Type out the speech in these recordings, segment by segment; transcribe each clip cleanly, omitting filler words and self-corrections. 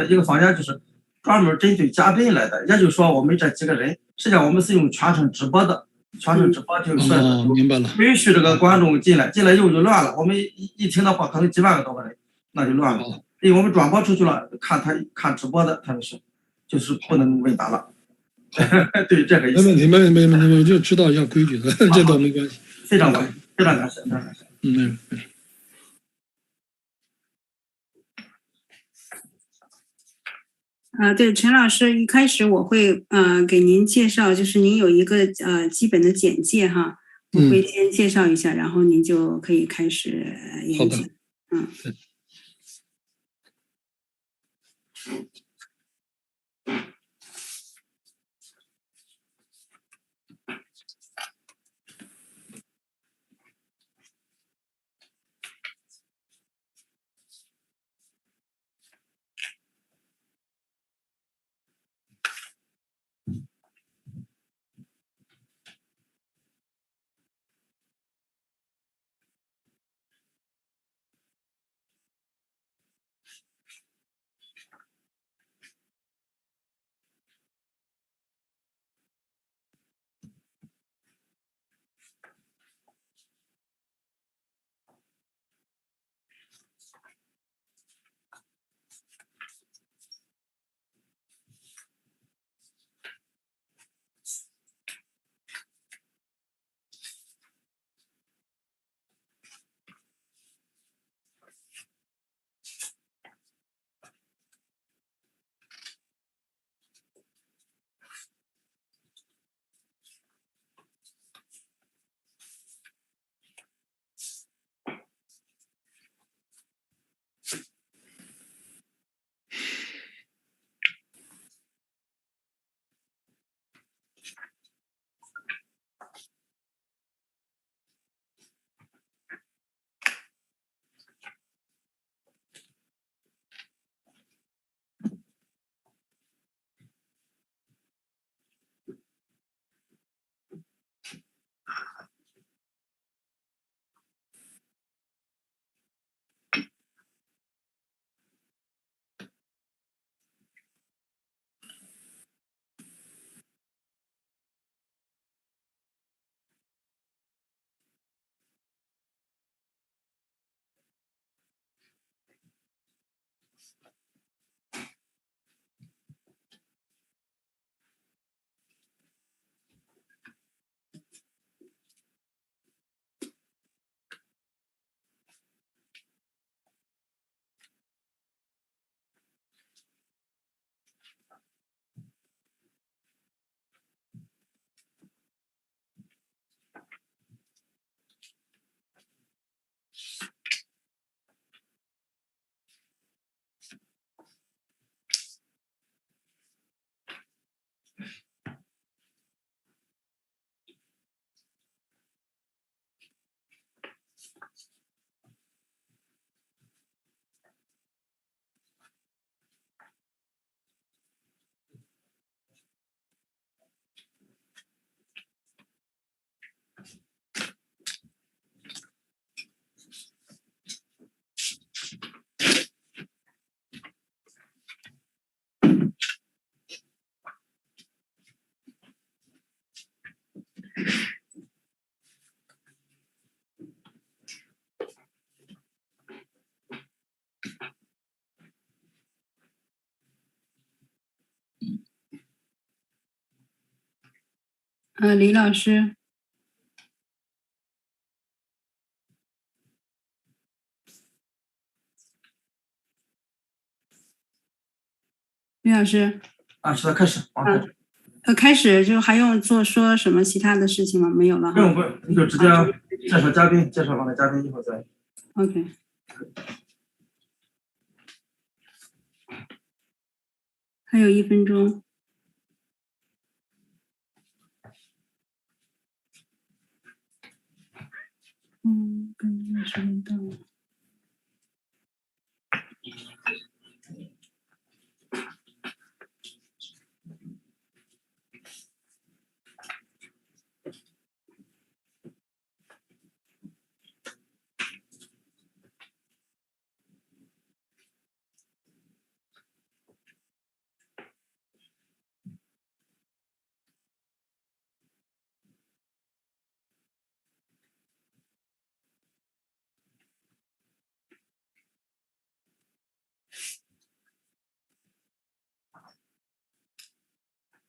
一个房间就是专门针对嘉宾来的，也就是说我们这几个人，实际上我们是用全程直播的，全程直播就说明白了，允许这个观众进来就乱了。我们一听的话，可能几万个多个人，那就乱了。因为我们转播出去了，看直播的他们就是不能问答了。对，这个意思。没问题，我就知道一下规矩的，这倒没关系。非常感谢，非常感谢。没事。对，陈老师，一开始我会给您介绍，就是您有一个基本的简介哈，我会先介绍一下，然后您就可以开始演讲。李老师。李老师。是的，开始。开始就还用说什么其他的事情吗？没有了。不用，你就直接介绍嘉宾，介绍完了嘉宾以后再。OK。还有1分钟。跟着时间到了。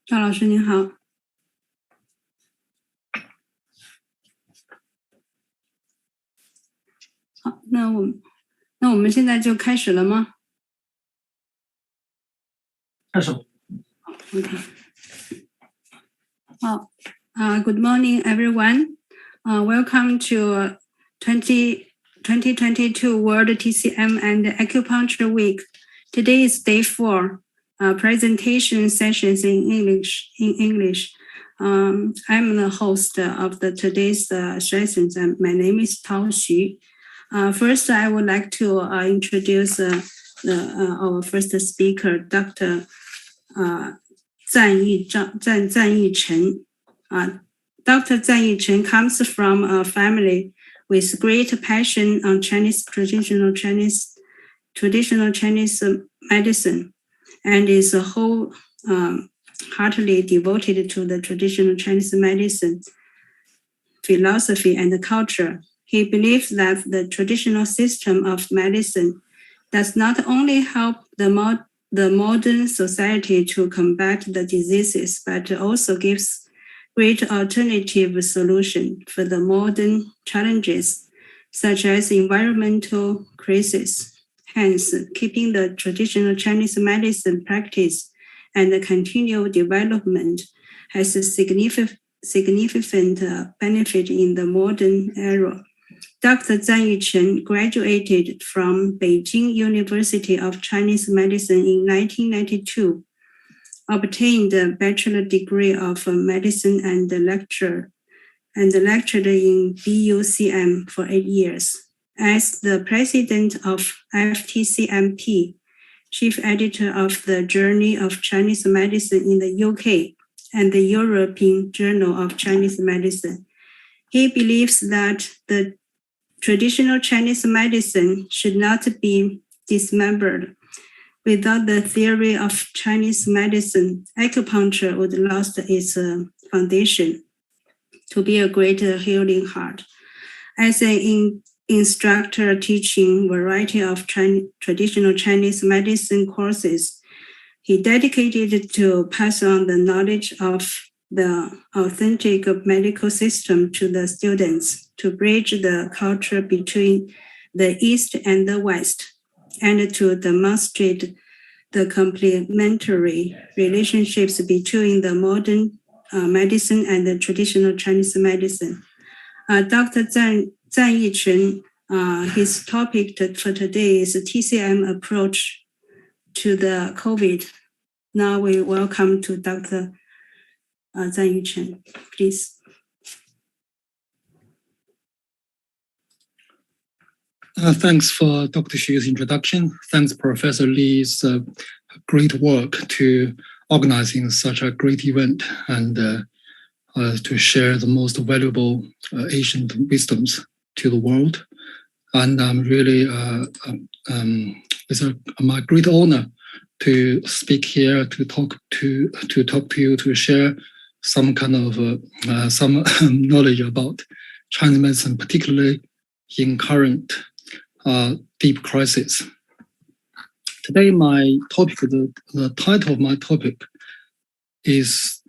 赵老师您好。好，那我们现在就开始了吗？开始。Okay. Good morning, everyone. Welcome to 2022 World TCM and Acupuncture Week. Today is day 4. Presentation sessions in English. I'm the host of today's sessions, and my name is Tao Xu. First, I would like to introduce our first speaker, Dr. 赞玉成. Dr. 赞玉成 comes from a family with great passion on traditional Chinese medicine, and is wholeheartedly devoted to the traditional Chinese medicine philosophy and culture. He believes that the traditional system of medicine does not only help the modern society to combat the diseases, but also gives great alternative solution for the modern challenges, such as environmental crisis. Hence, keeping the traditional Chinese medicine practice and the continual development has a significant benefit in the modern era. Dr. Zan Yuchen graduated from Beijing University of Chinese Medicine in 1992, obtained a bachelor degree of medicine and lectured in BUCM for 8 years. As the president of FTCMP, chief editor of the Journey of Chinese Medicine in the UK and the European Journal of Chinese Medicine, he believes that the traditional Chinese medicine should not be dismembered. Without the theory of Chinese medicine, acupuncture would lose its foundation to be a great healing heart. As an instructor teaching variety of traditional Chinese medicine courses, he dedicated to pass on the knowledge of the authentic medical system to the students, to bridge the culture between the East and the West, and to demonstrate the complementary relationships between the modern medicine and the traditional Chinese medicine. Dr. Zan Yichen, his topic for today is TCM approach to the COVID. Now we welcome to Dr. Zan Yichen, please. Thanks for Dr. Xu's introduction. Thanks, Professor Lee's great work to organizing such a great event and to share the most valuable ancient wisdoms to the world. And I'm really, it's my great honor to speak here, to talk to you, to share some kind of some knowledge about Chinese medicine, particularly in current deep crisis. Today, my topic, the title of my topic is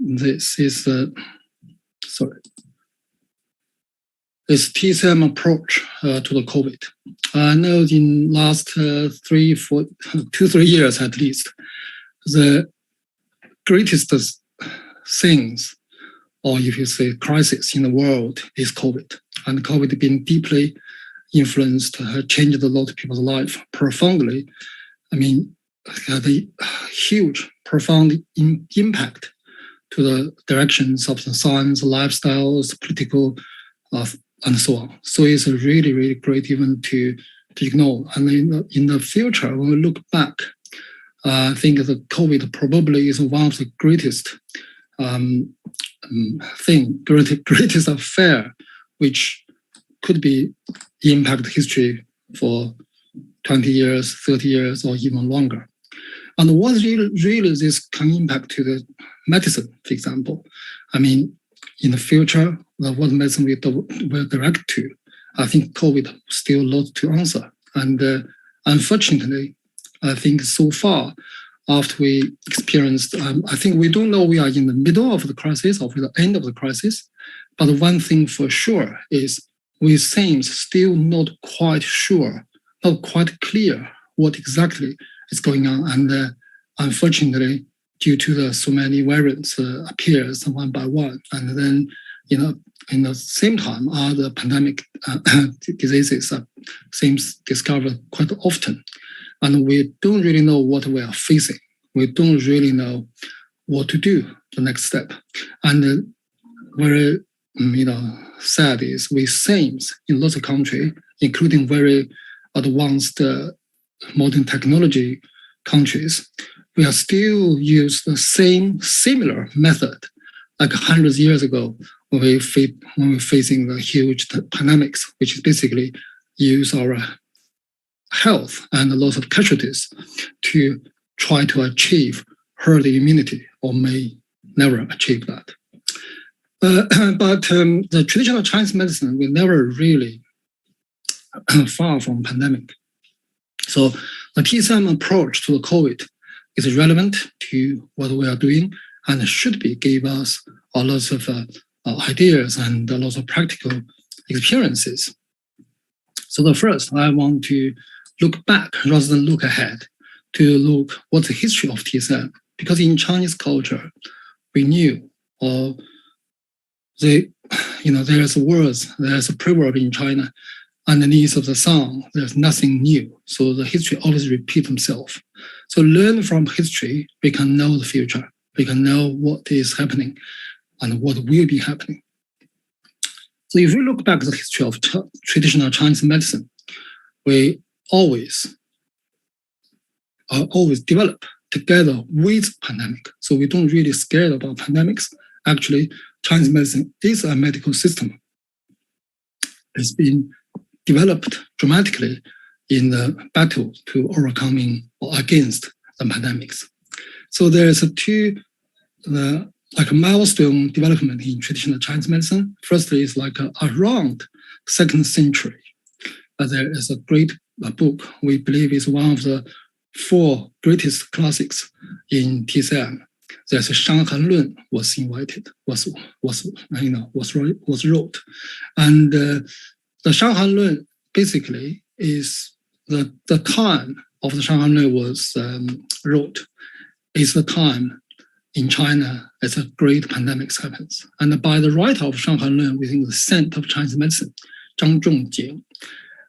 TCM approach to the COVID. I know in last 2-3 years at least, the greatest things, or if you say crisis in the world, is COVID. And COVID been deeply influenced, changed a lot of people's life profoundly. I mean, had a huge, profound impact to the directions of the science, lifestyles, political, and so on. So it's a really, really great event to ignore. And in the future, when we look back, I think the COVID probably is one of the greatest greatest affair, which could be impact history for 20 years, 30 years, or even longer. And what really this can impact to the medicine, for example. I mean, in the future, what medicine will direct to, I think COVID still a lot to answer. And unfortunately, I think so far, after we experienced, I think we don't know we are in the middle of the crisis or the end of the crisis. But one thing for sure is we seems still not quite sure, not quite clear what exactly is going on. And unfortunately, due to the so many variants appears one by one, and then in the same time, other pandemic diseases seems discovered quite often, and we don't really know what we are facing. We don't really know what to do the next step, and very sad is we seems in lots of countries, including very advanced modern technology countries, we are still use the same similar method like hundreds of years ago when we facing the huge pandemics, which is basically use our health and a lot of casualties to try to achieve herd immunity, or may never achieve that. But the traditional Chinese medicine will never really far from pandemic. So the TCM approach to the COVID is relevant to what we are doing and should be give us a lot of ideas and a lot of practical experiences. So the first, I want to look back rather than look ahead, to look what's the history of TCM. Because in Chinese culture, we knew, or there's words, there's a proverb in China, underneath of the sun, there's nothing new. So the history always repeats themselves. So learn from history, we can know the future. We can know what is happening and what will be happening. So if you look back at the history of traditional Chinese medicine, we always develop together with pandemic. So we don't really scared about pandemics. Actually, Chinese medicine is a medical system. It's been developed dramatically in the battle to overcoming or against the pandemics. So there's like a milestone development in traditional Chinese medicine. Firstly, is like around 2nd century. There is a great book we believe is one of the 4 greatest classics in TCM. There's a Shanhan Lun was wrote, and the Shanhan Lun basically is the time of the Shanhan Lun was wrote is the time in China as a great pandemic happens. And by the writer of Shanhan Lun within the center of Chinese medicine, Zhang Zhongjing,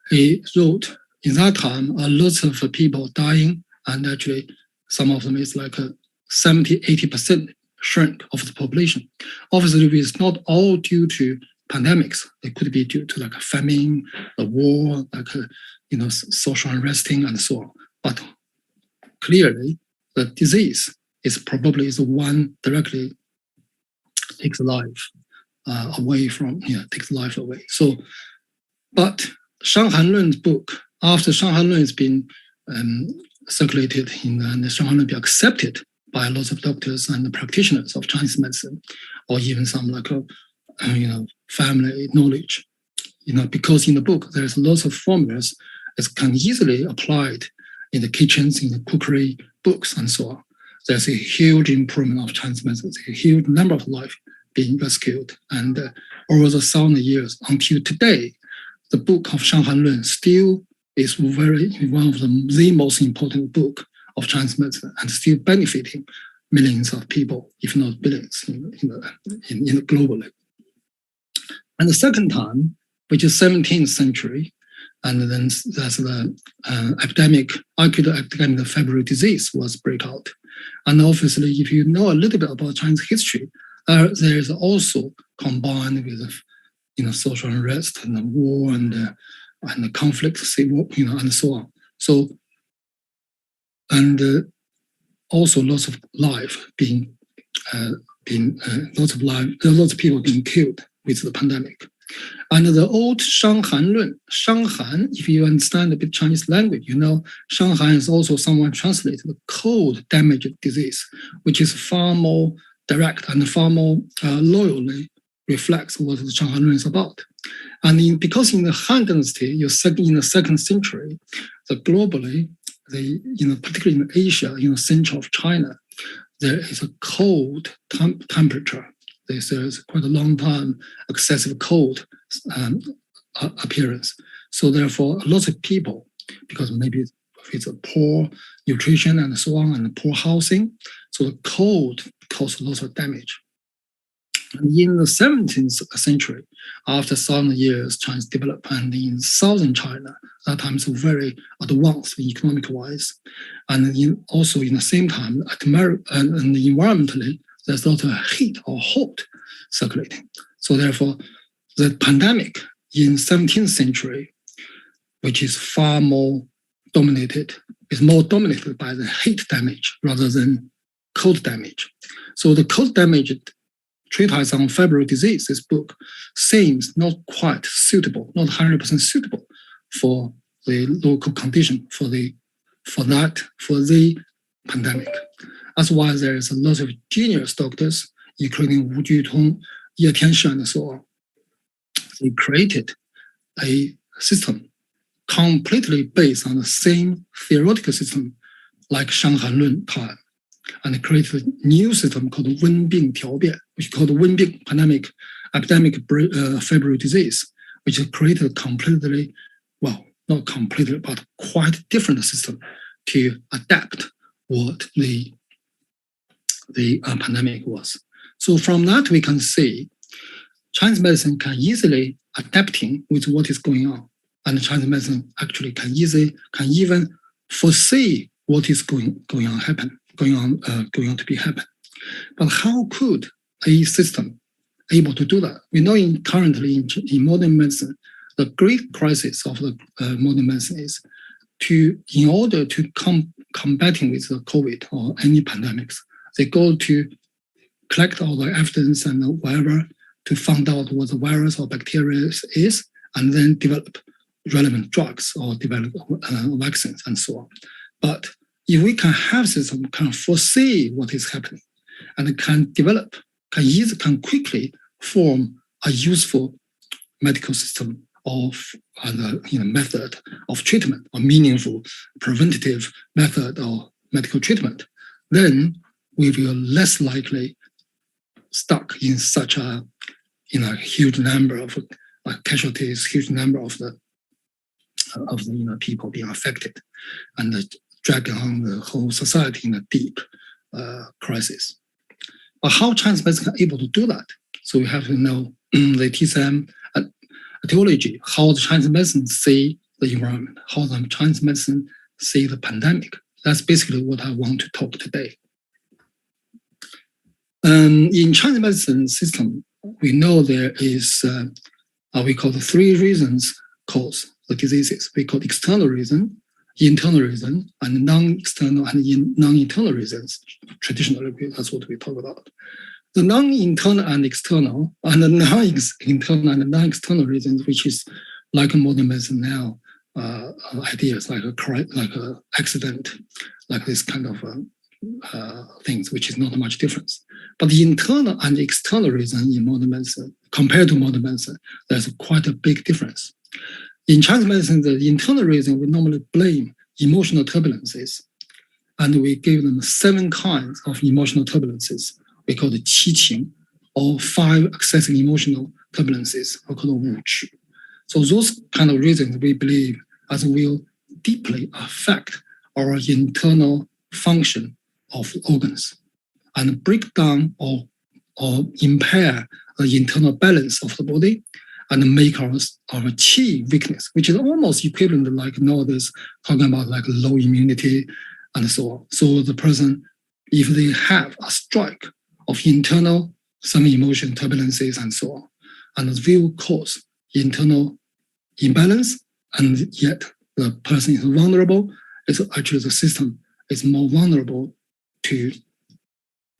he wrote in that time a lot of people dying, and actually some of them is like a 70-80% shrink of the population. Obviously, it's not all due to pandemics. It could be due to like a famine, a war, like social unresting and so on. But clearly, the disease is probably the one directly takes life takes life away. So, but Shanhan Lun's book, after Shanhan Lun has been circulated and Shanhan Lun be accepted by a lot of doctors and practitioners of Chinese medicine, or even some like family knowledge, because in the book there's lots of formulas that can easily applied in the kitchens, in the cookery books, and so on. There's a huge improvement of Chinese medicine, a huge number of lives being rescued, and over the 1,000 years until today, the book of Shanhan Lun still is one of the most important book of Chinese medicine, and still benefiting millions of people, if not billions, globally. And the second time, which is 17th century, and then that's the acute epidemic February disease was break out. And obviously, if you know a little bit about Chinese history, there is also combined with social unrest and the war and the conflict, and so on. So, and also lots of life lots of people being killed with the pandemic. And the old Shanhan Lun, Shanhan, if you understand a bit Chinese language, Shanhan is also someone translated the cold damaged disease, which is far more direct and far more loyally reflects what the Shanhan Lun is about. And because in the Han Dynasty, in the 2nd century, globally, particularly in Asia, in the center of China, there is a cold temperature. There's quite a long time excessive cold appearance. So therefore, lots of people, because maybe it's a poor nutrition and so on, and poor housing, so the cold causes lots of damage. And in the 17th century, after 1,000 years, China's development in southern China, that time is very advanced economic-wise. And also in the same time, and environmentally, there's a lot of heat or hot circulating. So therefore, the pandemic in 17th century, which is far more dominated, is more dominated by the heat damage rather than cold damage. So the cold damage treatise on febrile disease, this book, seems not quite suitable, not 100% suitable for the local condition for the pandemic. That's why there is a lot of genius doctors, including Wu Jutong, Ye Tianshi, and so on. They created a system completely based on the same theoretical system like Shanghai Lun time, and created a new system called Wenbing Tiaobian, which is called Wenbing epidemic febrile disease, which created completely, well, not completely, but quite different system to adapt what the pandemic was. So from that, we can see Chinese medicine can easily adapting with what is going on. And Chinese medicine actually can even foresee what is going on to be happen. But how could a system able to do that? We know currently in modern medicine, the great crisis of the modern medicine is in order to combating with the COVID or any pandemics, they go to collect all the evidence and whatever to find out what the virus or bacteria is, and then develop relevant drugs or develop vaccines and so on. But if we can have system can foresee what is happening and can quickly form a useful medical system of method of treatment, or meaningful preventative method or medical treatment, then we will less likely stuck in such a huge number of casualties, huge number of the people being affected, and dragging on the whole society in a deep crisis. But how Chinese medicine is able to do that? So we have to know the TCM etiology, how the Chinese medicine see the environment, how the Chinese medicine see the pandemic. That's basically what I want to talk today. In Chinese medicine system, we know there is, we call the three reasons cause the diseases. We call external reason, internal reason, and non-external and non-internal reasons. Traditionally, that's what we talk about. The non-internal and external, and the non-internal and non-external reasons, which is like modern medicine now, ideas like a accident, like this kind of things, which is not much difference. But the internal and external reason in modern medicine, compared to modern medicine, there's quite a big difference. In Chinese medicine, the internal reason we normally blame emotional turbulences, and we give them 7 kinds of emotional turbulences. We call it qi-qing, or 5 excessive emotional turbulences, or called wuqu. So those kind of reasons we believe as will deeply affect our internal function of organs and break down or impair the internal balance of the body and make our qi weakness, which is almost equivalent like nowadays talking about like low immunity and so on. So the person, if they have a strike of internal some emotion turbulences and so on, and it will cause internal imbalance, and yet the person is vulnerable. It's actually the system is more vulnerable to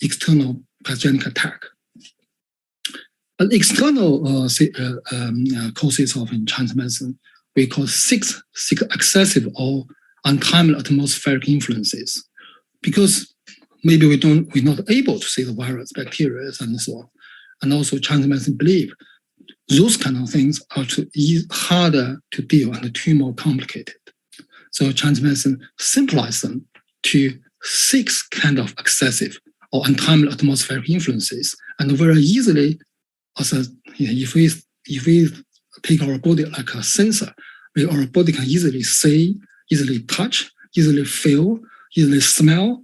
external pathogenic attack. But external causes of in Chinese medicine, we call 6 excessive or untimely atmospheric influences, because maybe we're not able to see the virus, bacteria, and so on. And also Chinese medicine believe those kind of things are harder to deal and too more complicated. So Chinese medicine simplifies them to 6 kind of excessive or untimely atmospheric influences, and very easily, if we take our body like a sensor, our body can easily see, easily touch, easily feel, easily smell,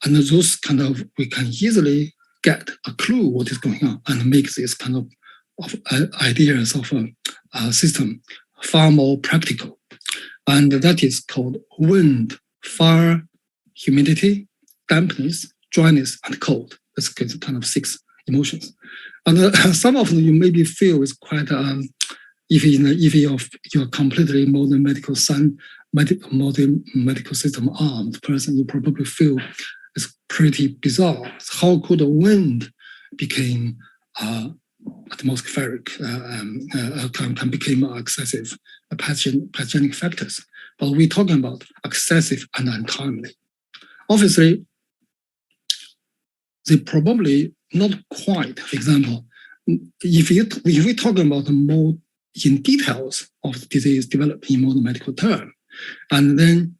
and those kind of, we can easily get a clue what is going on and make this kind of ideas of a system far more practical. And that is called wind, fire, humidity, dampness, dryness, and cold. That's kind of 6 emotions. And some of them you maybe feel is quite, if you're completely modern medical system armed person, you probably feel it's pretty bizarre. How could the wind become atmospheric, can become excessive pathogenic factors? But we're talking about excessive and untimely. Obviously, they probably not quite. For example, if we're talking about more in details of the disease developed in modern medical term, and then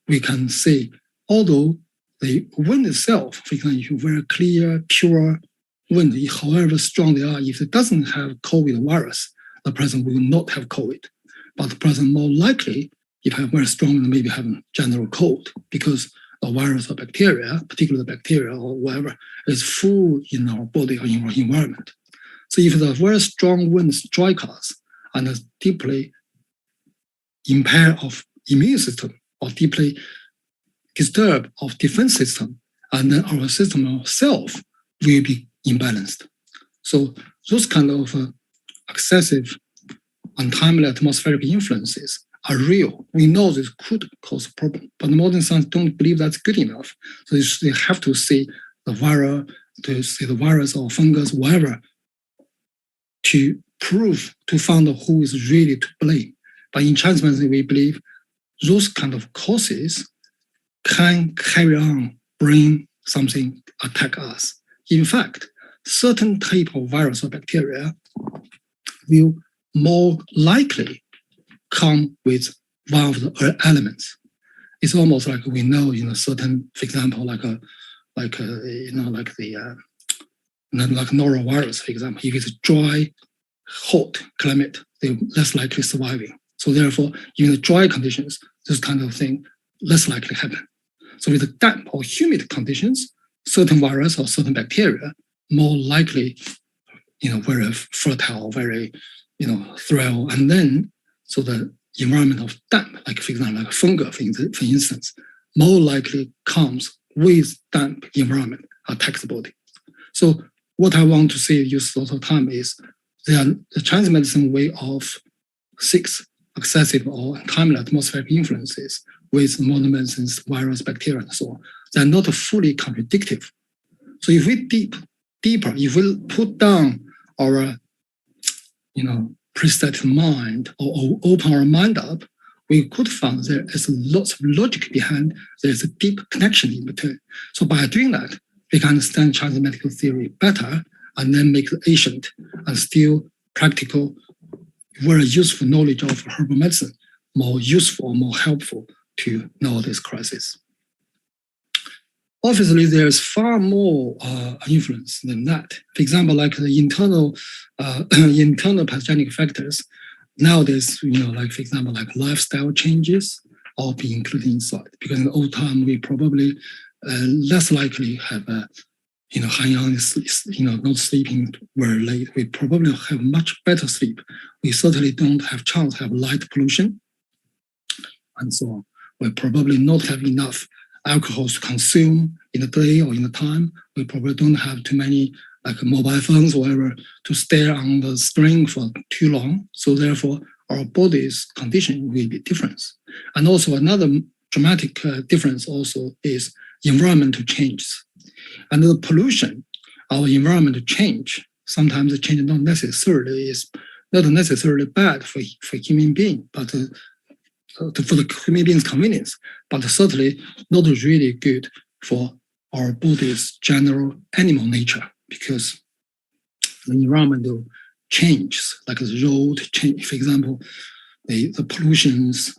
we can say, although the wind itself, for example, if very clear, pure wind, however strong they are, if it doesn't have COVID virus, the person will not have COVID. But the person more likely, if have very strong, maybe have general cold, because a virus or bacteria, particularly the bacteria or whatever, is full in our body or in our environment. So if the very strong wind strikes us and deeply impair of immune system or deeply disturb of defense system, and then our system itself will be imbalanced. So those kind of excessive, untimely atmospheric influences are real. We know this could cause a problem, but modern science don't believe that's good enough. So they have to see the virus or fungus, whatever, to prove, to find out who is really to blame. But in Chinese medicine, we believe those kind of causes can carry on, bring something, attack us. In fact, certain type of virus or bacteria will more likely come with one of the elements. It's almost like we know, certain, for example, like norovirus, for example, if it's dry, hot climate, they're less likely surviving. So therefore, in the dry conditions, this kind of thing less likely happen. So with the damp or humid conditions, certain virus or certain bacteria more likely, very fertile, very, thrill. And then, so the environment of damp, like for example, like fungi, for instance, more likely comes with damp environment, attacks the body. So what I want to say, use a lot of time, is the Chinese medicine way of 6 excessive or untimely atmospheric influences with modern medicine's virus, bacteria, and so on. They're not fully contradictory. So if we deeper, if we put down our, preset mind or open our mind up, we could find there is lots of logic behind. There's a deep connection in between. So by doing that, we can understand Chinese medical theory better and then make the ancient and still practical, very useful knowledge of herbal medicine more useful, more helpful to know this crisis. Obviously, there's far more influence than that. For example, like the internal pathogenic factors. Nowadays, like for example, like lifestyle changes all be included inside. Because in the old time, we probably less likely have hang on, not sleeping very late. We probably have much better sleep. We certainly don't have chance to have light pollution, and so on. We probably not have enough alcohols to consume in the day or in the time. We probably don't have too many like mobile phones or whatever to stare on the screen for too long. So therefore, our body's condition will be different. And also another dramatic difference also is environmental changes. And the pollution, our environmental change, sometimes the change not necessarily bad for human being, but for the human being's convenience, but certainly not really good for our body's general animal nature, because the environmental changes, like the road change, for example, the pollutions,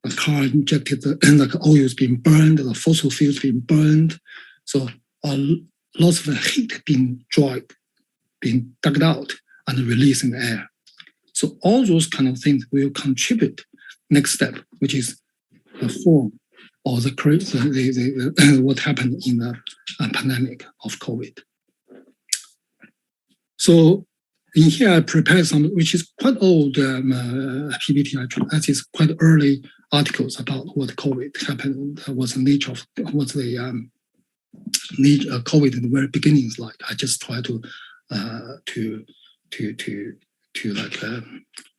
the car injected, like oil is being burned, the fossil fuels being burned. So lots of the heat being dug out and released in the air. So all those kind of things will contribute next step, which is the form or the what happened in the pandemic of COVID. So in here, I prepared some, which is quite old PPT. That is quite early articles about what COVID happened, what's the nature of, what's the COVID in the very beginning is like. I just try to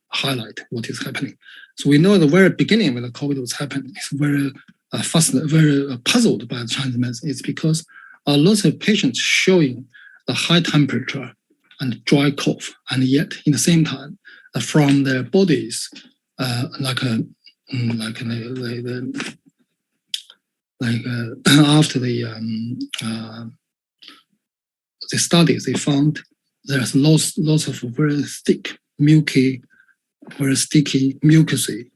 highlight what is happening. So we know at the very beginning when the COVID was happening, it's very fascinated, very puzzled by the Chinese medicine. It's because lots of patients showing the high temperature and dry cough, and yet in the same time, from their bodies, after the studies, they found there's lots of very thick, milky, very sticky mucousy,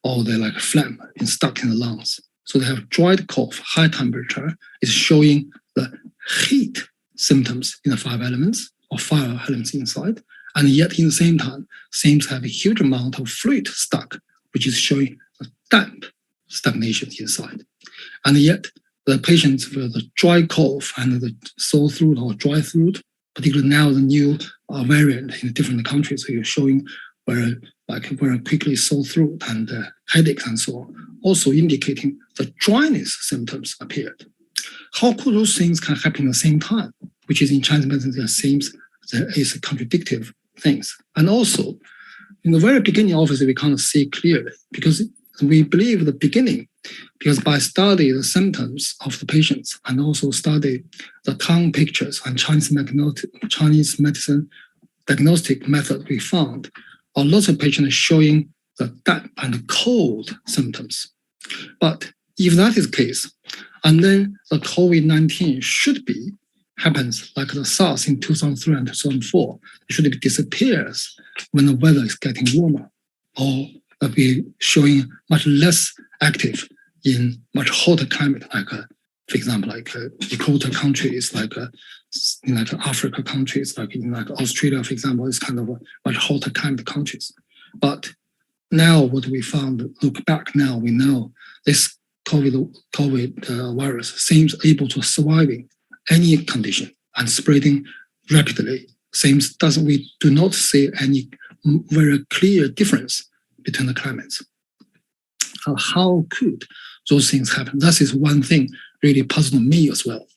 or they're like phlegm stuck in the lungs. So they have dried cough, high temperature is showing the heat symptoms in the 5 elements or 5 elements inside, and yet in the same time seems to have a huge amount of fluid stuck, which is showing a damp stagnation inside. And yet the patients with the dry cough and the sore throat or dry throat, particularly now the new variant in different countries, so you're showing very quickly sore throat and headaches and so on, also indicating the dryness symptoms appeared. How could those things can happen at the same time? Which is in Chinese medicine, there seems there is a contradictive things. And also, in the very beginning, obviously, we can't see clearly because we believe the beginning, because by studying the symptoms of the patients and also study the tongue pictures and Chinese medicine diagnostic method, we found lots of patients showing the damp and cold symptoms. But if that is the case, and then the COVID-19 happens like the SARS in 2003 and 2004, it should disappears when the weather is getting warmer, or be showing much less active in much hotter climate, like for example, like equator countries, like Africa countries, like in Australia, for example, is kind of a much hotter climate countries. But now what we found, look back now, we know this COVID virus seems able to surviving any condition and spreading rapidly. We do not see any very clear difference between the climates. How could those things happen? That is one thing really puzzled me as well.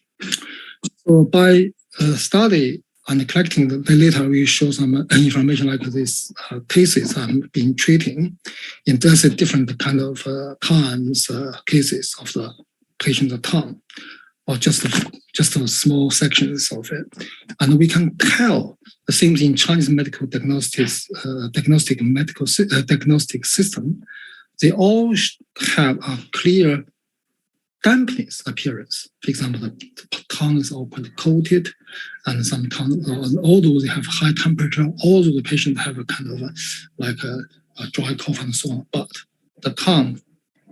So by study and collecting the data, we show some information like these cases I've been treating. And there's a different kind of times cases of the patient tongue, or just small sections of it. And we can tell the things in Chinese medical diagnostic system, they all have a clear dampness appearance. For example, the tongue is all quite coated, and some tongue, although they have high temperature, although the patient have a kind of a dry cough and so on, but the tongue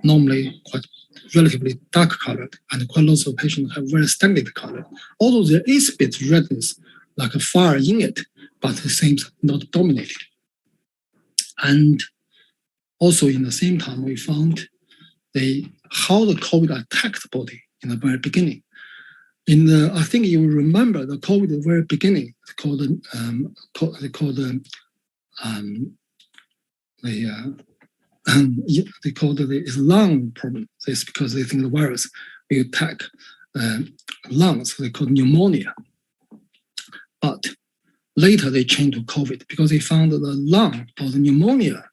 normally quite relatively dark colored, and quite lots of patients have very stagnant color. Although there is a bit redness, like a fire in it, but it seems not dominated. And also in the same time, we found how the COVID attacked the body in the very beginning. I think you remember the COVID at the very beginning, they called it lung problem. It's because they think the virus will attack lungs. They call it pneumonia. But later they changed to COVID because they found that the lung or the pneumonia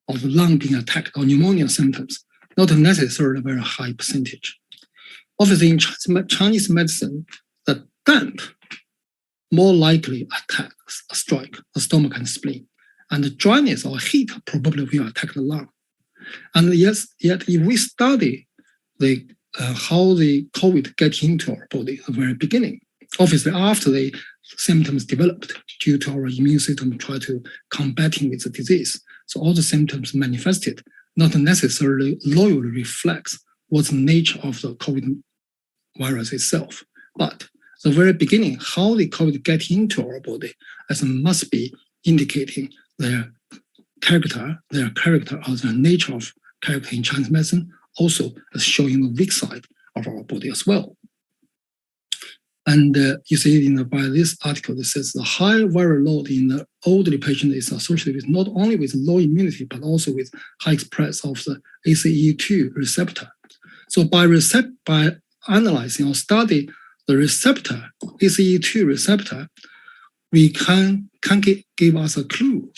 of the lung being attacked or pneumonia symptoms, not necessarily a very high percentage. Obviously, in Chinese medicine, the damp more likely attacks a strike, the stomach and spleen. And the dryness or heat probably will attack the lung. And yet if we study how the COVID gets into our body at the very beginning, obviously after the symptoms developed due to our immune system try to combating with the disease, so all the symptoms manifested not necessarily loyally reflects what's the nature of the COVID virus itself. But the very beginning, how the COVID get into our body, as must be indicating their character or the nature of character in Chinese medicine, also as showing the weak side of our body as well. And you see by this article, it says the high viral load in the elderly patient is associated with not only with low immunity, but also with high expression of the ACE2 receptor. So by analyzing or study the receptor, ACE2 receptor, we can give us a clue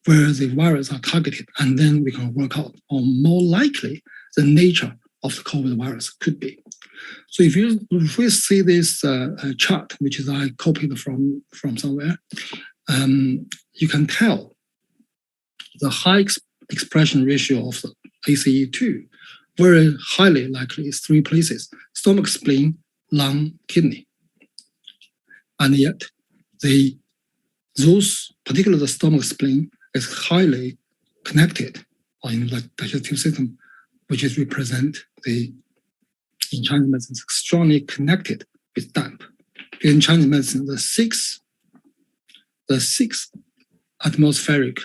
where the virus are targeted, and then we can work out, or more likely, the nature of the COVID virus could be. So if we see this chart, which is I copied from somewhere, you can tell the high expression ratio of the ACE2 very highly likely is three places: stomach, spleen, lung, kidney. And yet, those, particularly the stomach, spleen, is highly connected in the digestive system, which is represent in Chinese medicine, strongly connected with damp. In Chinese medicine, the six atmospheric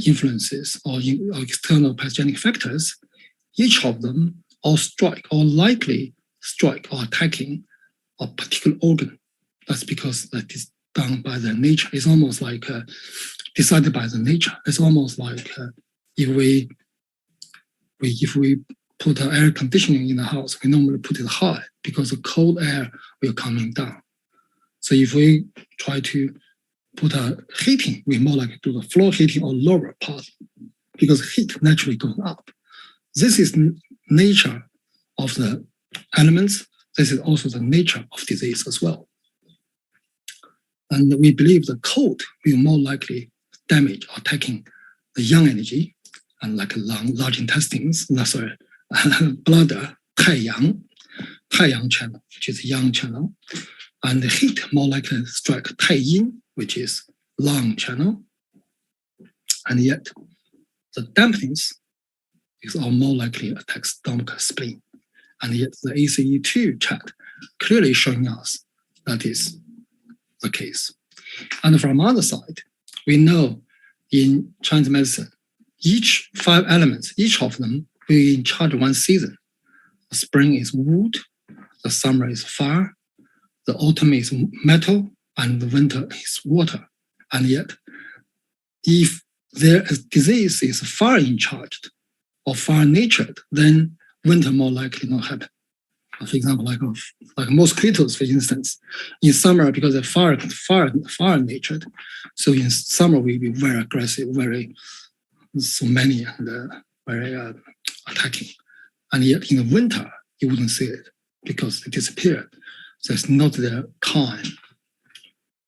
influences or external pathogenic factors, each of them likely strike or attacking a particular organ. That's because that is done by the nature. It's almost like decided by the nature. It's almost like if we put air conditioning in the house, we normally put it high because the cold air will coming down. So if we try to put a heating, we more likely do the floor heating or lower part because heat naturally goes up. This is nature of the elements. This is also the nature of disease as well. And we believe the cold will more likely damage or attacking the yang energy and like lung, large intestines, bladder, 太阳 channel, which is yang channel, and the heat more likely strike 太阴, which is lung channel, and yet the dampness is more likely attack stomach, spleen, and yet the ACE2 chart clearly showing us that is the case. And from the other side, we know in Chinese medicine, each 5 elements, each of them will in charge of one season. The spring is wood, the summer is fire, the autumn is metal, and the winter is water. And yet, if there is disease is fire in charge or fire natured, then winter more likely not happen. For example, like mosquitoes, for instance, in summer because they're fire natured, so in summer we be very aggressive, so many and very attacking, and yet in the winter you wouldn't see it because it disappeared. So it's not their time.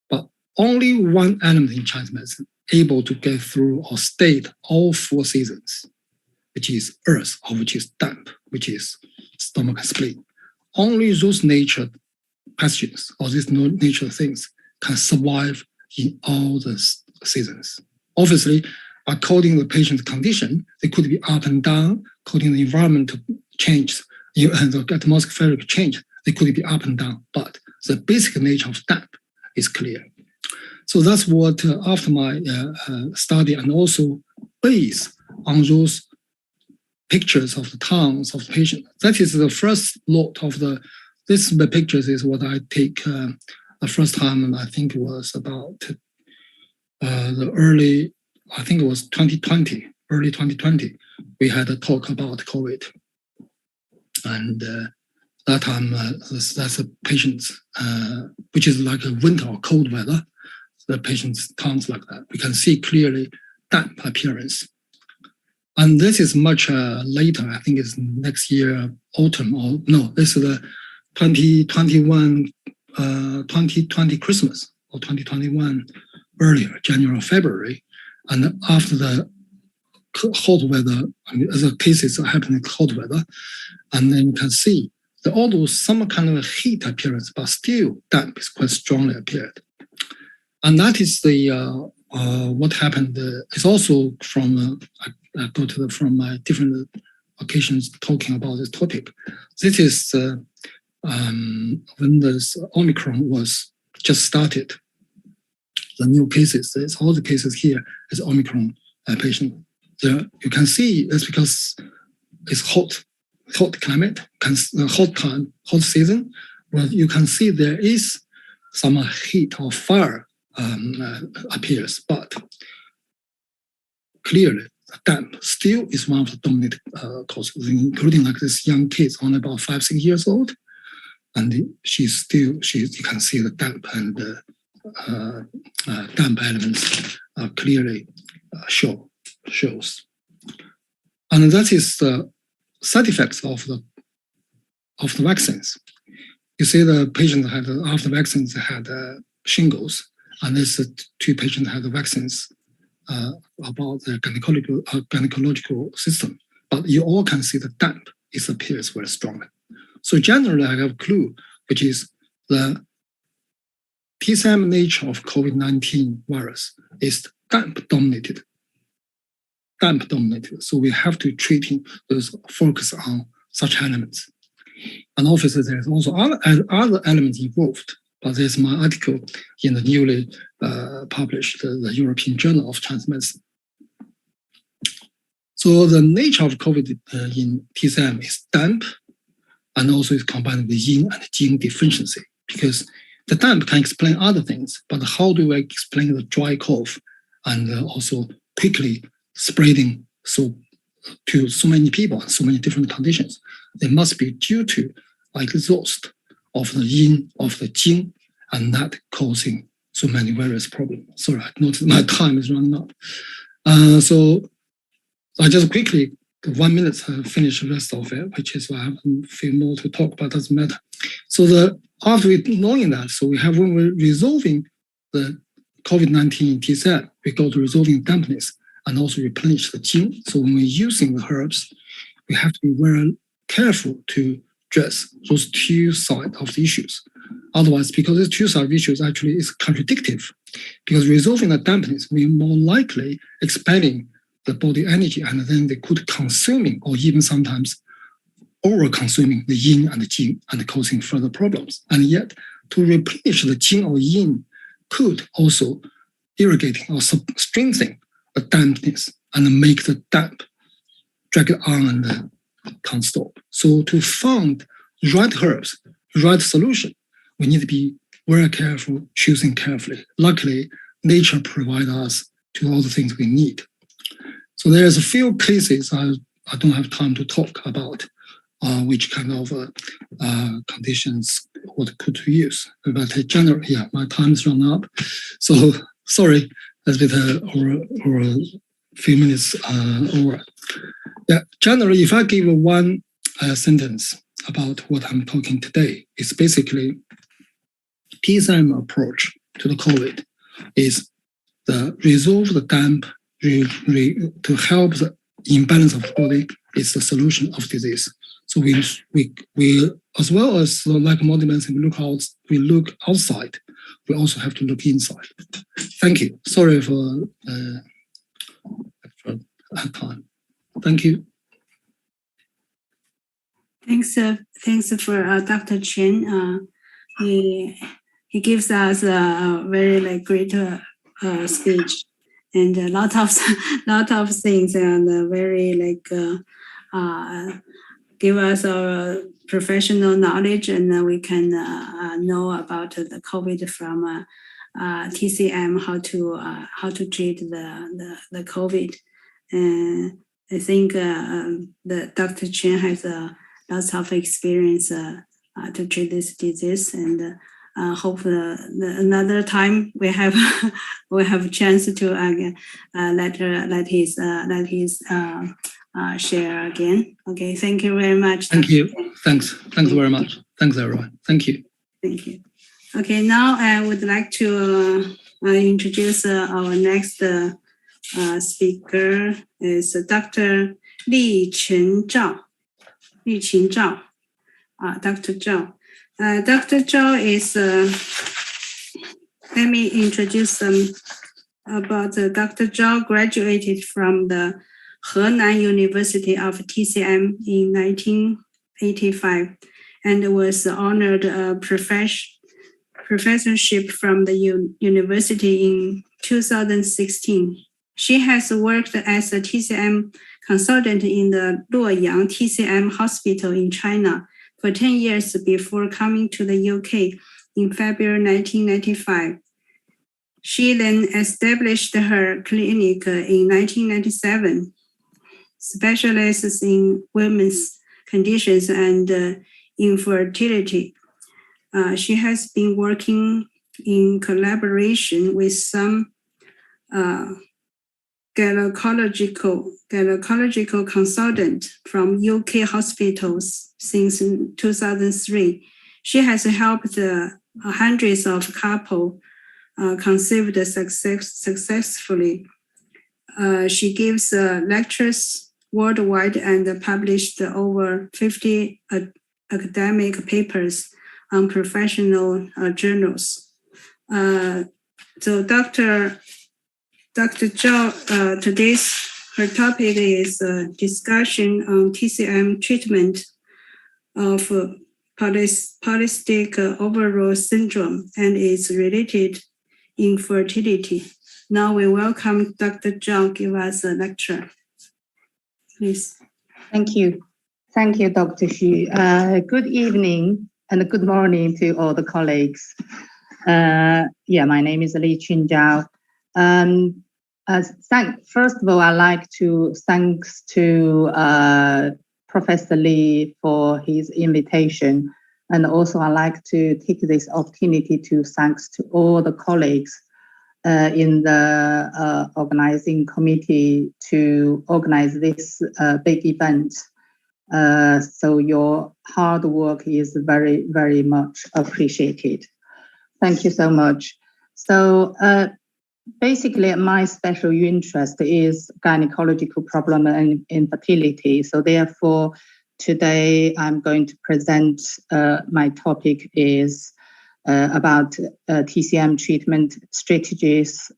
But only one element in Chinese medicine able to get through or stayed all 4 seasons, which is earth, or which is damp, which is stomach and spleen. Only those nature pathogens or these nature things can survive in all the seasons. Obviously, according to the patient's condition, they could be up and down. According to the environmental change and the atmospheric change, they could be up and down. But the basic nature of damp is clear. So that's what, after my study, and also based on those pictures of the tongues of the patient. That is the first lot of the pictures is what I take the first time, and I think it was about early 2020, early 2020. We had a talk about COVID. And that time, that's a patient's, which is like a winter or cold weather, the patient's tongues like that. We can see clearly damp appearance. And this is much later, I think it's next year, autumn, or no, this is the 2020 Christmas, or 2021 earlier, January or February. And after the hot weather, the cases are happening in cold weather, and then you can see that although some kind of heat appearance, but still damp is quite strongly appeared. And that is the what happened. It's also from go to from different occasions talking about this topic. This is when this Omicron was just started. The new cases, all the cases here is Omicron patient. There you can see it's because it's hot climate, hot season. Well, you can see there is some heat or fire appears, but clearly the damp still is one of the dominant causes, including like this young kids, only about 5-6 years old, and you can see the damp and damp elements clearly shows, and that is the side effects of the vaccines. You see the patient had after vaccines had shingles, and this 2 patients had the vaccines about the gynecological system, but you all can see the damp appears very strongly. So generally, I have a clue, which is the TCM nature of COVID-19 virus is damp dominated. So we have to treat those focus on such elements. And obviously, there's also other elements involved. But there's my article in the newly published the European Journal of Chinese Medicine. So the nature of COVID in TCM is damp, and also is combined with yin and jing deficiency, because the damp can explain other things, but how do I explain the dry cough and also quickly spreading to so many people and so many different conditions? They must be due to exhaust of the yin, of the jing, and that causing so many various problems. Sorry, I noticed my time is running up. So I just quickly, 1 minute, finish the rest of it, which is why I have a few more to talk about, doesn't matter. So after knowing that, so when we're resolving the COVID-19 in TCM, we go to resolving dampness and also replenish the jing. So when we're using the herbs, we have to be very careful to address those 2 sides of the issues. Otherwise, because these 2 sides of issues actually is contradictive, because resolving the dampness, we're more likely expelling the body energy, and then they could consuming or even sometimes over-consuming the yin and the jing and causing further problems. And yet, to replenish the jing or yin could also irrigate or strengthen the dampness and make the damp drag it on and can't stop. So to find right herbs, right solution, we need to be very careful, choosing carefully. Luckily, nature provides us to all the things we need. So there's a few cases I don't have time to talk about, which kind of conditions what could we use. But generally, yeah, my time is run up. So sorry, that's a bit over a few minutes over. Yeah, generally, if I give one sentence about what I'm talking today, it's basically TCM approach to the COVID is the resolve the damp to help the imbalance of the body is the solution of disease. So we as well as like modern medicine, we look outside. We also have to look inside. Thank you. Sorry for extra time. Thank you. Thanks for Dr. Chen. He gives us a very great speech, and a lot of things, and very give us our professional knowledge, and we can know about the COVID from TCM, how to treat the COVID. And I think the Dr. Chen has lots of experience to treat this disease, and hope another time we have a chance to let his share again. Okay, thank you very much. Thank you. Thanks very much. Thanks everyone. Thank you. Thank you. Okay, now I would like to introduce our next speaker is Dr. Li Qingzhao. Dr. Zhao. Dr. Zhao is, let me introduce them about Dr. Zhao graduated from the Henan University of TCM in 1985 and was honored a professorship from the university in 2016. She has worked as a TCM consultant in the Luoyang TCM Hospital in China for 10 years before coming to the UK in February 1995. She then established her clinic in 1997, specializes in women's conditions and infertility. She has been working in collaboration with some gynecological consultant from UK hospitals since 2003. She has helped hundreds of couples conceived successfully. She gives lectures worldwide and published over 50 academic papers on professional journals. So Dr. Zhao, today's her topic is a discussion on TCM treatment of polycystic ovarian syndrome and its related infertility. Now we welcome Dr. Zhao give us a lecture. Please. Thank you. Thank you, Dr. Xu. Good evening and good morning to all the colleagues. My name is Li Qunzhao. First of all, I'd like to thanks to Professor Li for his invitation. And also I'd like to take this opportunity to thanks to all the colleagues in the organizing committee to organize this big event. So your hard work is very, very much appreciated. Thank you so much. So basically, my special interest is gynecological problem and infertility. So therefore, today I'm going to present my topic is about TCM treatment strategies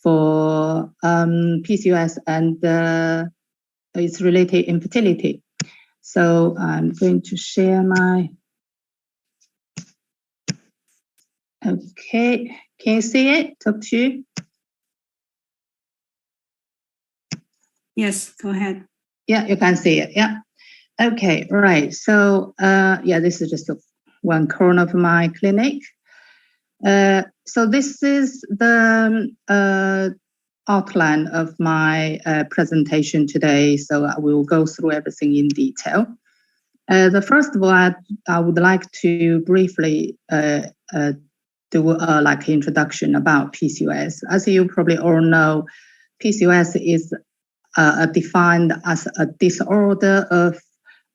for PCOS and its related infertility. So I'm going to share my. Okay, can you see it, Dr. Xu? Yes, go ahead. Yeah, you can see it. Yeah. Okay, right. So this is just one corner of my clinic. So this is the outline of my presentation today. So I will go through everything in detail. First of all, I would like to briefly do like introduction about PCOS. As you probably all know, PCOS is defined as a disorder of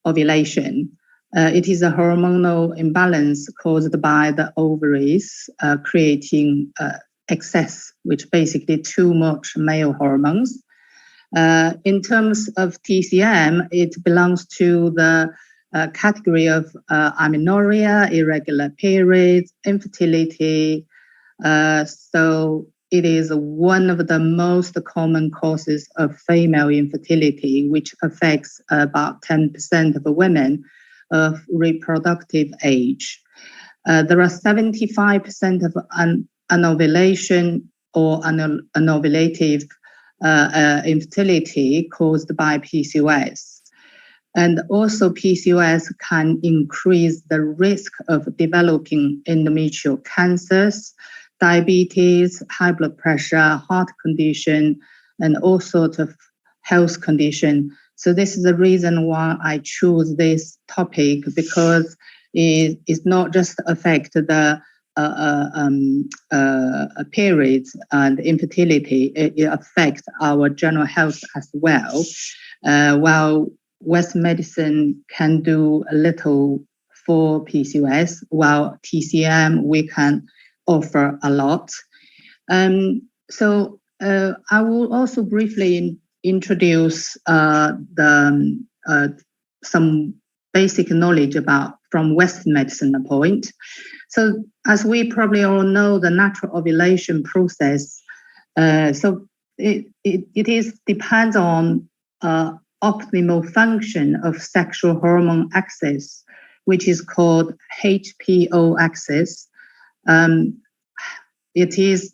ovulation. It is a hormonal imbalance caused by the ovaries creating excess, which basically too much male hormones. In terms of TCM, it belongs to the category of amenorrhea, irregular periods, infertility. So it is one of the most common causes of female infertility, which affects about 10% of women of reproductive age. There are 75% of anovulation or anovulative infertility caused by PCOS. And also PCOS can increase the risk of developing endometrial cancers, diabetes, high blood pressure, heart condition, and all sorts of health condition. So this is the reason why I choose this topic, because it is not just affect the periods and infertility, it affects our general health as well. While Western medicine can do a little for PCOS, while TCM, we can offer a lot. So I will also briefly introduce some basic knowledge about from Western medicine point. So as we probably all know, the natural ovulation process, so it depends on optimal function of sexual hormone axis, which is called HPO axis. It is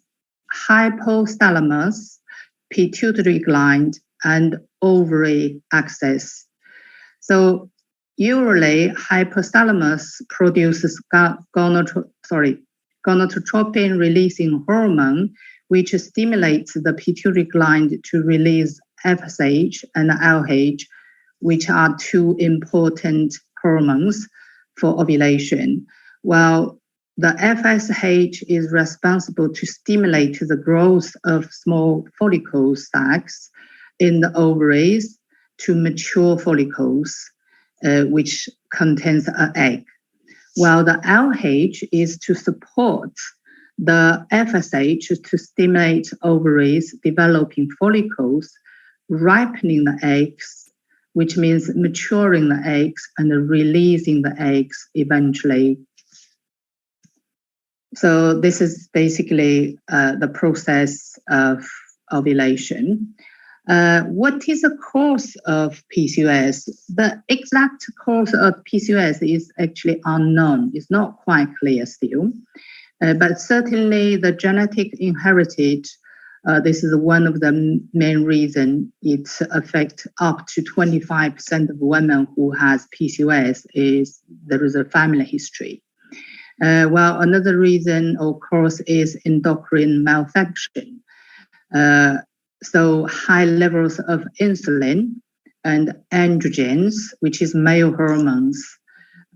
hypothalamus, pituitary gland, and ovary axis. So usually hypothalamus produces gonadotropin-releasing hormone, which stimulates the pituitary gland to release FSH and LH, which are two important hormones for ovulation. While the FSH is responsible to stimulate the growth of small follicle sacs in the ovaries to mature follicles, which contains an egg. While the LH is to support the FSH to stimulate ovaries developing follicles, ripening the eggs, which means maturing the eggs and releasing the eggs eventually. So this is basically the process of ovulation. What is the cause of PCOS? The exact cause of PCOS is actually unknown. It's not quite clear still. But certainly the genetic inherited, this is one of the main reasons it affects up to 25% of women who has PCOS is there is a family history. Well, another reason, of course, is endocrine malfunction. So high levels of insulin and androgens, which is male hormones,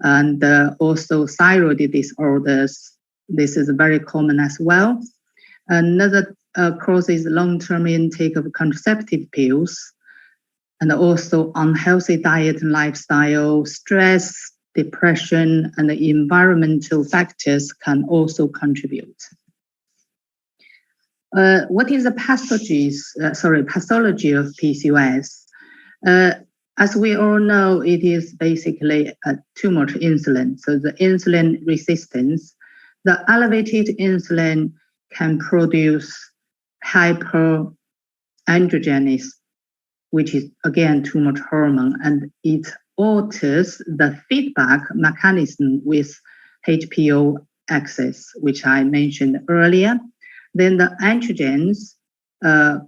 and also thyroid disorders. This is very common as well. Another cause is long-term intake of contraceptive pills, and also unhealthy diet and lifestyle, stress, depression, and the environmental factors can also contribute. What is the pathology of PCOS? As we all know, it is basically too much insulin. So the insulin resistance, the elevated insulin can produce hyperandrogenism, which is again too much hormone, and it alters the feedback mechanism with HPO axis, which I mentioned earlier. Then the androgens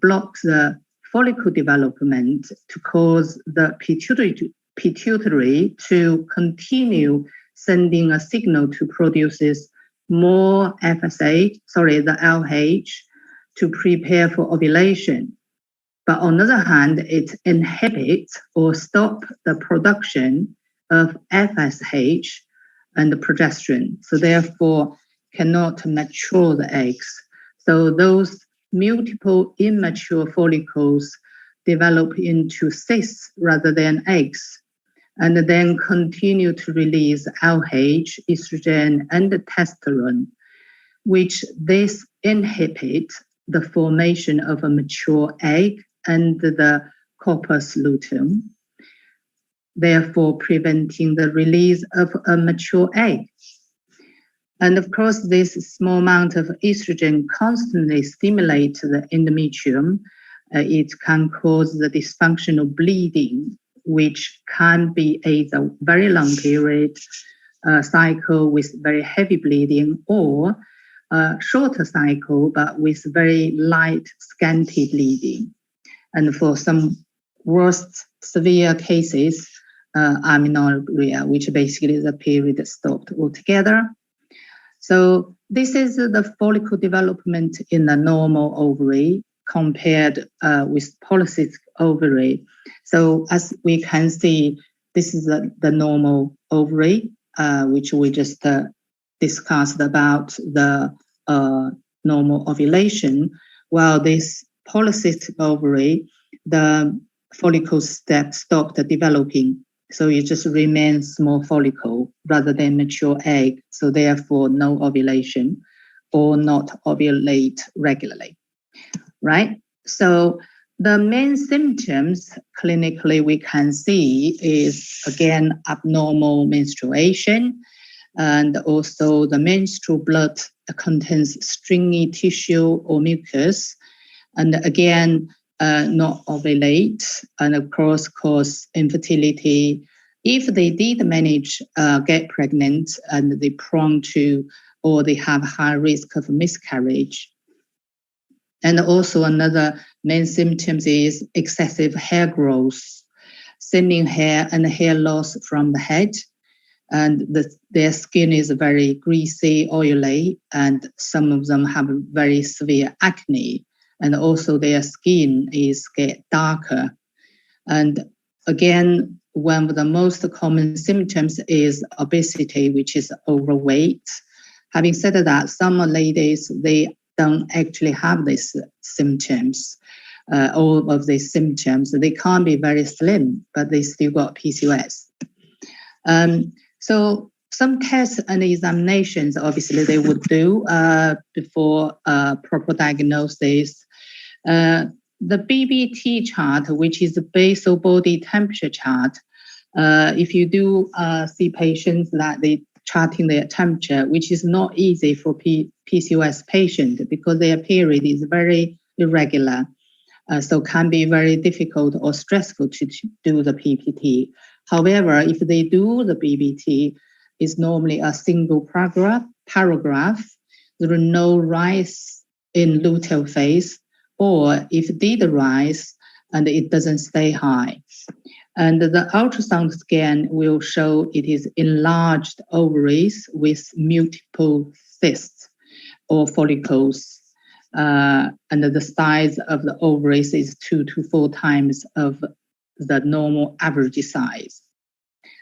block the follicle development to cause the pituitary to continue sending a signal to produce more the LH to prepare for ovulation. But on the other hand, it inhibits or stops the production of FSH and the progesterone. So therefore, cannot mature the eggs. So those multiple immature follicles develop into cysts rather than eggs, and then continue to release LH, estrogen, and testosterone, which this inhibits the formation of a mature egg and the corpus luteum, therefore preventing the release of a mature egg. And of course, this small amount of estrogen constantly stimulates the endometrium. It can cause the dysfunctional bleeding, which can be either a very long period cycle with very heavy bleeding, or a shorter cycle but with very light, scanty bleeding. And for some worst severe cases, amenorrhea, which basically is a period that stopped altogether. So this is the follicle development in the normal ovary compared with polycystic ovary. So as we can see, this is the normal ovary, which we just discussed about the normal ovulation. While this polycystic ovary, the follicles stopped developing. So it just remains small follicle rather than mature egg. So therefore, no ovulation or not ovulate regularly, right? So the main symptoms clinically we can see is, again, abnormal menstruation, and also the menstrual blood contains stringy tissue or mucus. And again, not ovulate, and of course cause infertility. If they did manage get pregnant and they're prone to, or they have high risk of miscarriage. And also another main symptoms is excessive hair growth, thinning hair and hair loss from the head. And their skin is very greasy, oily, and some of them have very severe acne. And also their skin is get darker. And again, one of the most common symptoms is obesity, which is overweight. Having said that, some ladies, they don't actually have these symptoms, all of these symptoms. They can't be very slim, but they still got PCOS. So some tests and examinations, obviously, they would do before proper diagnosis. The BBT chart, which is the basal body temperature chart, if you do see patients that they charting their temperature, which is not easy for PCOS patient because their period is very irregular, so can be very difficult or stressful to do the PPT. However, if they do the BBT, it's normally a single paragraph. There are no rise in luteal phase, or if it did rise and it doesn't stay high. And the ultrasound scan will show it is enlarged ovaries with multiple cysts or follicles. And the size of the ovaries is 2 to 4 times of the normal average size.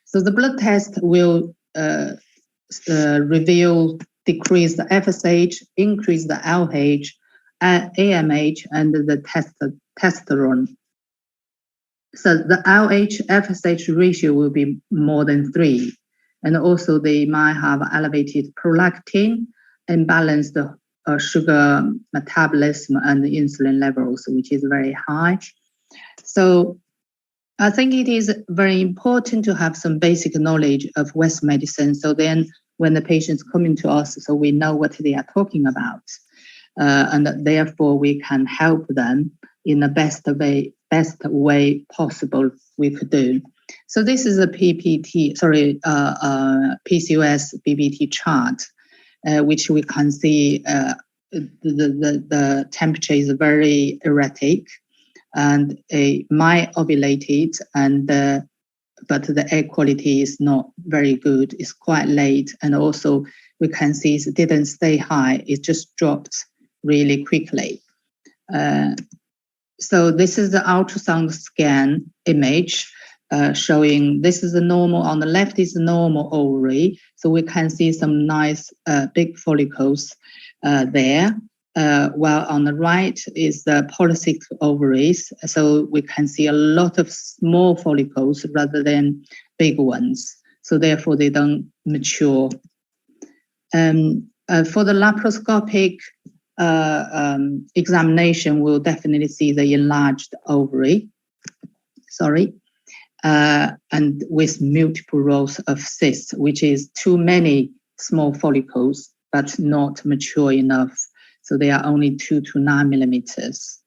So the blood test will reveal decrease the FSH, increase the LH, AMH, and the testosterone. So the LH FSH ratio will be more than 3. And also they might have elevated prolactin, imbalanced sugar metabolism and insulin levels, which is very high. So I think it is very important to have some basic knowledge of West medicine. So then when the patients come into us, so we know what they are talking about. And therefore we can help them in the best way possible we could do. So this is a PCOS BBT chart, which we can see the temperature is very erratic, and might ovulated, and but the air quality is not very good. It's quite late, and also we can see it didn't stay high. It just dropped really quickly. So this is the ultrasound scan image showing this is the normal. On the left is the normal ovary, so we can see some nice big follicles there. While on the right is the polycystic ovaries, so we can see a lot of small follicles rather than big ones. So therefore they don't mature. For the laparoscopic examination, we'll definitely see the enlarged ovary. And with multiple rows of cysts, which is too many small follicles, but not mature enough. So they are only 2 to 9 millimeters.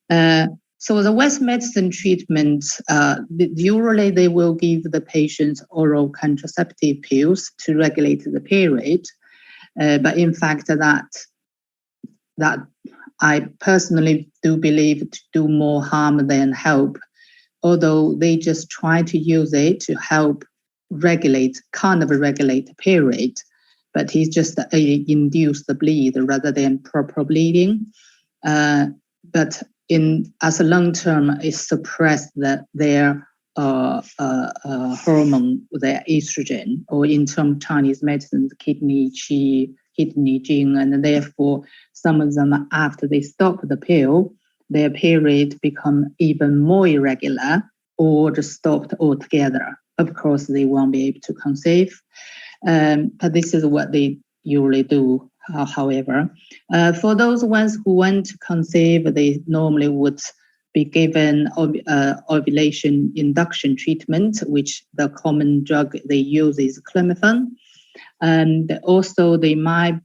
So the West medicine treatment, usually they will give the patients oral contraceptive pills to regulate the period. But in fact, that I personally do believe to do more harm than help, although they just try to use it to help regulate the period, but it's just induce the bleed rather than proper bleeding. But as a long term, it suppress their hormone, their estrogen, or in term Chinese medicine, kidney qi, kidney jing, and therefore some of them, after they stop the pill, their period become even more irregular or just stopped altogether. Of course, they won't be able to conceive, but this is what they usually do. However, for those ones who want to conceive, they normally would be given ovulation induction treatment, which the common drug they use is clomiphene. And also they might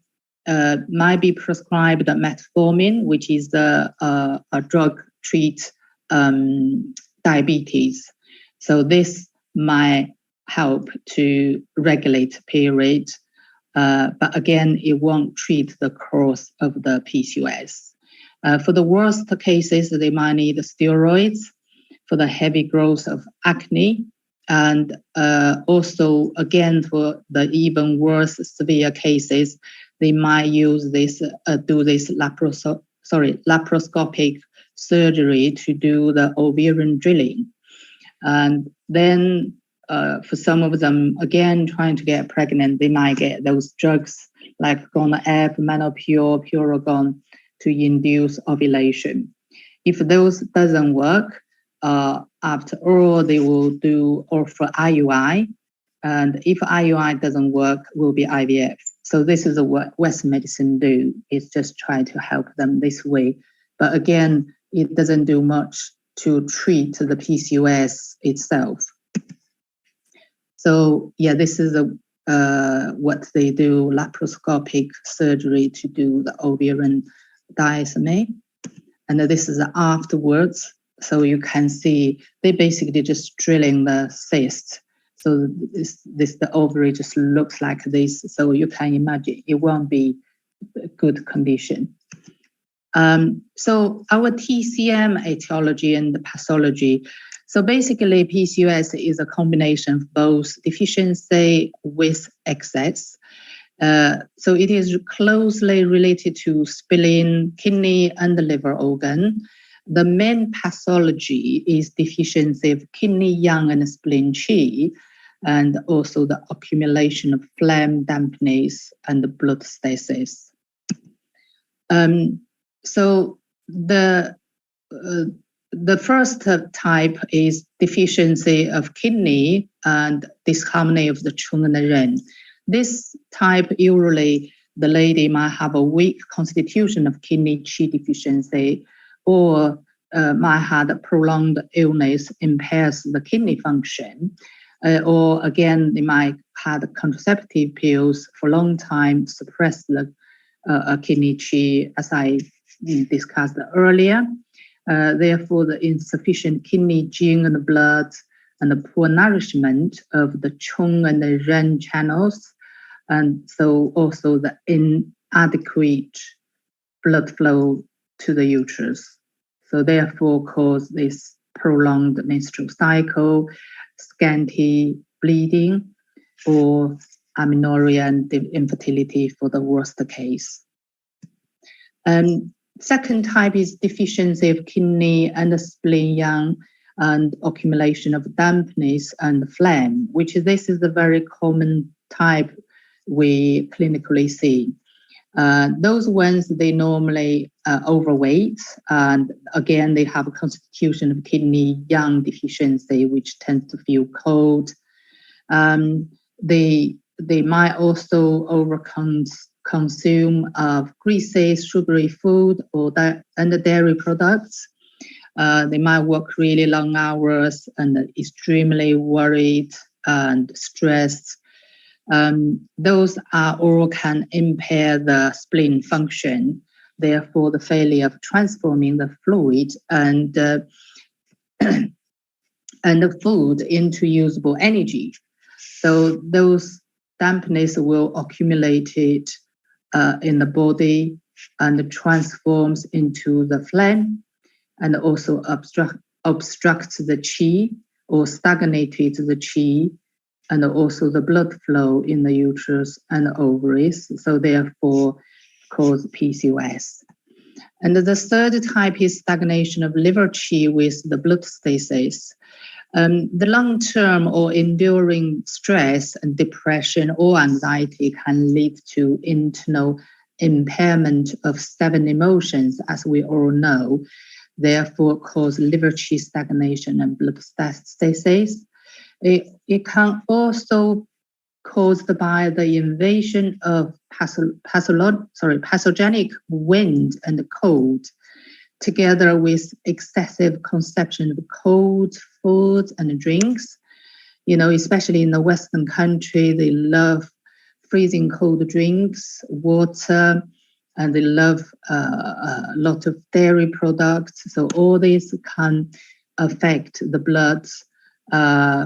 might be prescribed metformin, which is a drug treat diabetes. So this might help to regulate period, but again, it won't treat the cause of the PCOS. For the worst cases, they might need steroids for the heavy growth of acne. And also, again, for the even worse severe cases, they might use this, do this laparoscopic surgery to do the ovarian drilling. And then for some of them, again, trying to get pregnant, they might get those drugs like Gona-F, Menopur, Purogon to induce ovulation. If those doesn't work, after all, they will do offer IUI. And if IUI doesn't work, will be IVF. So this is what Western medicine do, is just try to help them this way. But again, it doesn't do much to treat the PCOS itself. So yeah, this is what they do, laparoscopic surgery to do the ovarian diastema. And this is afterwards. So you can see they basically just drilling the cyst. So the ovary just looks like this. So you can imagine it won't be a good condition. So our TCM etiology and pathology. So basically PCOS is a combination of both deficiency with excess. So it is closely related to spleen, kidney, and the liver organ. The main pathology is deficiency of kidney yang and spleen qi, and also the accumulation of phlegm, dampness, and the blood stasis. So the first type is deficiency of kidney and disharmony of the Chung and the Ren. This type, usually the lady might have a weak constitution of kidney qi deficiency, or might have a prolonged illness impairs the kidney function, or again, they might have contraceptive pills for a long time, suppress the kidney qi, as I discussed earlier. Therefore, the insufficient kidney jing in the blood and the poor nourishment of the Chung and the Ren channels, and so also the inadequate blood flow to the uterus. So therefore cause this prolonged menstrual cycle, scanty bleeding, or amenorrhea and infertility for the worst case. Second type is deficiency of kidney and the spleen yang and accumulation of dampness and phlegm, which this is a very common type we clinically see. Those ones, they normally overweight, and again, they have a constitution of kidney yang deficiency, which tends to feel cold. They might also consume greasy, sugary food and the dairy products. They might work really long hours and extremely worried and stressed. Those are all can impair the spleen function, therefore the failure of transforming the fluid and the food into usable energy. So those dampness will accumulate it in the body and transforms into the phlegm, and also obstructs the qi or stagnated the qi, and also the blood flow in the uterus and ovaries, so therefore cause PCOS. And the third type is stagnation of liver qi with the blood stasis. The long-term or enduring stress and depression or anxiety can lead to internal impairment of 7 emotions, as we all know, therefore cause liver qi stagnation and blood stasis. It can also caused by the invasion of pathogenic wind and cold, together with excessive consumption of cold foods and drinks. You know, especially in the Western country, they love freezing cold drinks, water, and they love a lot of dairy products. So all these can affect the blood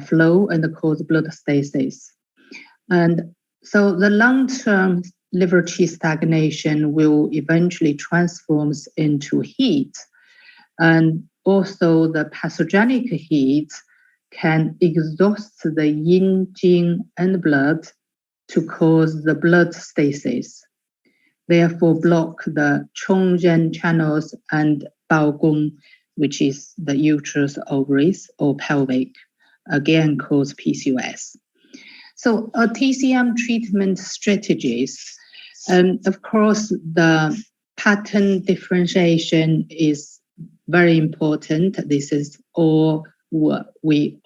flow and cause blood stasis. And so the long-term liver qi stagnation will eventually transform into heat. And also the pathogenic heat can exhaust the yin, jing, and blood to cause the blood stasis, therefore block the chongzhen channels and baogong, which is the uterus, ovaries, or pelvic, again cause PCOS. So a TCM treatment strategies, of course, the pattern differentiation is very important. This is all what we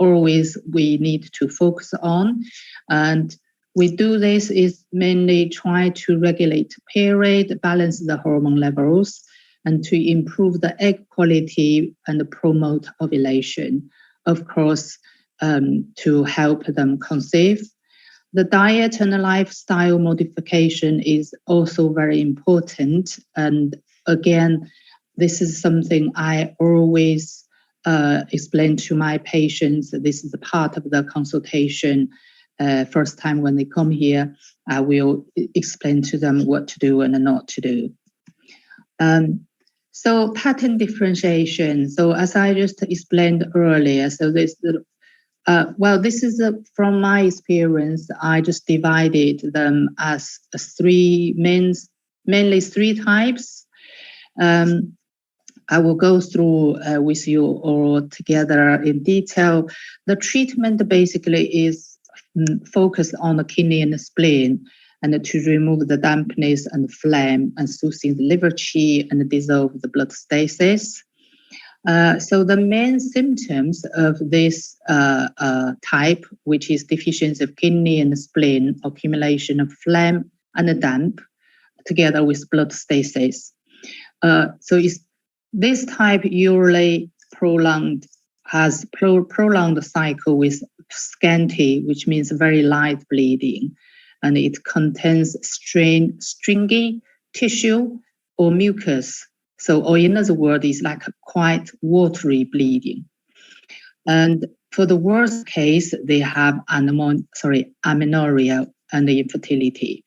need to focus on. And we do this is mainly try to regulate period, balance the hormone levels, and to improve the egg quality and promote ovulation. Of course, to help them conceive. The diet and lifestyle modification is also very important. And again, this is something I always explain to my patients. This is a part of the consultation. First time when they come here, I will explain to them what to do and not to do. So pattern differentiation. So as I just explained earlier, so this is from my experience. I just divided them as mainly three types. I will go through with you all together in detail. The treatment basically is focused on the kidney and the spleen, and to remove the dampness and phlegm and soothing the liver qi and dissolve the blood stasis. So the main symptoms of this type, which is deficiency of kidney and spleen, accumulation of phlegm and damp, together with blood stasis. This type usually has prolonged cycle with scanty, which means very light bleeding, and it contains stringy tissue or mucus. So, or in other words, it's like a quite watery bleeding. And for the worst case, they have amenorrhea and infertility.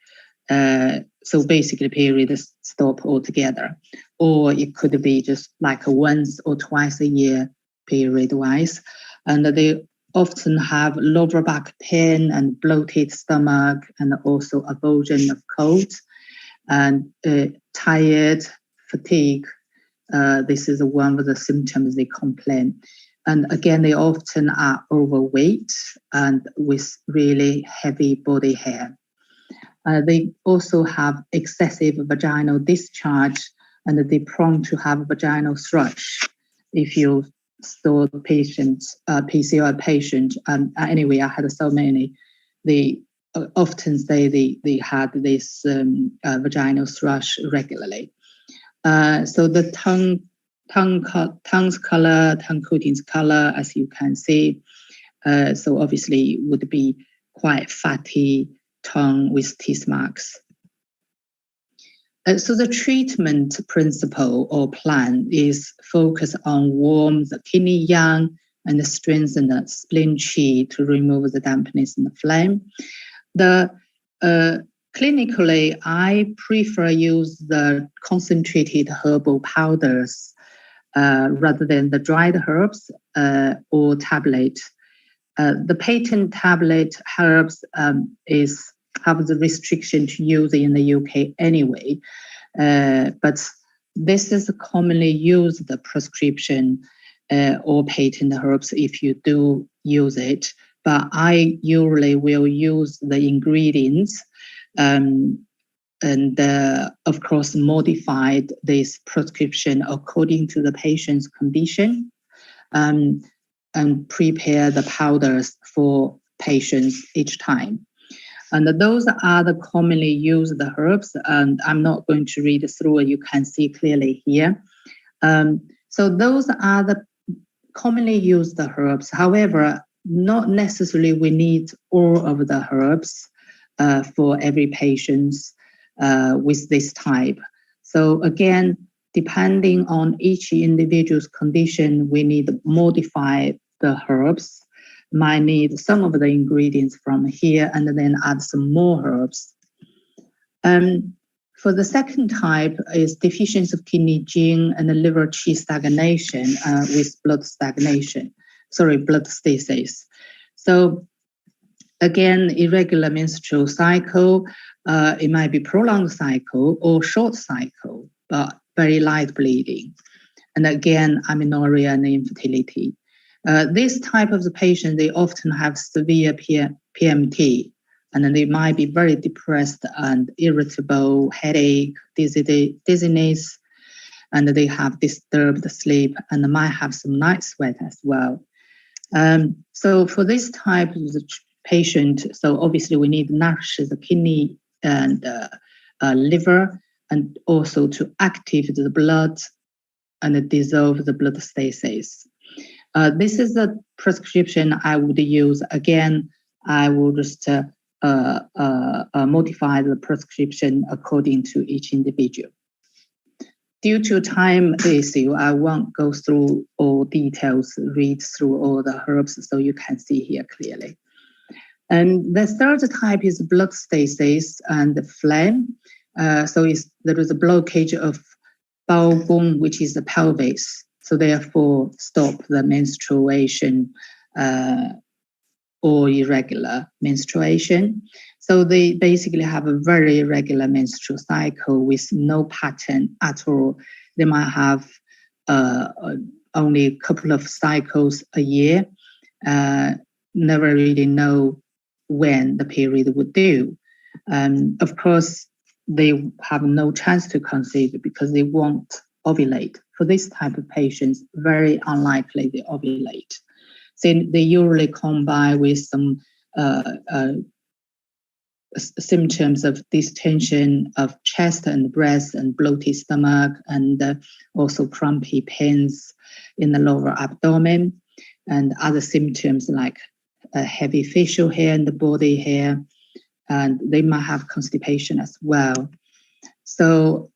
So basically, period stop altogether, or it could be just like a once or twice a year period-wise, and they often have lower back pain and bloated stomach, and also avulsion of cold and tired, fatigue. This is one of the symptoms they complain. And again, they often are overweight and with really heavy body hair. They also have excessive vaginal discharge, and they're prone to have vaginal thrush. If you saw the patients, PCOS patient, anyway, I had so many. They often say they had this vaginal thrush regularly. So the tongue's color, tongue coating's color, as you can see, so obviously would be quite fatty tongue with teeth marks. So the treatment principle or plan is focused on warm the kidney yang and strengthen the spleen qi to remove the dampness and the phlegm. Clinically, I prefer use the concentrated herbal powders rather than the dried herbs or tablet. The patent tablet herbs have the restriction to use in the UK anyway, but this is commonly used the prescription or patent herbs if you do use it. But I usually will use the ingredients and of course modified this prescription according to the patient's condition, and prepare the powders for patients each time. And those are the commonly used herbs, and I'm not going to read through it, you can see clearly here. So those are the commonly used herbs. However, not necessarily we need all of the herbs. for every patient with this type. So again, depending on each individual's condition, we need to modify the herbs. Might need some of the ingredients from here and then add some more herbs. For the second type is deficiency of kidney yin and liver qi stagnation with blood stasis. So again, irregular menstrual cycle, it might be prolonged cycle or short cycle, but very light bleeding. And again, amenorrhea and infertility. This type of the patient, they often have severe PMT, and then they might be very depressed and irritable, headache, dizziness, and they have disturbed sleep and might have some night sweat as well. So for this type of the patient, so obviously we need to nourish the kidney and liver, and also to activate the blood and dissolve the blood stasis. This is the prescription I would use. Again, I will just modify the prescription according to each individual. Due to time issue, I won't go through all details, read through all the herbs, so you can see here clearly. And the third type is blood stasis and phlegm. So there is a blockage of bowel bone, which is the pelvis. So therefore, stop the menstruation or irregular menstruation. So they basically have a very irregular menstrual cycle with no pattern at all. They might have only a couple of cycles a year, never really know when the period would do. Of course, they have no chance to conceive because they won't ovulate. For this type of patients, very unlikely they ovulate. So they usually combine with some symptoms of distension of chest and breast and bloated stomach, and also crampy pains in the lower abdomen, and other symptoms like heavy facial hair and the body hair, and they might have constipation as well. So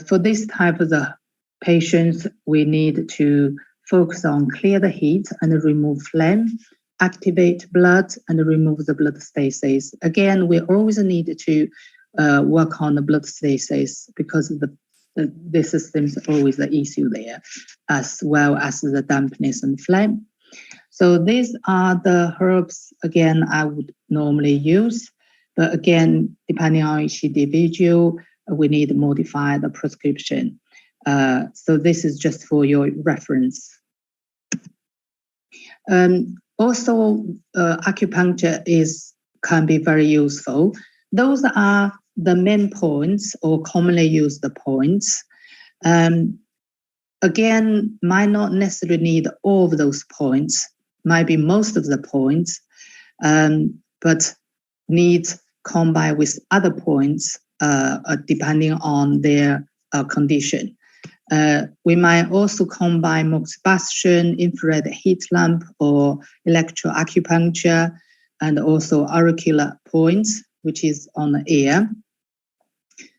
for this type of the patients, we need to focus on clear the heat and remove phlegm, activate blood, and remove the blood stasis. Again, we always need to work on the blood stasis because this is always the issue there, as well as the dampness and phlegm. So these are the herbs, again, I would normally use. But again, depending on each individual, we need to modify the prescription. So this is just for your reference. Also, acupuncture can be very useful. Those are the main points or commonly used points. Again, might not necessarily need all of those points, might be most of the points, but need combine with other points depending on their condition. We might also combine moxibustion, infrared heat lamp, or electroacupuncture, and also auricular points, which is on the ear.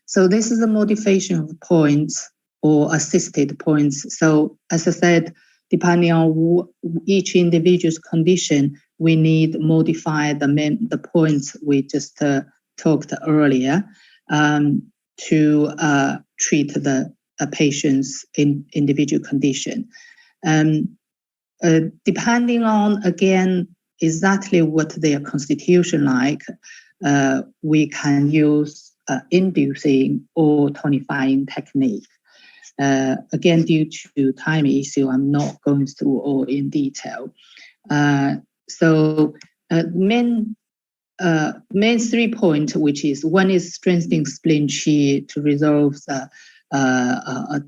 So this is a modification of points or assisted points. So as I said, depending on each individual's condition, we need to modify the points we just talked earlier to treat the patient's individual condition. Depending on, again, exactly what their constitution like, we can use inducing or tonifying technique. Again, due to time issue, I'm not going through all in detail. So main 3 points, which is one is strengthening spleen qi to resolve the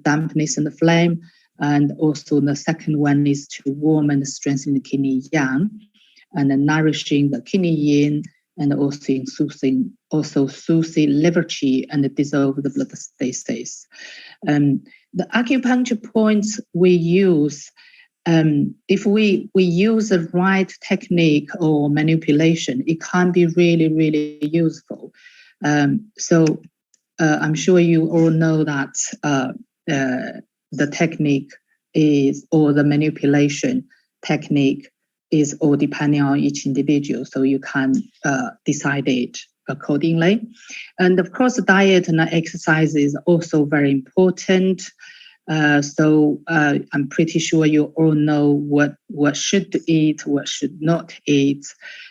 dampness and the phlegm, and also the second one is to warm and strengthen the kidney yang, and then nourishing the kidney yin, and also soothing liver qi and dissolve the blood stasis. The acupuncture points we use if we use the right technique or manipulation, it can be really, really useful. So I'm sure you all know that the technique is, or the manipulation technique is all depending on each individual. So you can decide it accordingly. And of course, diet and exercise is also very important. So I'm pretty sure you all know what should eat, what should not eat.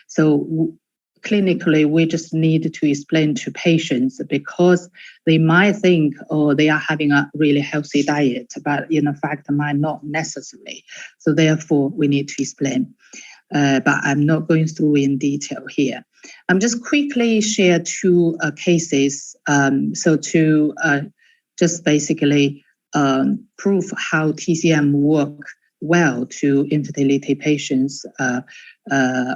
So clinically, we just need to explain to patients, because they might think, oh, they are having a really healthy diet, but in fact, might not necessarily. So therefore, we need to explain. But I'm not going through in detail here. I'm just quickly share two cases. So to just basically prove how TCM work well to infertility patients,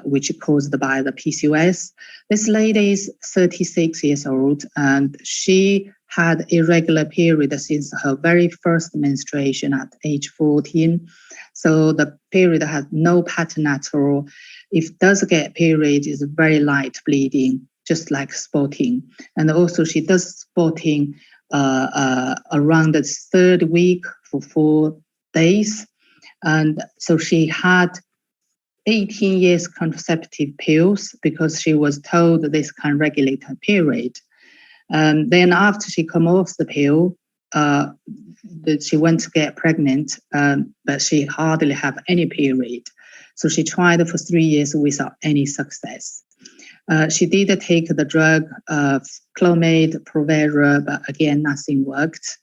which is caused by the PCOS. This lady is 36 years old, and she had irregular period since her very first menstruation at age 14. So the period has no pattern at all. If does get period, is very light bleeding, just like spotting. And also she does spotting around the third week for 4 days. And so she had 18 years contraceptive pills because she was told this can regulate her period. Then after she come off the pill, she went to get pregnant, but she hardly have any period. So she tried for 3 years without any success. She did take the drug Clomid, Provera, but again, nothing worked.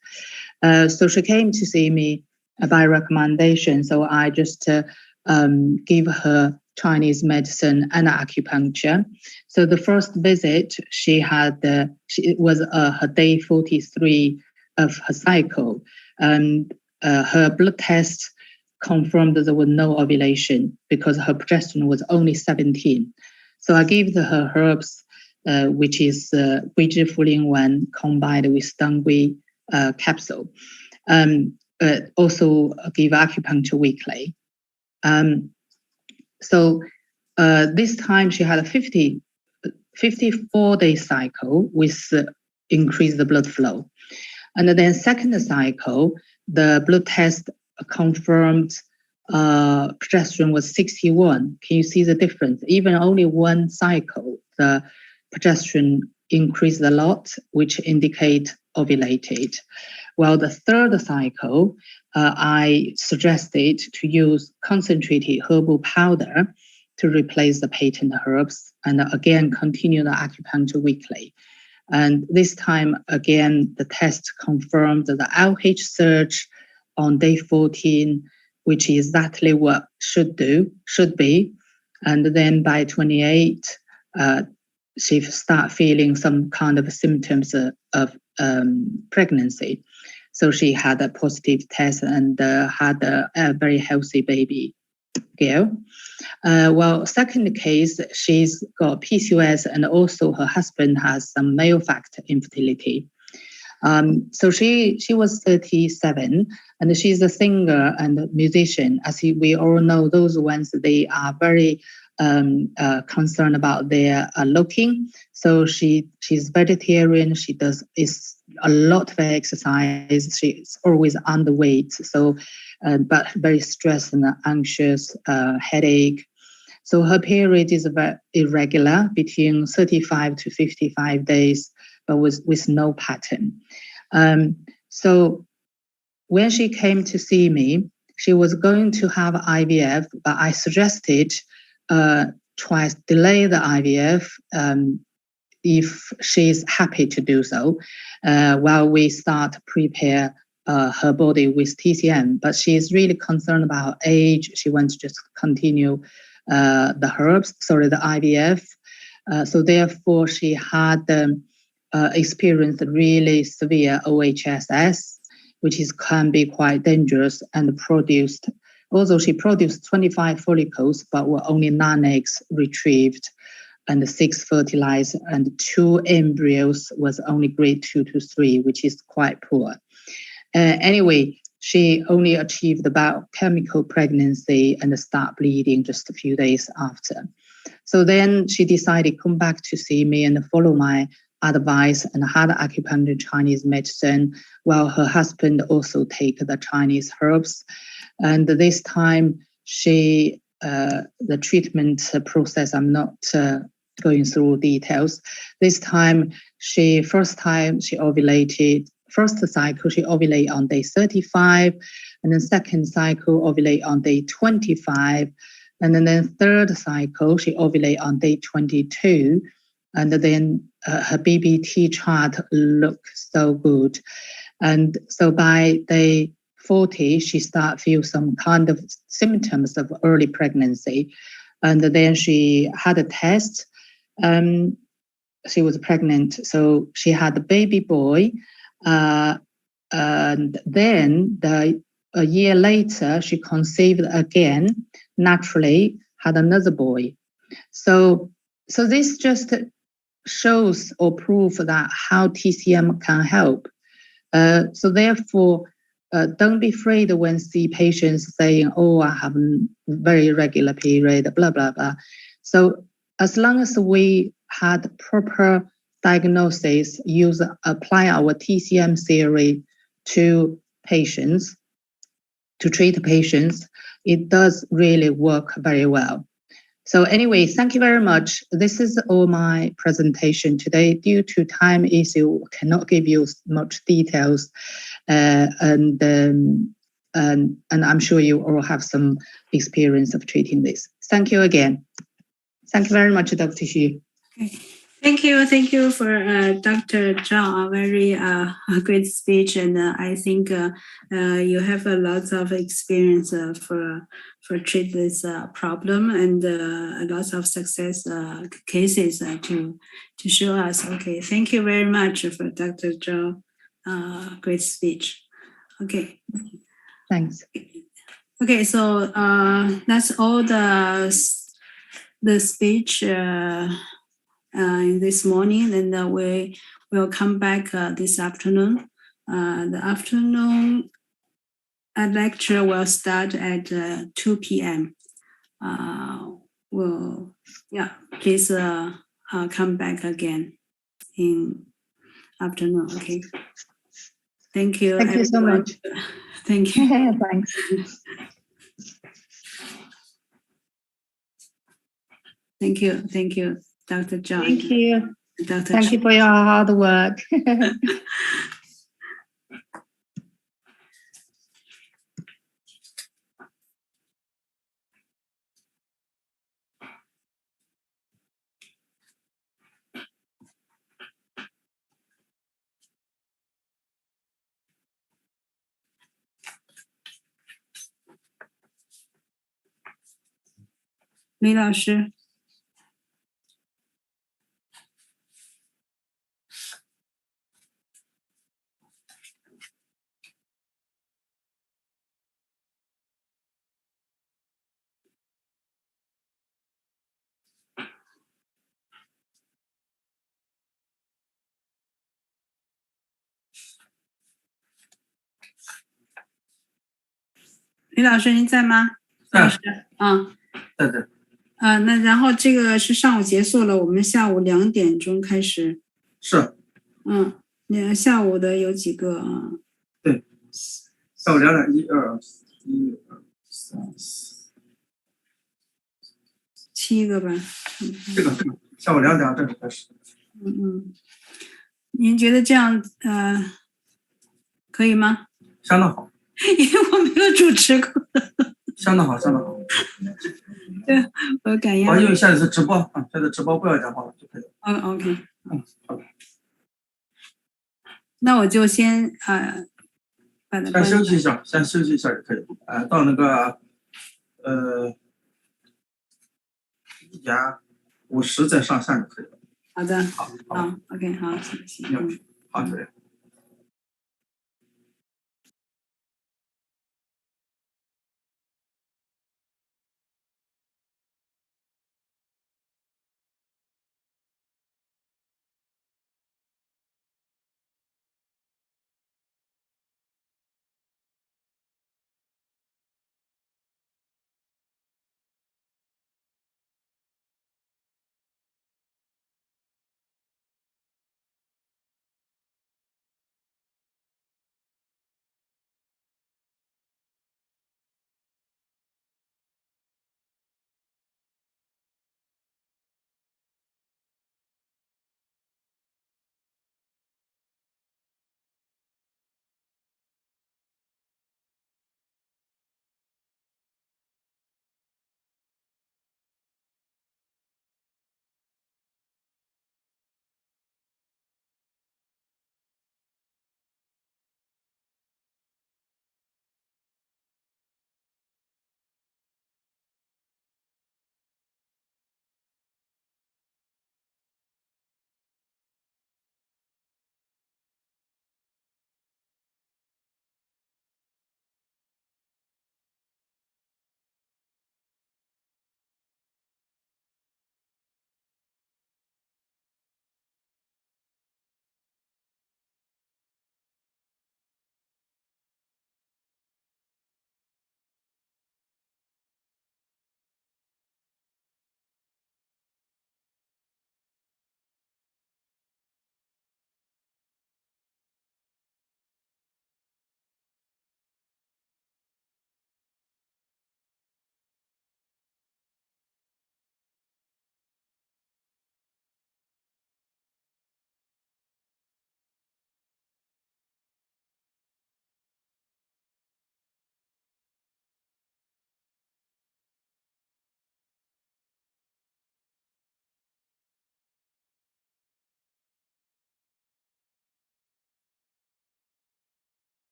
So she came to see me by recommendation. So I just give her Chinese medicine and acupuncture. So the first visit she had, it was her day 43 of her cycle, and her blood test confirmed that there was no ovulation because her progesterone was only 17. So I gave her herbs, which is Guiji Fulin 1 combined with Stangui capsule. Also give acupuncture weekly. So this time she had a 54-day cycle with increased blood flow. And then second cycle, the blood test confirmed progesterone was 61. Can you see the difference? Even only one cycle, the progesterone increased a lot, which indicate ovulated. Well, the third cycle, I suggested to use concentrated herbal powder to replace the patent herbs, and again, continue the acupuncture weekly. And this time, again, the test confirmed the LH surge on day 14, which is exactly what should be. And then by 28, she start feeling some kind of symptoms of pregnancy. So she had a positive test and had a very healthy baby girl. Well, second case, she's got PCOS and also her husband has some male factor infertility. So she was 37 and she's a singer and musician. As we all know, those ones, they are very concerned about their looking. So she's vegetarian. She does a lot of exercise. She's always underweight. So, but very stressed and anxious, headache. So her period is very irregular, between 35 to 55 days, but with no pattern. So when she came to see me, she was going to have IVF, but I suggested twice delay the IVF if she's happy to do so, while we start to prepare her body with TCM. But she is really concerned about age. She wants to just continue the IVF. So therefore, she had experienced really severe OHSS, which can be quite dangerous, and produced. Also, she produced 25 follicles, but were only 9 eggs retrieved, and 6 fertilized, and 2 embryos was only grade 2 to 3, which is quite poor. Anyway, she only achieved biochemical pregnancy and start bleeding just a few days after. So then she decided to come back to see me and follow my advice and had acupuncture Chinese medicine, while her husband also take the Chinese herbs. And this time the treatment process, I'm not going through details. This time, first she ovulated. First cycle, she ovulated on day 35, and then second cycle ovulate on day 25, and then third cycle, she ovulated on day 22, and then her BBT chart looked so good. And so by day 40, she started feel some kind of symptoms of early pregnancy. And then she had a test. She was pregnant, so she had a baby boy. And then a year later, she conceived again, naturally had another boy. So this just shows or proof that how TCM can help. So therefore, don't be afraid when see patients saying, "Oh, I have a very irregular period," blah blah blah. So as long as we had proper diagnosis, apply our TCM theory to patients, to treat patients, it does really work very well. So anyway, thank you very much. This is all my presentation today. Due to time issue, cannot give you much details, and I'm sure you all have some experience of treating this. Thank you again. Thank you very much, Dr. Xu. Okay. Thank you for Dr. Zhang, a very great speech, and I think you have a lot of experience for treat this problem, and lots of success cases to show us. Okay, thank you very much for Dr. Zhang, great speech. Okay. Thanks. Okay, so that's all the speech. This morning, and we will come back this afternoon. The afternoon lecture will start at 2 p.m. Please come back again in afternoon. Okay. Thank you. Thank you so much. Thank you. Thanks. Thank you, Dr. Zhang. Thank you. Dr. Thank you for your hard work. 李老师。李老师，您在吗？老师，在。那然后这个是上午结束了，我们下午2点钟开始。是。下午的有几个啊？对，下午2点，1、2、1、2、3、4、7个吧。这个下午2点正式开始。您觉得这样可以吗？相当好。因为我没有主持过。相当好，相当好。对，我感压。因为现在是直播啊，现在直播不要讲话了就可以了。OK。好的。那我就先把它先休息一下，也可以。到那个1点50再上线就可以了。好的。好 ，OK， 好，谢谢。好，这样。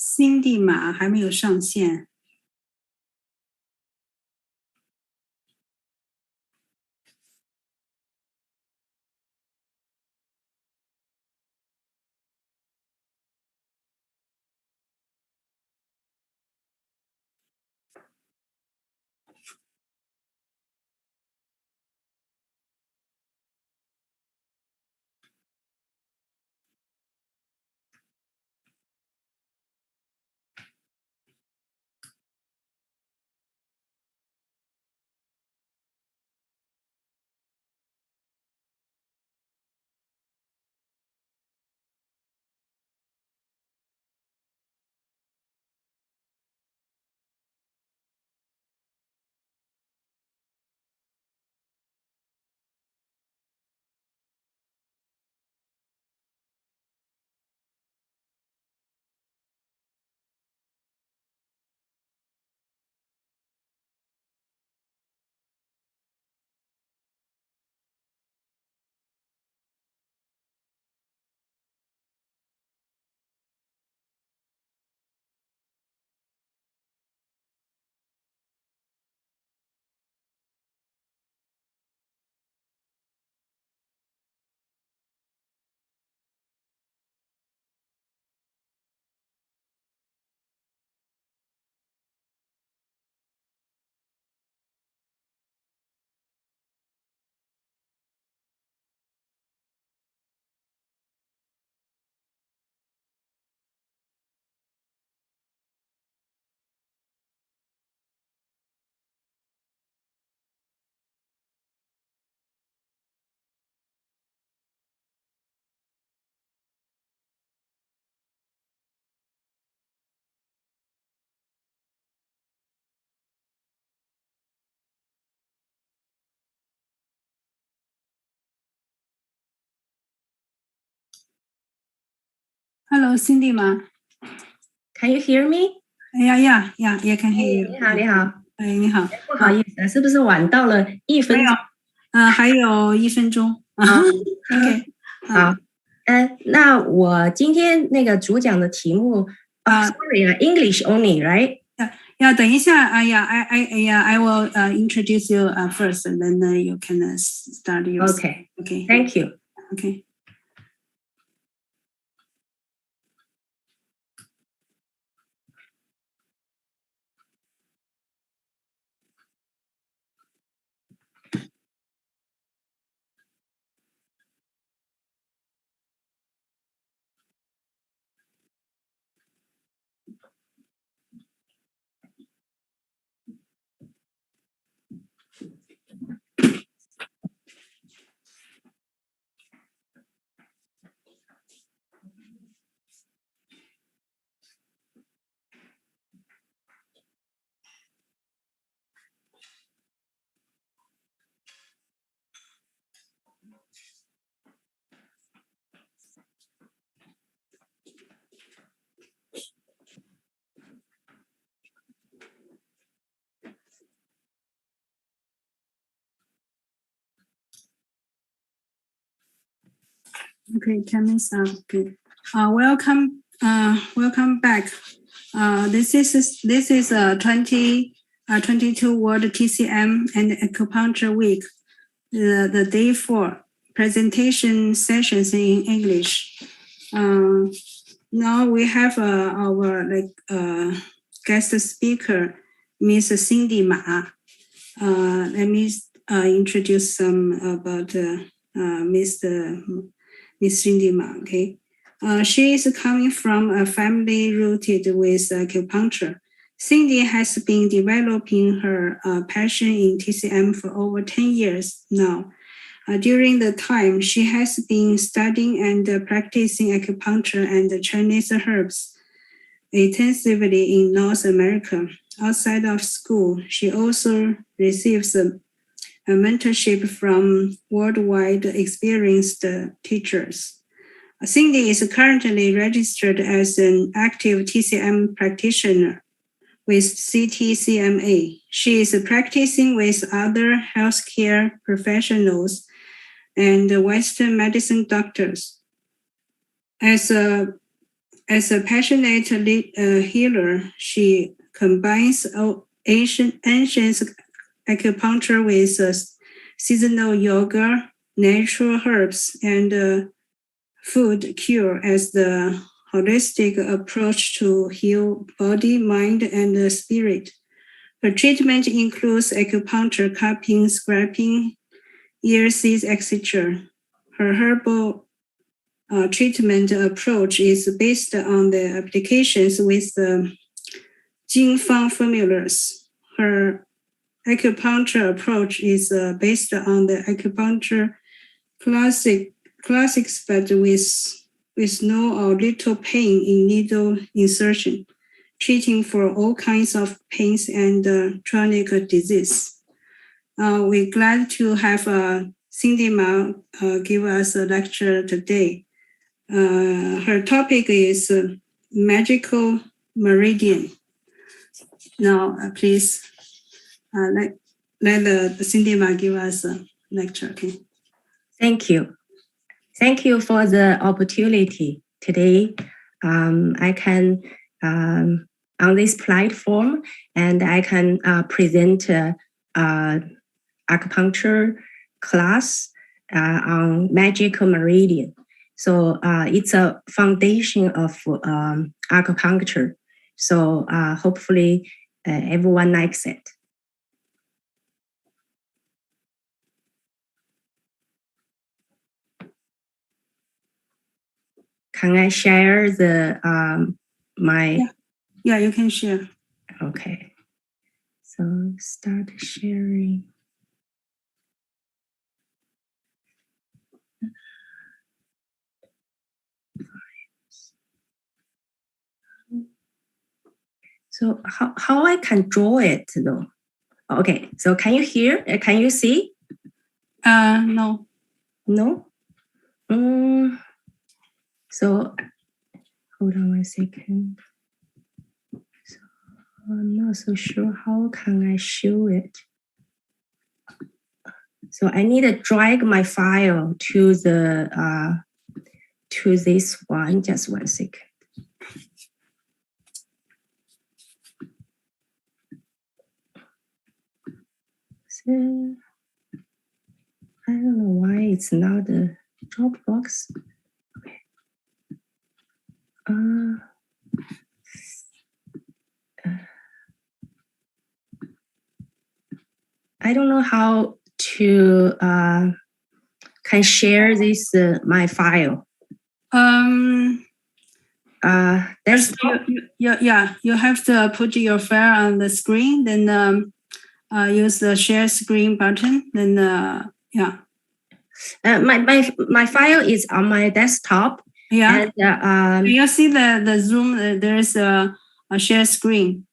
Cindy 马还没有上线。Hello, Cindy 吗 Can you hear me? Yeah, you can hear you. 你好，你好。你好。不好意思，是不是晚到了1分钟？还有1分钟。OK。好。那我今天那个主讲的题目，sorry English only, right? 等一下I will introduce you first, and then you can start your. Okay. Okay. Thank you. Okay. Okay, Chairman, good. Welcome back. This is 2022 World TCM and Acupuncture Week. The day 4 presentation sessions in English. Now we have our guest speaker, Miss Cindy Ma. Let me introduce some about Miss Cindy Ma. Okay, she is coming from a family rooted with acupuncture. Cindy has been developing her passion in TCM for over 10 years now. During the time, she has been studying and practicing acupuncture and Chinese herbs intensively in North America. Outside of school, she also receives a mentorship from worldwide experienced teachers. Cindy is currently registered as an active TCM practitioner with CTCMA. She is practicing with other healthcare professionals and Western medicine doctors. As a As a passionate healer, she combines ancient acupuncture with seasonal yoga, natural herbs, and food cure as the holistic approach to heal body, mind, and spirit. Her treatment includes acupuncture, cupping, scraping, ear seeds, etc. Her herbal treatment approach is based on the applications with the Jing Fang formulas. Her acupuncture approach is based on the acupuncture classics, but with no or little pain in needle insertion, treating for all kinds of pains and chronic disease. We're glad to have Cindy Ma give us a lecture today. Her topic is magical meridian. Now, please let the Cindy Ma give us a lecture. Okay. Thank you. Thank you for the opportunity today. I can on this platform, and I can present acupuncture class on magical meridian. So it's a foundation of acupuncture. So hopefully everyone likes it. Can I share the my? Yeah, you can share. Okay. So start sharing. So how I can draw it though? Okay. So can you hear? Can you see? No. No. So hold on 1 second. So I'm not so sure how can I show it. So I need to drag my file to the to this one. Just 1 second. So I don't know why it's not a Dropbox. Okay. I don't know how to can share this my file. There's you have to put your file on the screen, then use the share screen button. Then my file is on my desktop. Yeah. And you see the Zoom. There's a share screen.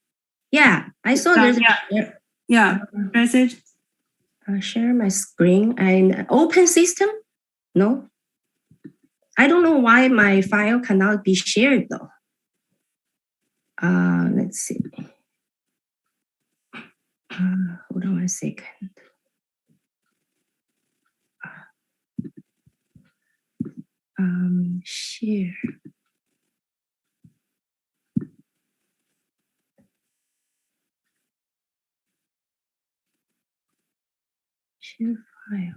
Yeah, I saw there's press it. Share my screen and open system. No, I don't know why my file cannot be shared though. Let's see. Hold on 1 second. Share. Share file.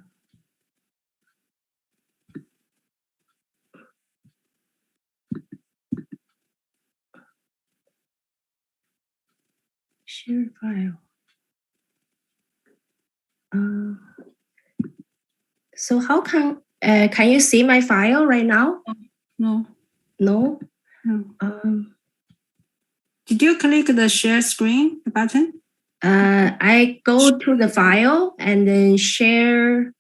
Share file. So how can you see my file right now? No. No. Did you click the share screen button? I go to the file and then share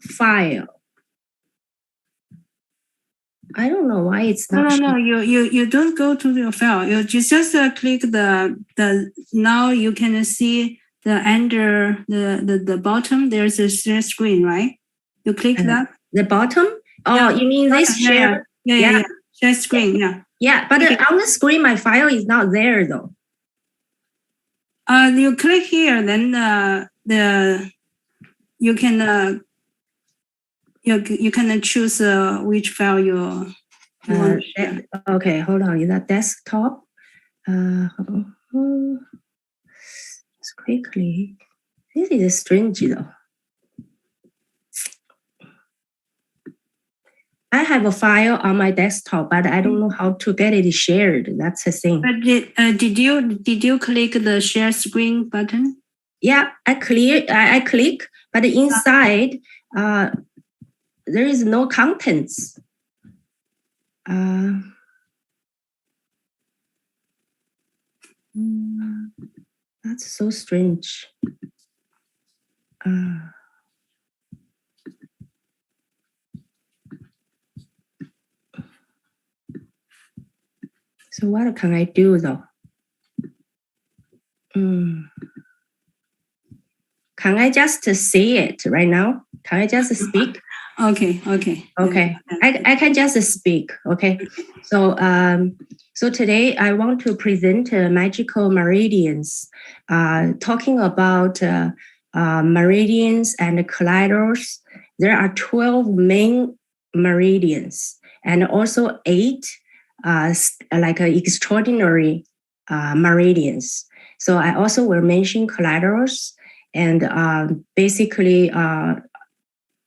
file. I don't know why it's not. No. You don't go to your file. You just click the now you can see the under the bottom. There's a share screen, right? You click that. The bottom. Oh, you mean this share? Yeah. Share screen. Yeah. Yeah, but on the screen, my file is not there though. You click here, then you can choose which file you You want to share? Okay, hold on. Is that desktop? Hold on. Just quickly. This is strange though. I have a file on my desktop, but I don't know how to get it shared. That's the thing. But did you click the share screen button? Yeah, I click, but inside there is no contents. That's so strange. So what can I do though? Can I just say it right now? Can I just speak? Okay. I can just speak. Okay. So so today I want to present magical meridians, talking about meridians and colliderals. There are 12 main meridians and also 8 extraordinary meridians. So I also will mention colliderals and basically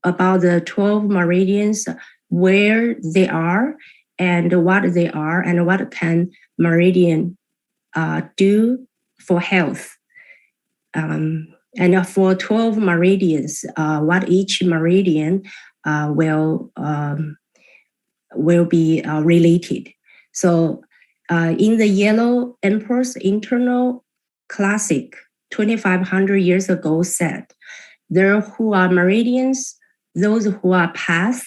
about the 12 meridians, where they are and what they are and what can meridian do for health. And for 12 meridians, what each meridian will be related. So in the Yellow Emperor's Internal Classic 2,500 years ago said, there who are meridians, those who are paths,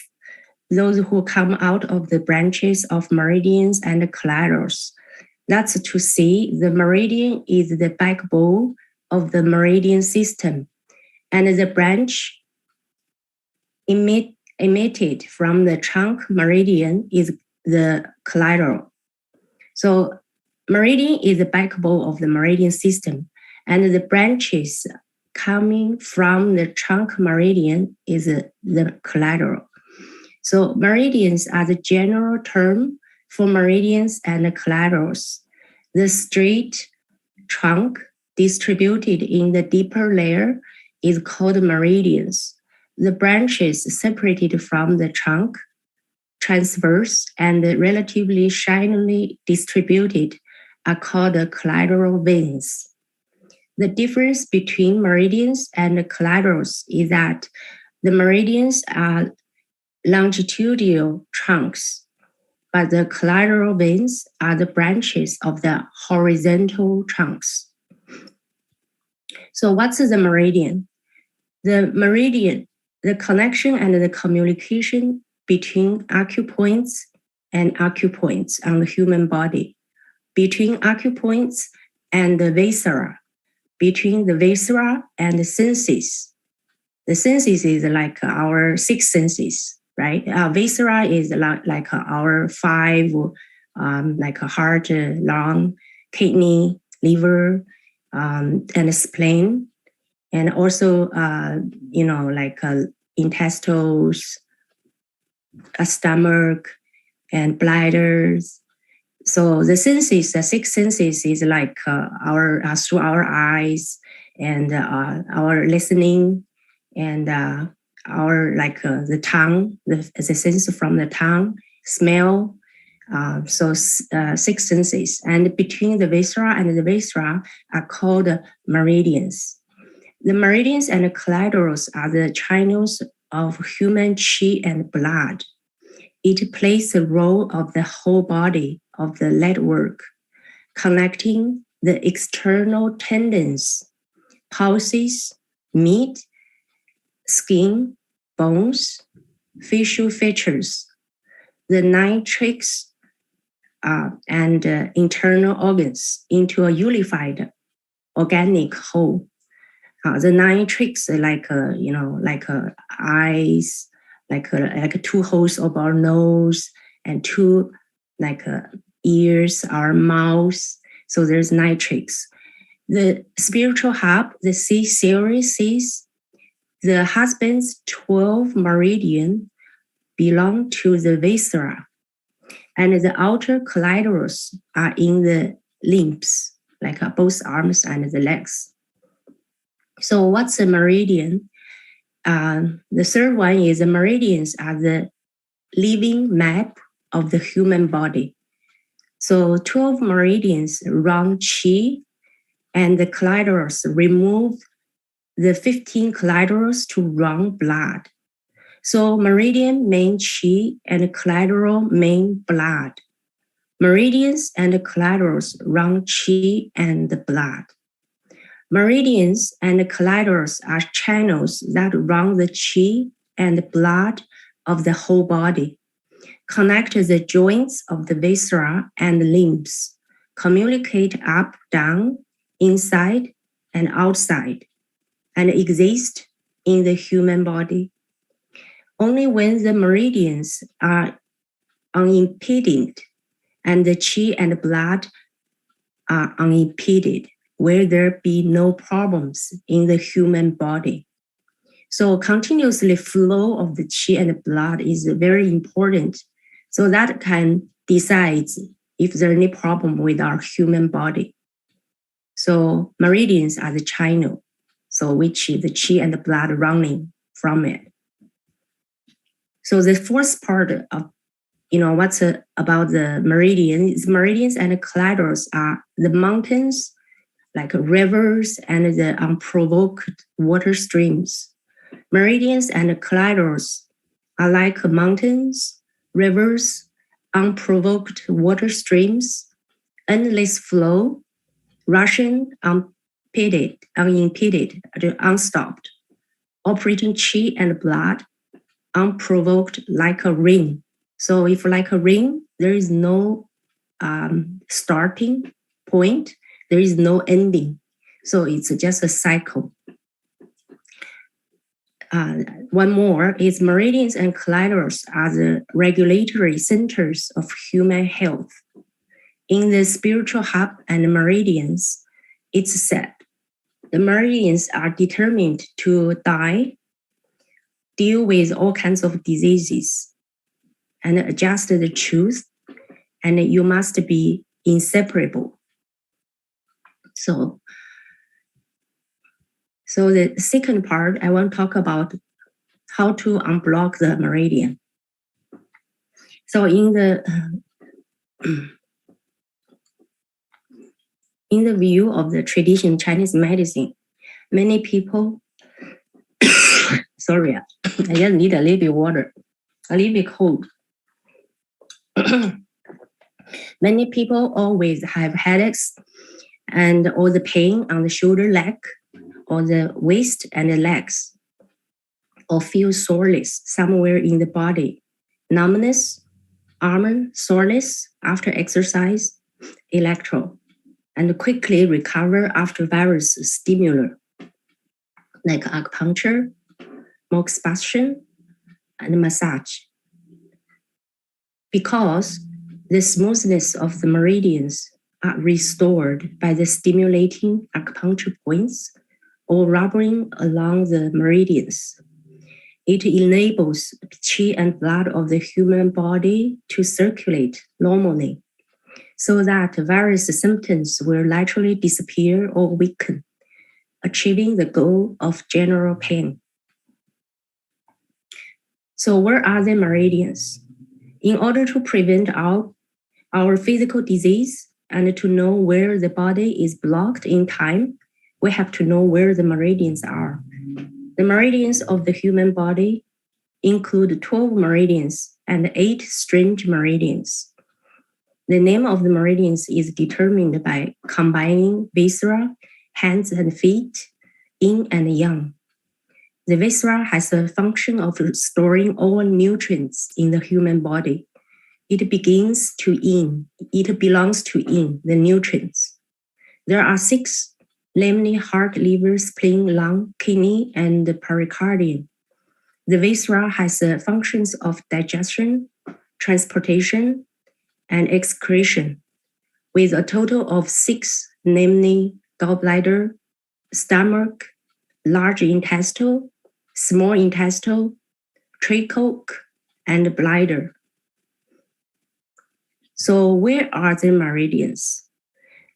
those who come out of the branches of meridians and colliderals. That's to say, the meridian is the backbone of the meridian system, and the branch emitted from the trunk meridian is the collateral. So meridian is the backbone of the meridian system, and the branches coming from the trunk meridian is the collateral. So meridians are the general term for meridians and collaterals. The straight trunk distributed in the deeper layer is called meridians. The branches separated from the trunk, transverse and relatively shinily distributed, are called collateral veins. The difference between meridians and collaterals is that the meridians are longitudinal trunks, but the collateral veins are the branches of the horizontal trunks. So what's the meridian? The meridian, the connection and the communication between acupoints and acupoints on the human body, between acupoints and the viscera, between the viscera and the senses. The senses is like our 6 senses, right? Viscera is like our 5, like a heart, lung, kidney, liver, and spleen, and also, like intestines, a stomach, and bladders. So the senses, the 6 senses, is like our through our eyes and our listening and our the tongue, the sense from the tongue, smell. So 6 senses, and between the viscera and the viscera are called meridians. The meridians and the collaterals are the channels of human qi and blood. It plays the role of the whole body of the network, connecting the external tendons, pulses, meat, skin, bones, facial features, the 9 tricks, and internal organs into a unified organic whole. The 9 tricks, like eyes, like 2 holes of our nose, and 2 ears, our mouth. So there's 9 tricks. The spiritual hub, the C series, says the husband's 12 meridian belong to the viscera. and the outer collaterals are in the limbs, like both arms and the legs. So what's a meridian? The third one is the meridians are the living map of the human body. So 12 meridians run qi, and the collaterals remove the 15 collaterals to run blood. So meridian mean qi and collateral mean blood. Meridians and collaterals run qi and blood. Meridians and collaterals are channels that run the qi and blood of the whole body, connect the joints of the viscera and limbs, communicate up, down, inside, and outside, and exist in the human body. Only when the meridians are unimpeded and the qi and blood are unimpeded will there be no problems in the human body. So continuously flow of the qi and blood is very important. So that can decide if there's any problem with our human body. So meridians are the channel, so which is the qi and the blood running from it. So the fourth part of, what's about the meridians and collaterals are the mountains, like rivers and the unprovoked water streams. Meridians and collaterals are like mountains, rivers, unprovoked water streams, endless flow, rushing unimpeded, unstopped, operating qi and blood, unprovoked like a rain. So if like a rain, there is no starting point, there is no ending. So it's just a cycle. One more is meridians and collaterals are the regulatory centers of human health. In the spiritual hub and meridians, it's said the meridians are determined to deal with all kinds of diseases, and adjust the truth, and you must be inseparable. So the second part, I want to talk about how to unblock the meridian. So in the view of the traditional Chinese medicine, many people, sorry, I just need a little bit water, a little bit cold. Many people always have headaches and all the pain on the shoulder, leg, or the waist and the legs, or feel soreness somewhere in the body, numbness, arm soreness after exercise, electro, and quickly recover after various stimuli like acupuncture, moxibustion, and massage. Because the smoothness of the meridians are restored by the stimulating acupuncture points or rubbing along the meridians. It enables qi and blood of the human body to circulate normally, so that various symptoms will naturally disappear or weaken, achieving the goal of general pain. So where are the meridians? In order to prevent our physical disease and to know where the body is blocked in time, we have to know where the meridians are. The meridians of the human body include 12 meridians and 8 strange meridians. The name of the meridians is determined by combining viscera, hands and feet, yin and yang. The viscera has a function of storing all nutrients in the human body. It belongs to yin, the nutrients. There are 6, namely heart, liver, spleen, lung, kidney, and the pericardium. The viscera has functions of digestion, transportation, and excretion, with a total of 6, namely gallbladder, stomach, large intestine, small intestine, tracheal, and bladder. So where are the meridians?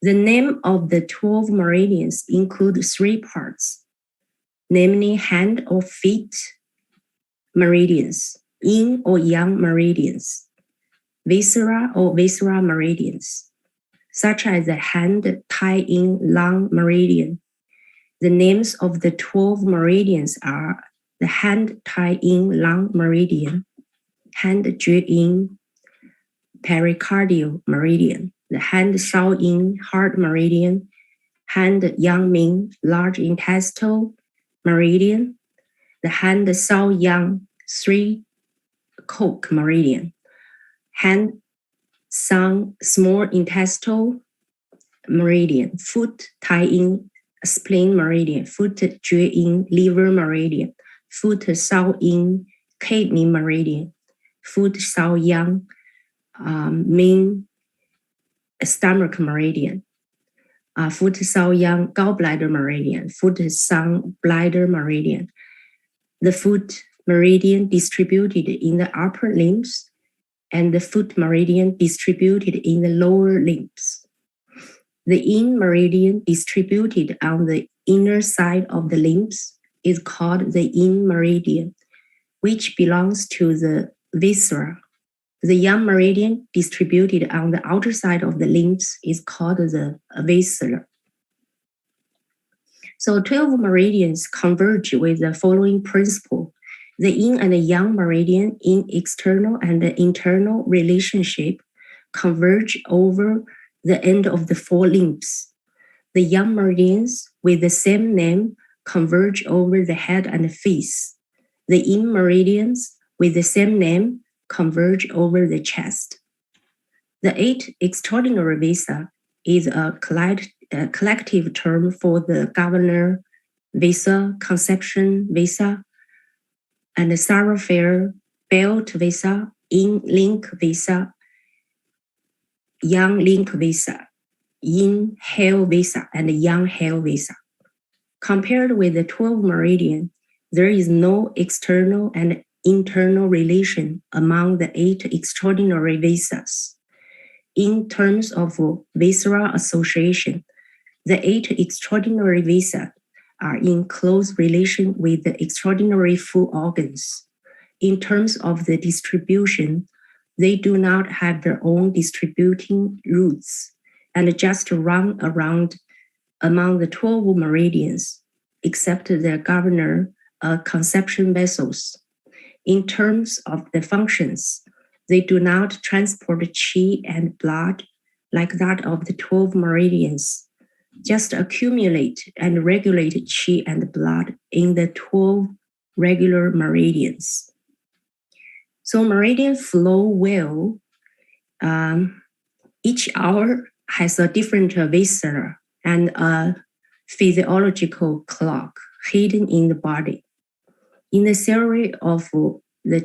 The name of the 12 meridians include 3 parts, namely hand or feet meridians, yin or yang meridians, viscera or visceral meridians, such as the hand tai-yin lung meridian. The names of the 12 meridians are the hand tai-yin lung meridian, hand jue-yin pericardial meridian, the hand shao-yin heart meridian, hand yang-ming large intestinal meridian, the hand shao-yang three coke meridian, hand sang small intestinal meridian, foot tai-yin spleen meridian, foot jue-yin liver meridian, foot shao-yin kidney meridian, foot shao-yang main stomach meridian, foot shao-yang gallbladder meridian, foot shang bladder meridian. The foot meridian distributed in the upper limbs and the foot meridian distributed in the lower limbs. The yin meridian distributed on the inner side of the limbs is called the yin meridian, which belongs to the viscera. The yang meridian distributed on the outer side of the limbs is called the viscera. So 12 meridians converge with the following principle. The yin and the yang meridian in external and internal relationship converge over the end of the 4 limbs. The yang meridians with the same name converge over the head and face. The yin meridians with the same name converge over the chest. The 8 extraordinary visa is a collective term for the governor visa, conception visa, and the thoroughfare belt visa, yin link visa, yang link visa, yin hail visa, and yang hail visa. Compared with the 12 meridian, there is no external and internal relation among the 8 extraordinary visas. In terms of visceral association, the 8 extraordinary visas are in close relation with the extraordinary food organs. In terms of the distribution, they do not have their own distributing routes and just run around among the 12 meridians, except their governor conception vessels. In terms of the functions, they do not transport qi and blood like that of the 12 meridians, just accumulate and regulate qi and blood in the 12 regular meridians. So meridian flow well. Each hour has a different viscera and a physiological clock hidden in the body. In the theory of the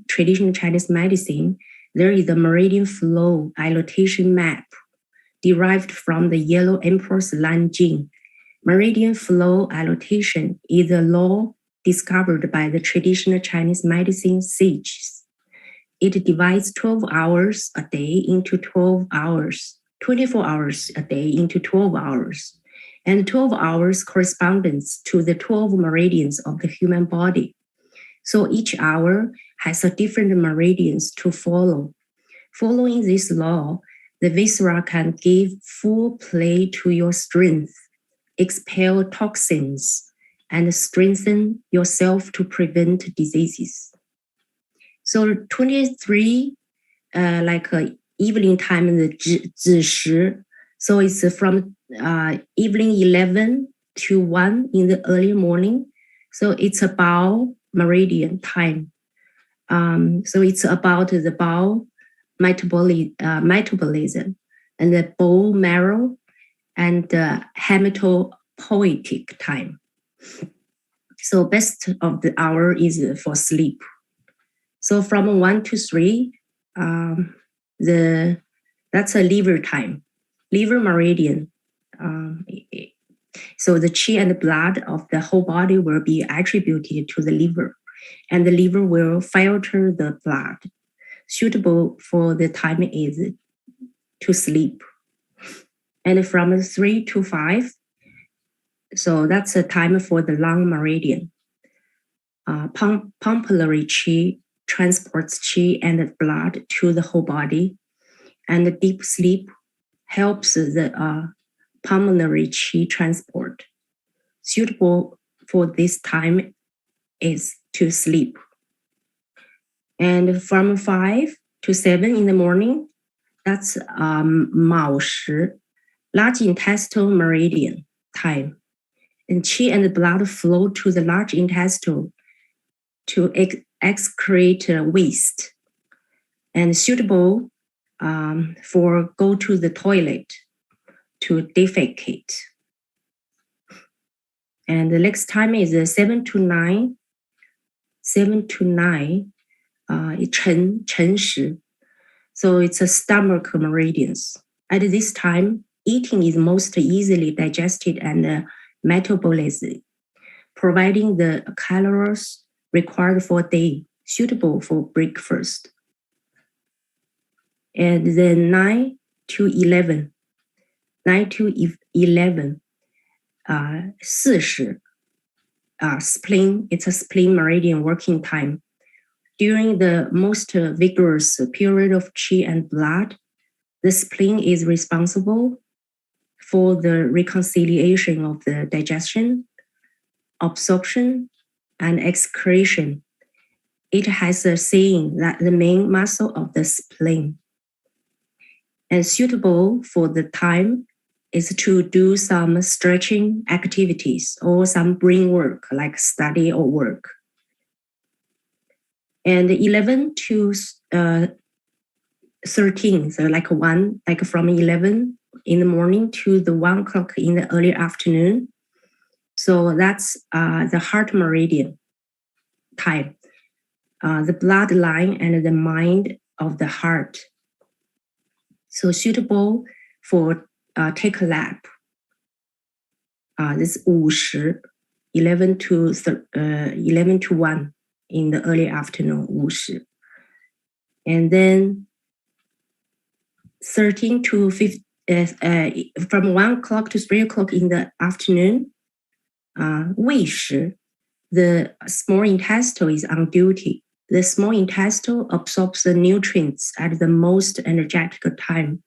traditional Chinese medicine, there is a meridian flow annotation map derived from the Yellow Emperor's Lan Jing. Meridian flow annotation is a law discovered by the traditional Chinese medicine sages. It divides 12 hours a day into 12 hours, 24 hours a day into 12 hours, and 12 hours corresponds to the 12 meridians of the human body. So each hour has a different meridians to follow. Following this law, the viscera can give full play to your strength, expel toxins, and strengthen yourself to prevent diseases. So 23, evening time, the 子时, so it's from evening 11 to 1 in the early morning. So it's about meridian time. So it's about the bowel metabolism and the bone marrow and hematopoietic time. So best of the hour is for sleep. So from 1 to 3, that's a liver time, liver meridian. So the qi and the blood of the whole body will be attributed to the liver, and the liver will filter the blood. Suitable for the time is to sleep. And from 3 to 5, so that's the time for the long meridian. Pulmonary qi transports qi and blood to the whole body, and the deep sleep helps the pulmonary qi transport. Suitable for this time is to sleep. And from 5 to 7 in the morning, that's Mao Shi, large intestinal meridian time. And qi and blood flow to the large intestine to excrete waste, and suitable for go to the toilet to defecate. And the next time is 7 to 9. 7 to 9, Chen Shi. So it's a stomach meridians. At this time, eating is most easily digested and metabolized, providing the calories required for a day, suitable for breakfast. And then 9 to 11, 9 to 11, 四时, spleen, it's a spleen meridian working time. During the most vigorous period of qi and blood, the spleen is responsible for the reconciliation of the digestion, absorption, and excretion. It has a saying that the main muscle of the spleen. And suitable for the time is to do some stretching activities or some brain work like study or work. And 11 to 13, so like from 11 in the morning to the 1 o'clock in the early afternoon. So that's the heart meridian time, the bloodline and the mind of the heart. So suitable for take a lap. This 50, 11 to 1 in the early afternoon, 50. And then 13 to 15, from 1 o'clock to 3 o'clock in the afternoon, 胃时, the small intestine is on duty. The small intestine absorbs the nutrients at the most energetic time,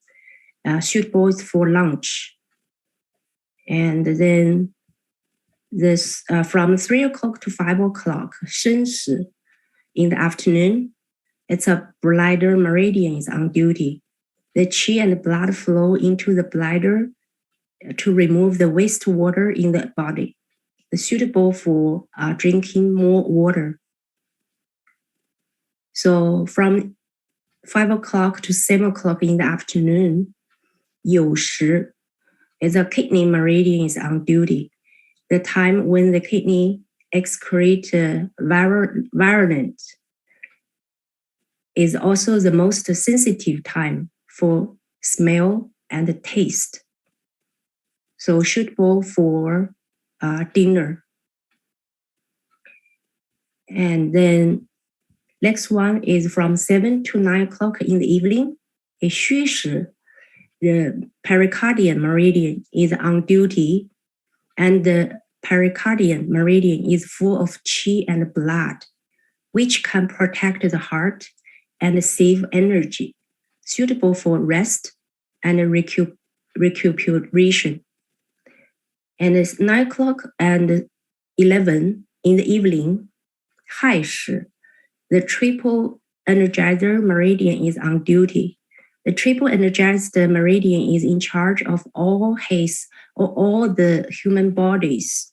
suitable for lunch. And then this from 3 o'clock to 5 o'clock, 申时, in the afternoon, it's a bladder meridian is on duty. The qi and blood flow into the bladder to remove the wastewater in the body. It's suitable for drinking more water. So from 5 o'clock to 7 o'clock in the afternoon, 酉时, is a kidney meridian is on duty. The time when the kidney excrete virulent is also the most sensitive time for smell and taste. So suitable for dinner. And then next one is from 7 to 9 o'clock in the evening. 戌时, the pericardium meridian is on duty, and the pericardium meridian is full of qi and blood, which can protect the heart and save energy, suitable for rest and recuperation. And it's 9 o'clock and 11 in the evening, 亥时, the triple energizer meridian is on duty. The triple energized meridian is in charge of all the human bodies.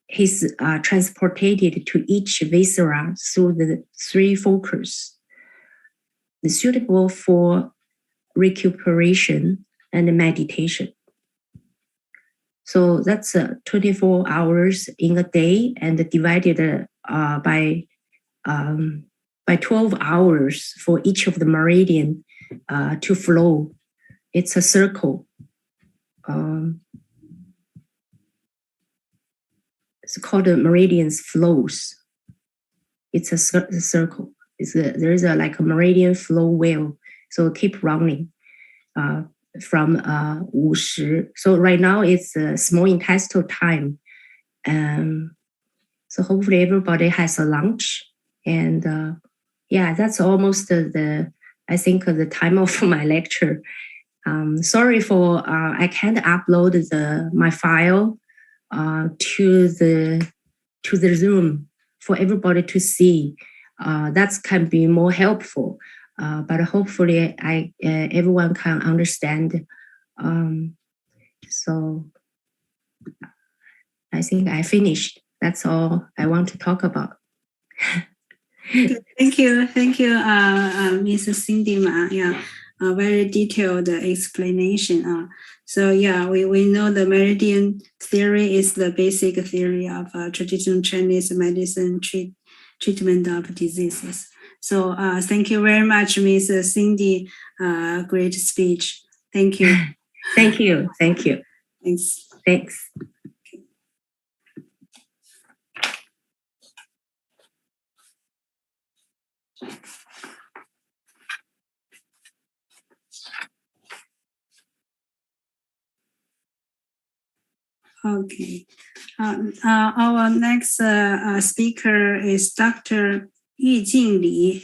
He's transported to each viscera through the 3 focus. It's suitable for recuperation and meditation. So that's 24 hours in a day and divided by 12 hours for each of the meridian to flow. It's a circle. It's called the meridians flows. It's a circle. There's like a meridian flow wheel. So keep running. from 50. So right now it's small intestinal time. So hopefully everybody has a lunch. And yeah, that's almost I think the time of my lecture. Sorry for I can't upload my file to the Zoom for everybody to see. That can be more helpful. But hopefully everyone can understand. So I think I finished. That's all I want to talk about. Thank you, Mrs. Cindy Ma. Yeah, a very detailed explanation. So yeah, we know the meridian theory is the basic theory of traditional Chinese medicine treatment of diseases. So thank you very much, Mrs. Cindy. Great speech. Thank you. Thank you. Thank you. Thanks. Thanks. Okay. Our next speaker is Dr. Yijing Li.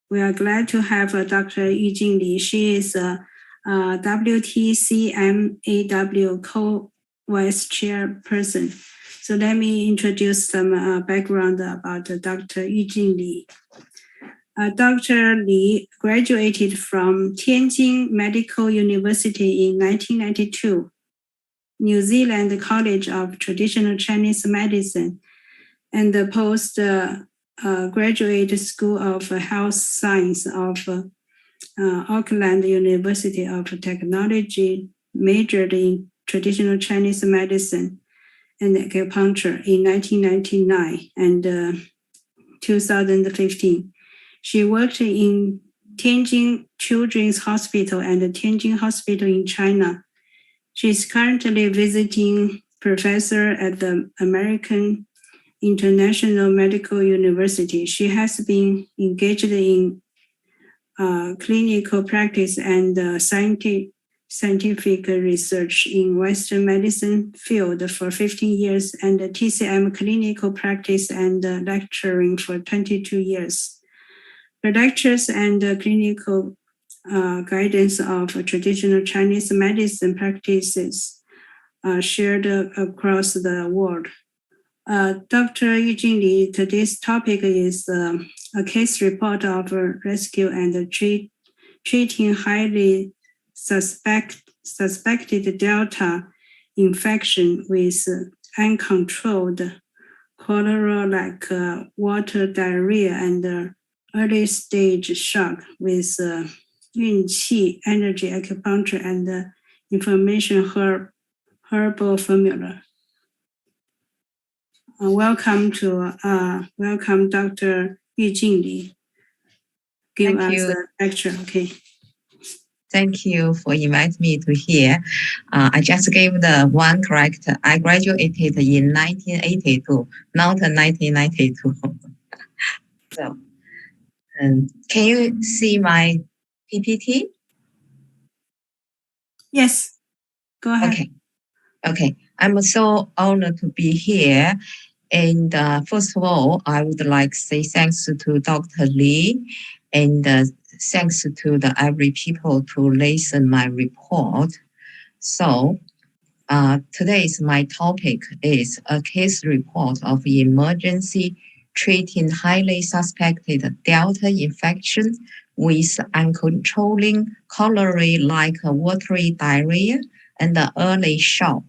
We are glad to have Dr. Yijing Li. She is a WTCM AW co-vice chairperson. So let me introduce some background about Dr. Yijing Li. Dr. Li graduated from Tianjin Medical University in 1992. New Zealand College of Traditional Chinese Medicine, and the graduate School of Health Science of Auckland University of Technology, majored in Traditional Chinese Medicine and Acupuncture in 1999 and 2015. She worked in Tianjin Children's Hospital and the Tianjin Hospital in China. She is currently visiting professor at the American International Medical University. She has been engaged in clinical practice and scientific research in Western medicine field for 15 years and TCM clinical practice and lecturing for 22 years. Her lectures and clinical guidance of traditional Chinese medicine practices shared across the world. Dr. Yijing Li, today's topic is a case report of rescue and treating highly suspected Delta infection with uncontrolled cholera-like water diarrhea and early stage shock with Yunqi energy acupuncture and information herbal formula. Welcome Dr. Yijing Li. Give Thank us you. a lecture. Okay. Thank you for inviting me to here. I just gave the one correct. I graduated in 1982, not 1992. So, can you see my PPT? Yes, go ahead. Okay. I'm so honored to be here. And first of all, I would like to say thanks to Dr. Li and thanks to the every people to listen my report. So today's my topic is a case report of emergency treating highly suspected Delta infection with uncontrolled cholera-like watery diarrhea and early shock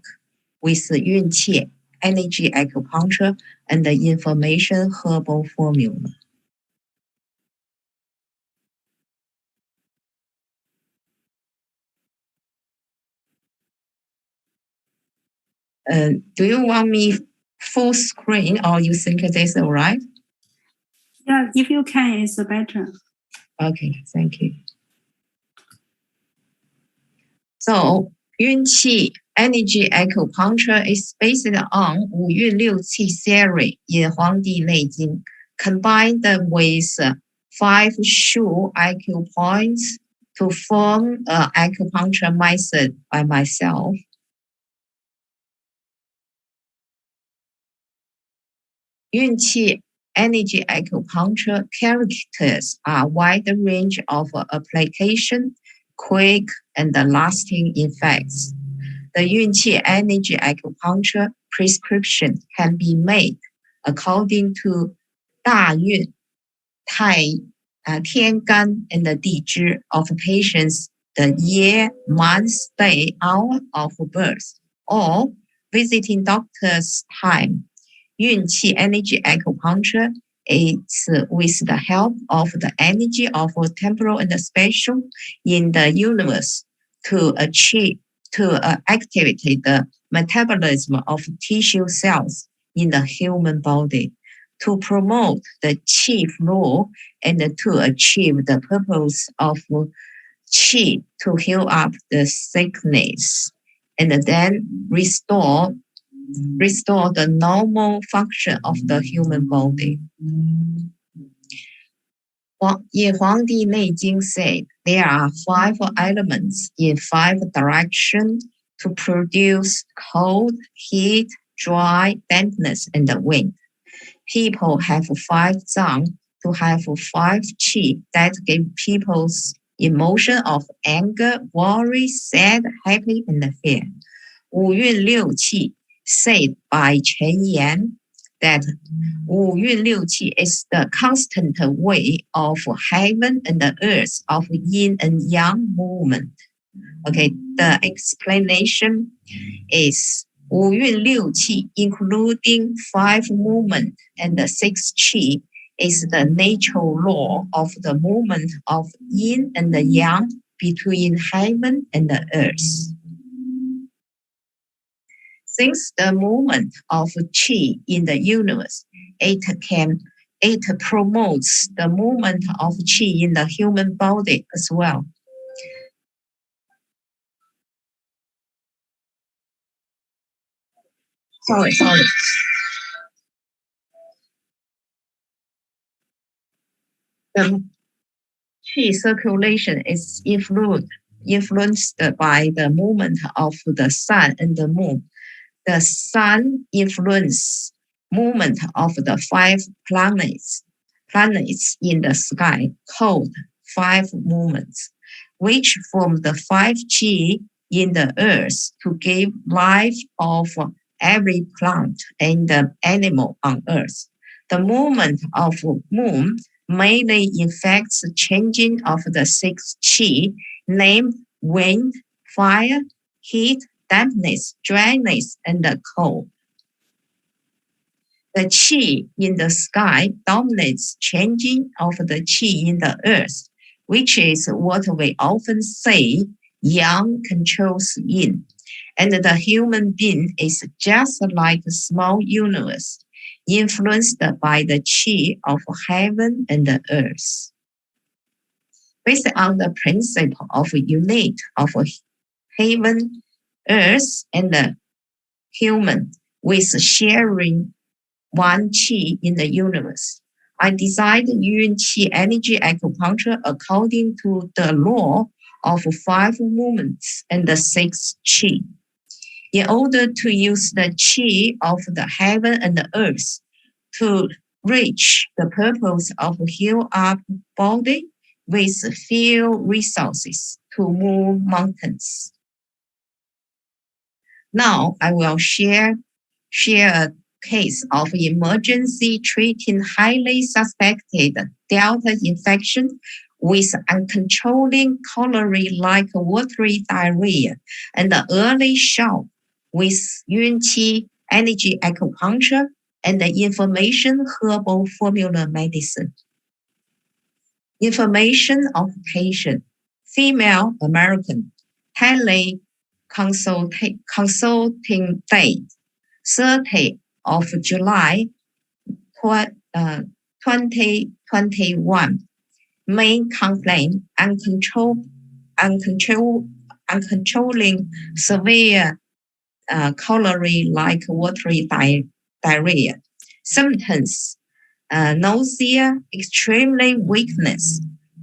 with Yunqi energy acupuncture and the information herbal formula. Do you want me full screen or you think this is all right? Yeah, if you can, it's better. Okay, thank you. So, Yunqi energy acupuncture is based on 五运六气 theory in 黄帝内经, combined with 5 sure acupoints to form an acupuncture method by myself. Yunqi energy acupuncture characters are a wide range of application, quick and lasting effects. The Yunqi energy acupuncture prescription can be made according to 大运、天干 and the 地支 of patients, the year, month, day, hour of birth, or visiting doctor's time. Yunqi energy acupuncture is with the help of the energy of temporal and spatial in the universe to activate the metabolism of tissue cells in the human body, to promote the qi flow and to achieve the purpose of qi to heal up the sickness and then restore the normal function of the human body. 也黄帝内经 said there are 5 elements in 5 directions to produce cold, heat, dry, dampness, and wind. People have 5 zang to have 5 qi that give people's emotion of anger, worry, sad, happy, and fear. 五运六气 said by Chen Yan that 五运六气 is the constant way of heaven and the earth of yin and yang movement. Okay, the explanation is 五运六气 including 5 movement and the 6 qi is the natural law of the movement of yin and the yang between heaven and the earth. Since the movement of qi in the universe, it promotes the movement of qi in the human body as well. Sorry. The qi circulation is influenced by the movement of the sun and the moon. The sun influences movement of the 5 planets in the sky, called 5 movements, which form the 5 qi in the earth to give life of every plant and animal on earth. The movement of moon mainly affects the changing of the 6 qi, named wind, fire, heat, dampness, dryness, and the cold. The qi in the sky dominates changing of the qi in the earth, which is what we often say yang controls yin. And the human being is just like a small universe, influenced by the qi of heaven and the earth. Based on the principle of unity of heaven, earth, and the human with sharing one qi in the universe, I designed Yunqi energy acupuncture according to the law of 5 movements and the 6 qi. In order to use the qi of the heaven and the earth to reach the purpose of heal up body with few resources to move mountains. Now I will share a case of emergency treating highly suspected Delta infection with uncontrolled cholera-like watery diarrhea and the early shock with Yunqi energy acupuncture and the information herbal formula medicine. Information of patient, female American, consulting date, 30 of July 2021. Main complaint, uncontrolling severe cholera-like watery diarrhea. Symptoms, nausea, extremely weakness,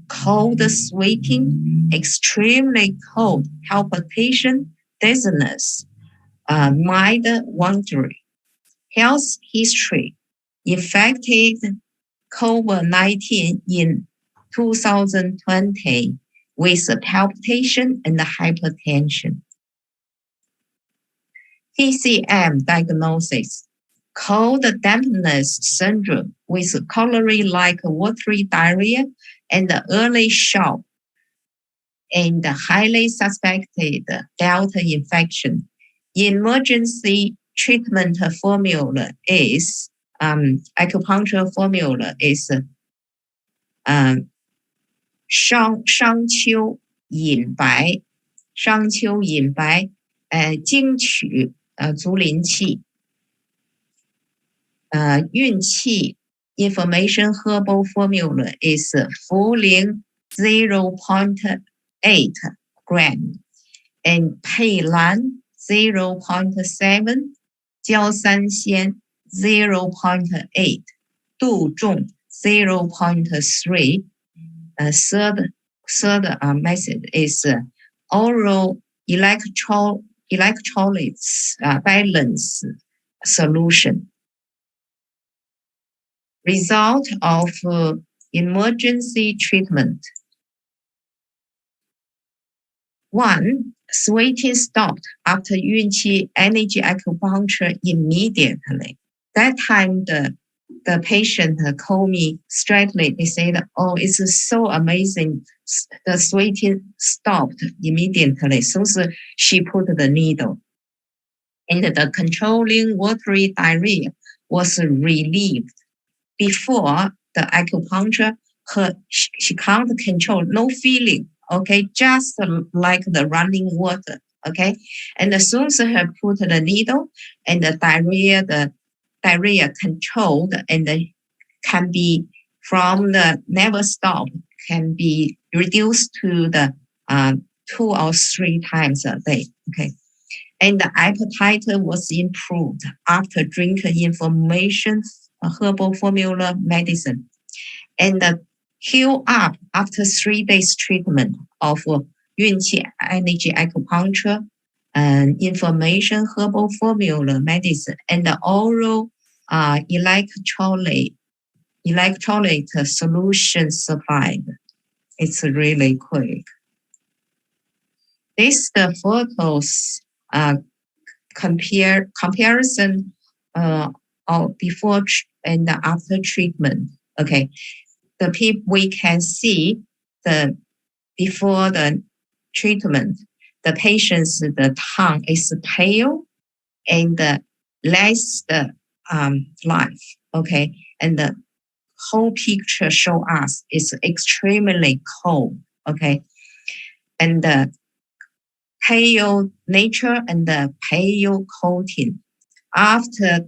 cold sweating, extremely cold, palpitation, dizziness, mild wandering, health history, infected COVID-19 in 2020 with palpitation and hypertension. TCM diagnosis, cold dampness syndrome with cholera-like watery diarrhea and early shock, and highly suspected Delta infection. Emergency treatment formula is acupuncture formula is 商丘隐白经取足临气运气 information herbal formula is 茯苓 0.8 gram and 佩兰 0.7 焦三仙 0.8 杜仲 0.3 third method is oral electrolytes balance solution. Result of emergency treatment. 1. Sweating stopped after Yunqi energy acupuncture immediately. That time the patient called me straightly. They said, "Oh, it's so amazing. The sweating stopped immediately." So she put the needle, and the controlling watery diarrhea was relieved. Before the acupuncture, she can't control, no feeling. Okay, just like the running water. Okay, and as soon as her put the needle and the diarrhea controlled and can be from the never stop can be reduced to the 2 or 3 times a day. Okay, and the appetite was improved after drinking information herbal formula medicine, and the heal up after 3 days treatment of Yunqi energy acupuncture and information herbal formula medicine and the oral electrolyte solution supplied. It's really quick. This the photos comparison of before and after treatment. Okay, we can see the before the treatment, the patient's the tongue is pale and less life. Okay, and the whole picture show us is extremely cold. Okay, and the pale nature and the pale coating. After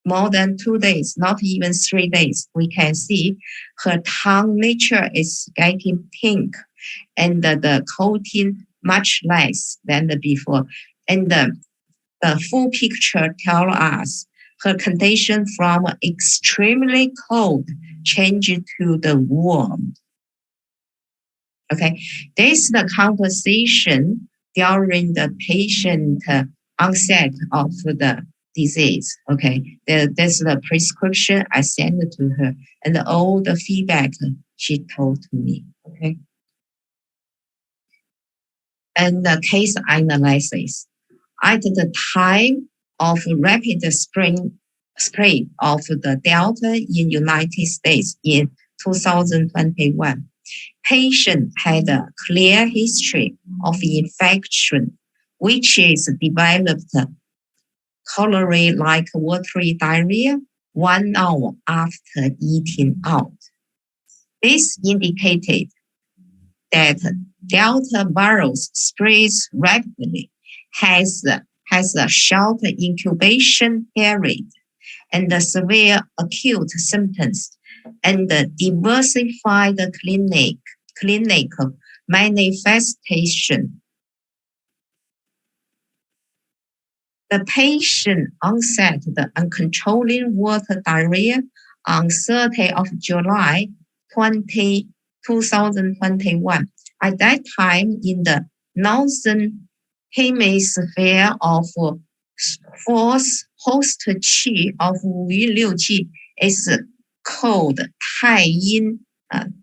more than 2 days, not even 3 days, we can see her tongue nature is getting pink and the coating much less than the before. And the full picture tells us her condition from extremely cold changed to the warm. Okay, this is the conversation during the patient onset of the disease. Okay, that's the prescription I sent to her and all the feedback she told to me. Okay, and the case analysis. At the time of rapid spread of the Delta in United States in 2021, patient had a clear history of infection, which is developed cholera-like watery diarrhea 1 hour after eating out. This indicated that Delta virus spreads rapidly, has a short incubation period, and the severe acute symptoms, and the diversified clinical manifestation. The patient onset the uncontrolled water diarrhea on 30th of July 2020 2021. At that time, in the northern hemisphere of fourth host qi of 五运六气 is called 太阴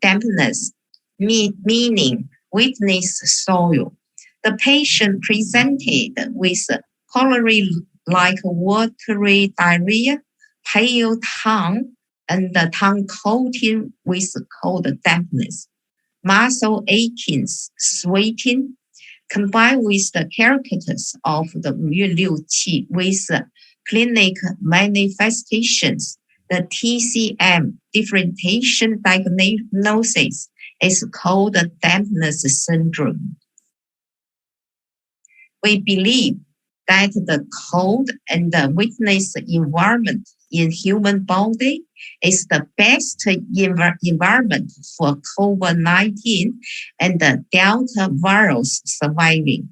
dampness, meaning weakness soil. The patient presented with cholera-like watery diarrhea, pale tongue, and the tongue coating with cold dampness, muscle achings, sweating, combined with the characters of the 五运六气 with clinic manifestations. The TCM differentiation diagnosis is called dampness syndrome. We believe that the cold and the weakness environment in human body is the best environment for COVID-19 and the Delta virus surviving.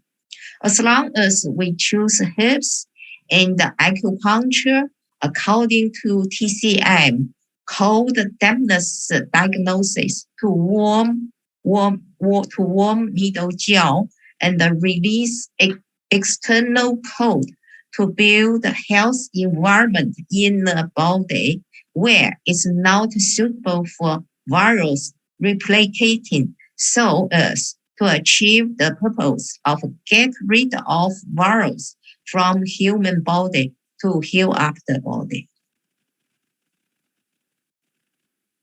As long as we choose herbs and acupuncture according to TCM, cold dampness diagnosis to warm middle jaw and release external cold to build a health environment in the body where it's not suitable for virus replicating, so as to achieve the purpose of get rid of virus from human body to heal up the body.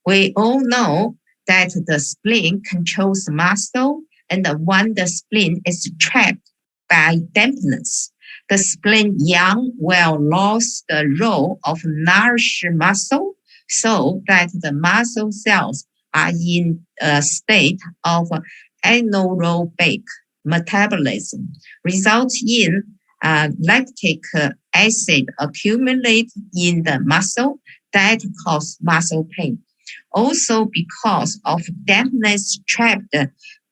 We all know that the spleen controls muscle, and when the spleen is trapped by dampness, the spleen yang will lose the role of nourish muscle, so that the muscle cells are in a state of anaerobic metabolism, results in lactic acid accumulate in the muscle that cause muscle pain. Also because of dampness trapped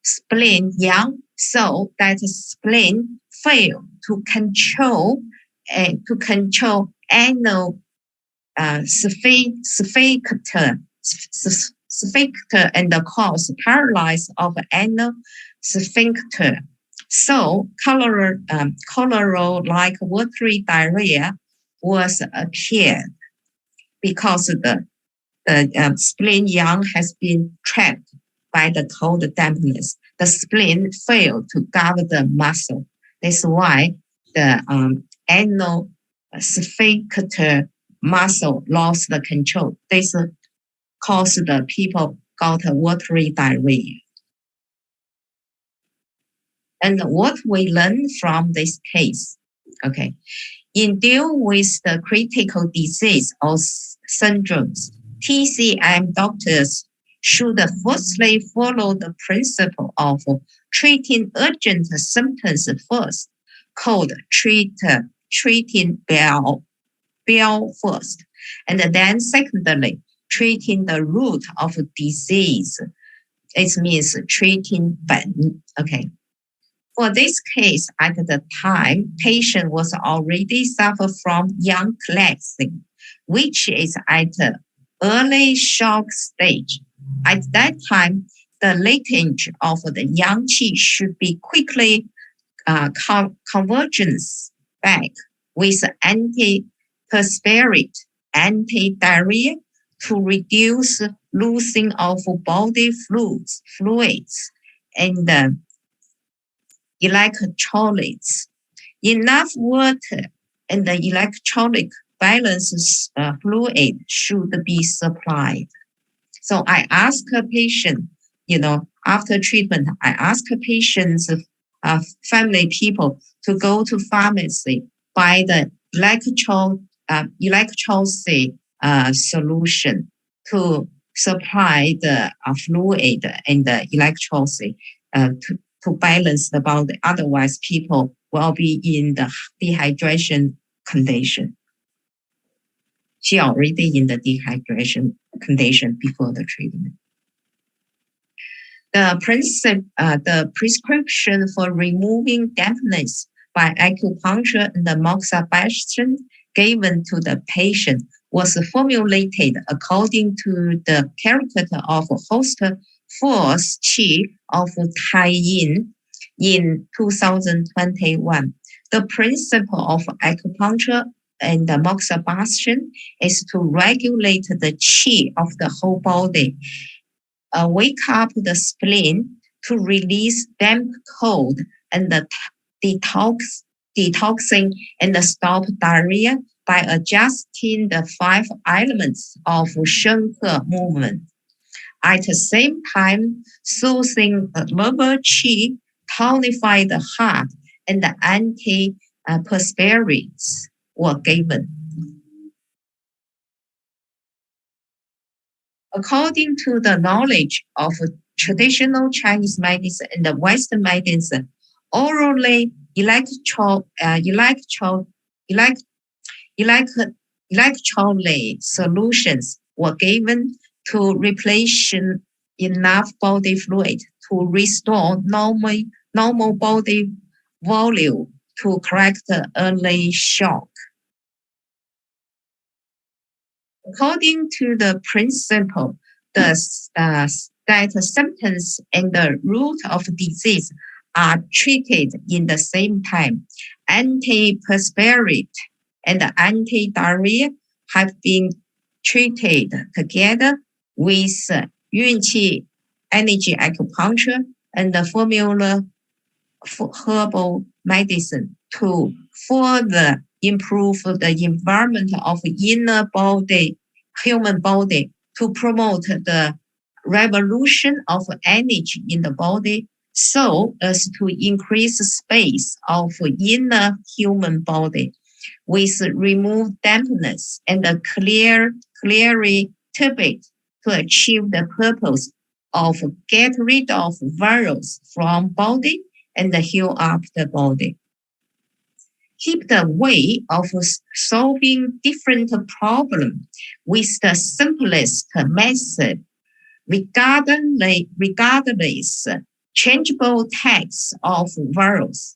spleen yang, so that the spleen fail to control anal sphincter and cause paralysis of anal sphincter. So cholera-like watery diarrhea was appeared because the spleen yang has been trapped by the cold dampness. The spleen failed to gather the muscle. That's why the anal sphincter muscle lost the control. This caused the people got a watery diarrhea. And what we learned from this case, okay, in deal with the critical disease or syndromes, TCM doctors should firstly follow the principle of treating urgent symptoms first, called treating bell first, and then secondly, treating the root of disease. It means treating ben, okay. For this case, at the time, patient was already suffer from yang collapsing, which is at an early shock stage. At that time, the leakage of the yang qi should be quickly convergence back with antiperspirant, anti-diarrhea to reduce losing of body fluids and electrolytes. Enough water and the electrolyte balance fluid should be supplied. So I ask a patient, after treatment, I ask a patient's family people to go to pharmacy, buy the electrolyte solution to supply the fluid and the electrolyte to balance the body. Otherwise, people will be in the dehydration condition. She already in the dehydration condition before the treatment. The prescription for removing dampness by acupuncture and the moxibustion given to the patient was formulated according to the character of host fourth Qi of Tai Yin in 2021. The principle of acupuncture and the moxibustion is to regulate the Qi of the whole body, wake up the spleen to release damp cold and the detoxing and stop diarrhea by adjusting the 5 elements of Shen He movement. At the same time, soothing the lower qi, tonify the heart, and the antiperspirants were given. According to the knowledge of traditional Chinese medicine and the Western medicine, orally electrolyte solutions were given to replenish enough body fluid to restore normal body volume to correct early shock. According to the principle, that symptoms and the root of disease are treated in the same time. Antiperspirant and anti-diarrhea have been treated together with Yunqi energy acupuncture and the formula herbal medicine to further improve the environment of inner body, human body, to promote the revolution of energy in the body so as to increase space of inner human body with remove dampness and a clearly turbid to achieve the purpose of get rid of virus from body and heal up the body. Keep the way of solving different problems with the simplest method, regardless changeable types of virus.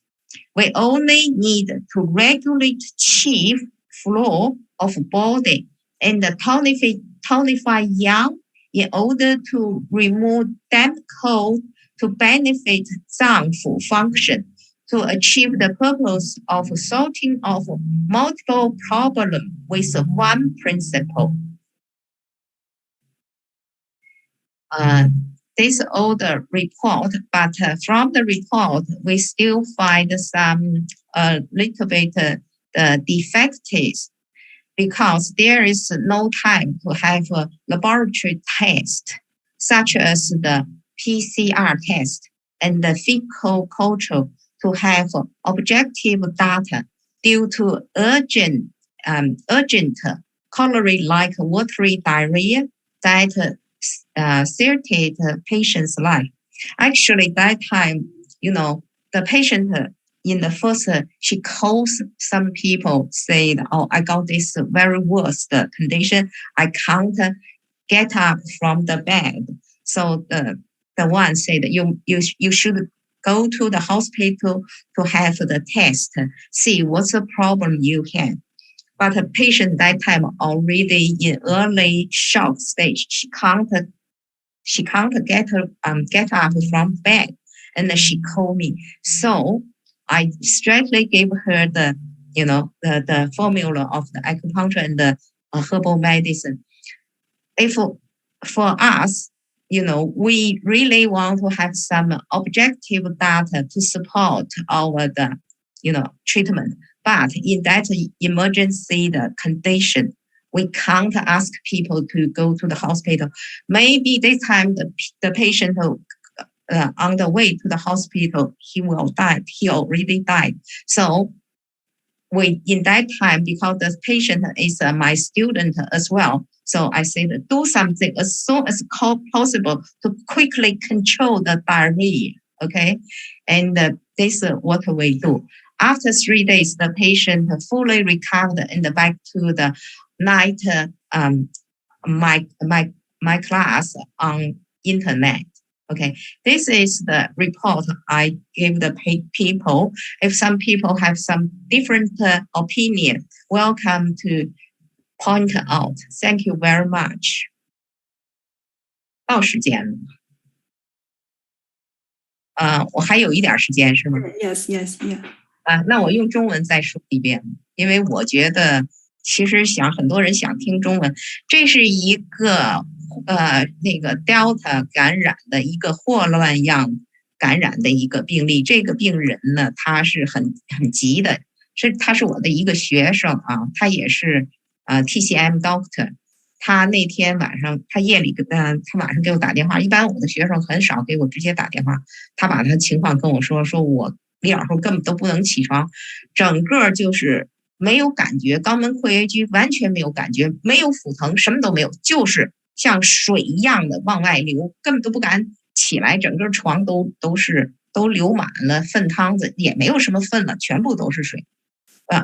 We only need to regulate qi flow of body and tonify yang in order to remove damp cold to benefit zangfu function to achieve the purpose of sorting of multiple problems with one principle. This is all the report, but from the report, we still find some little bit defectives because there is no time to have a laboratory test, such as the PCR test and the fecal culture to have objective data due to urgent cholera-like watery diarrhea that threatened patient's life. Actually, that time, the patient in the first, she calls some people, said, "Oh, I got this very worst condition. I can't get up from the bed." So the one said, "You should go to the hospital to have the test, see what's the problem you have." But the patient that time already in early shock stage. She can't get up from bed, and she called me. So I straightly gave her the formula of the acupuncture and the herbal medicine. If for us, we really want to have some objective data to support our treatment. But in that emergency condition, we can't ask people to go to the hospital. Maybe this time the patient on the way to the hospital, he will die. He already died. So in that time, because the patient is my student as well, so I said, do something as soon as possible to quickly control the diarrhea, okay? And this is what we do. After 3 days, the patient fully recovered and back to the night my class on internet. Okay, this is the report I give the people. If some people have some different opinion, welcome to point out. Thank you very much. 到时间了。我还有一点时间是吗？ Yes, yes, yeah. 那我用中文再说一遍，因为我觉得其实很多人想听中文。这是一个那个 Delta 感染的一个霍乱样感染的一个病例。这个病人呢，他是很急的，他是我的一个学生啊，他也是TCM Doctor。他那天晚上，他夜里他晚上给我打电话。一般我的学生很少给我直接打电话，他把他情况跟我说，说我李老师根本都不能起床，整个就是没有感觉，肛门括约肌完全没有感觉，没有腹疼，什么都没有，就是像水一样的往外流，根本都不敢起来，整个床都流满了粪汤子，也没有什么粪了，全部都是水。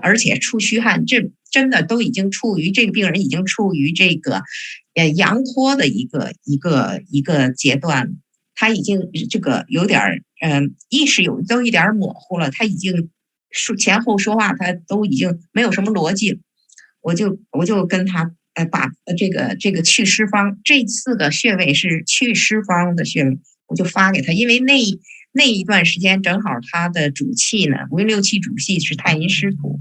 而且出虚汗，这真的都已经这个病人已经处于这个阳脱的一个阶段，他已经这个有点意识都有点模糊了，他已经前后说话他都已经没有什么逻辑了。我就跟他把这个祛湿方，这4个穴位是祛湿方的穴位，我就发给他，因为那一段时间正好他的主气呢，5运6气主气是太阴湿土，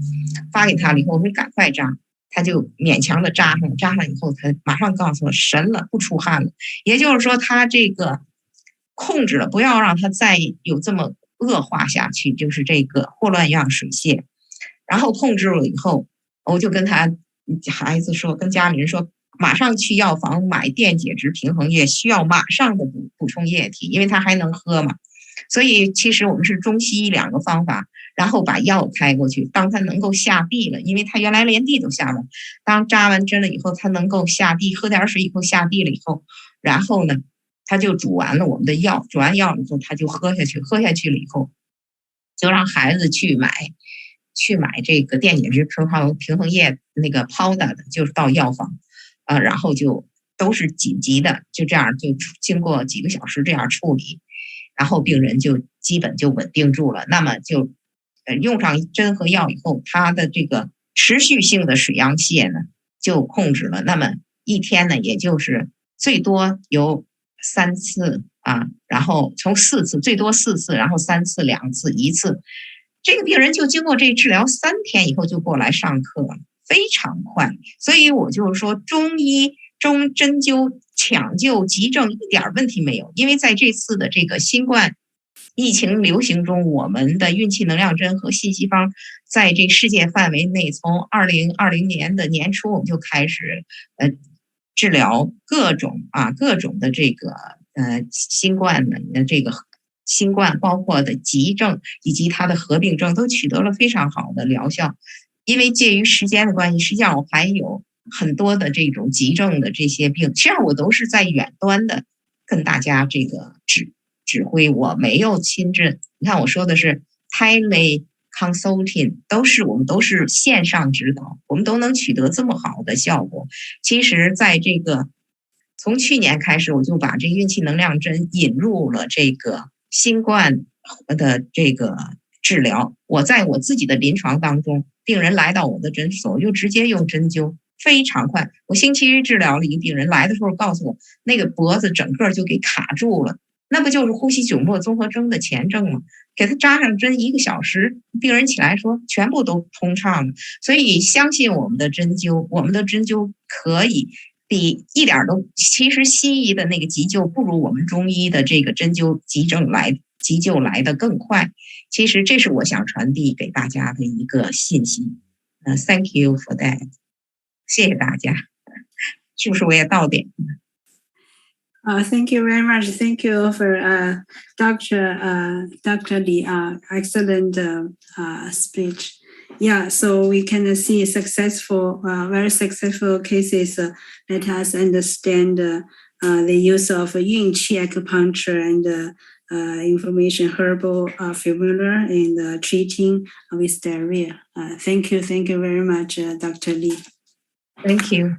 发给他了以后，我说赶快扎，他就勉强的扎上，扎上以后，他马上告诉我神了，不出汗了。也就是说，他这个控制了，不要让他再有这么恶化下去，就是这个霍乱样水泻。然后控制了以后，我就跟他孩子说，跟家里人说，马上去药房买电解质平衡液，需要马上的补充液体，因为他还能喝嘛。所以其实我们是中西医2个方法，然后把药开过去。当他能够下地了，因为他原来连地都下不了，当扎完针了以后，他能够下地，喝点水以后下地了以后，然后呢，他就煮完了我们的药，煮完药以后他就喝下去，喝下去了以后，就让孩子去买这个电解质平衡液那个 powder 的，就是到药房然后就都是紧急的，就这样就经过几个小时这样处理。然后病人就基本就稳定住了，那么就用上针和药以后，他的这个持续性的水阳泻呢就控制了。那么一天呢，也就是最多有3次然后从4次最多4次，然后3次、2次、1次。这个病人就经过这治疗3天以后就过来上课了，非常快。所以我就是说，中医针灸抢救急症一点问题没有，因为在这次的这个新冠疫情流行中，我们的运气能量针和信息方在这世界范围内，从2020年的年初我们就开始治疗各种的这个新冠的这个新冠包括的急症以及它的合并症都取得了非常好的疗效。因为介于时间的关系，实际上我还有很多的这种急症的这些病，实际上我都是在远端的跟大家这个指挥，我没有亲自。你看我说的是 tele consulting， 我们都是线上指导，我们都能取得这么好的效果。其实在这个从去年开始，我就把这运气能量针引入了这个新冠的这个治疗。我在我自己的临床当中，病人来到我的诊所，我就直接用针灸，非常快。我星期1治疗了一个病人，来的时候告诉我，那个脖子整个就给卡住了，那不就是呼吸窘迫综合征的前症吗？给他扎上针1个小时，病人起来说全部都通畅了。所以相信我们的针灸，我们的针灸可以比一点都，其实西医的那个急救不如我们中医的这个针灸急救来的更快。其实这是我想传递给大家的一个信息。Thank you for that， 谢谢大家。是不是我也到点？Thank you very much. Thank you for Dr. Li. Excellent speech. Yeah, so we can see very successful cases. Let us understand the use of Yunqi acupuncture and information herbal formula in treating with diarrhea. Thank you very much, Dr. Li. Thank you.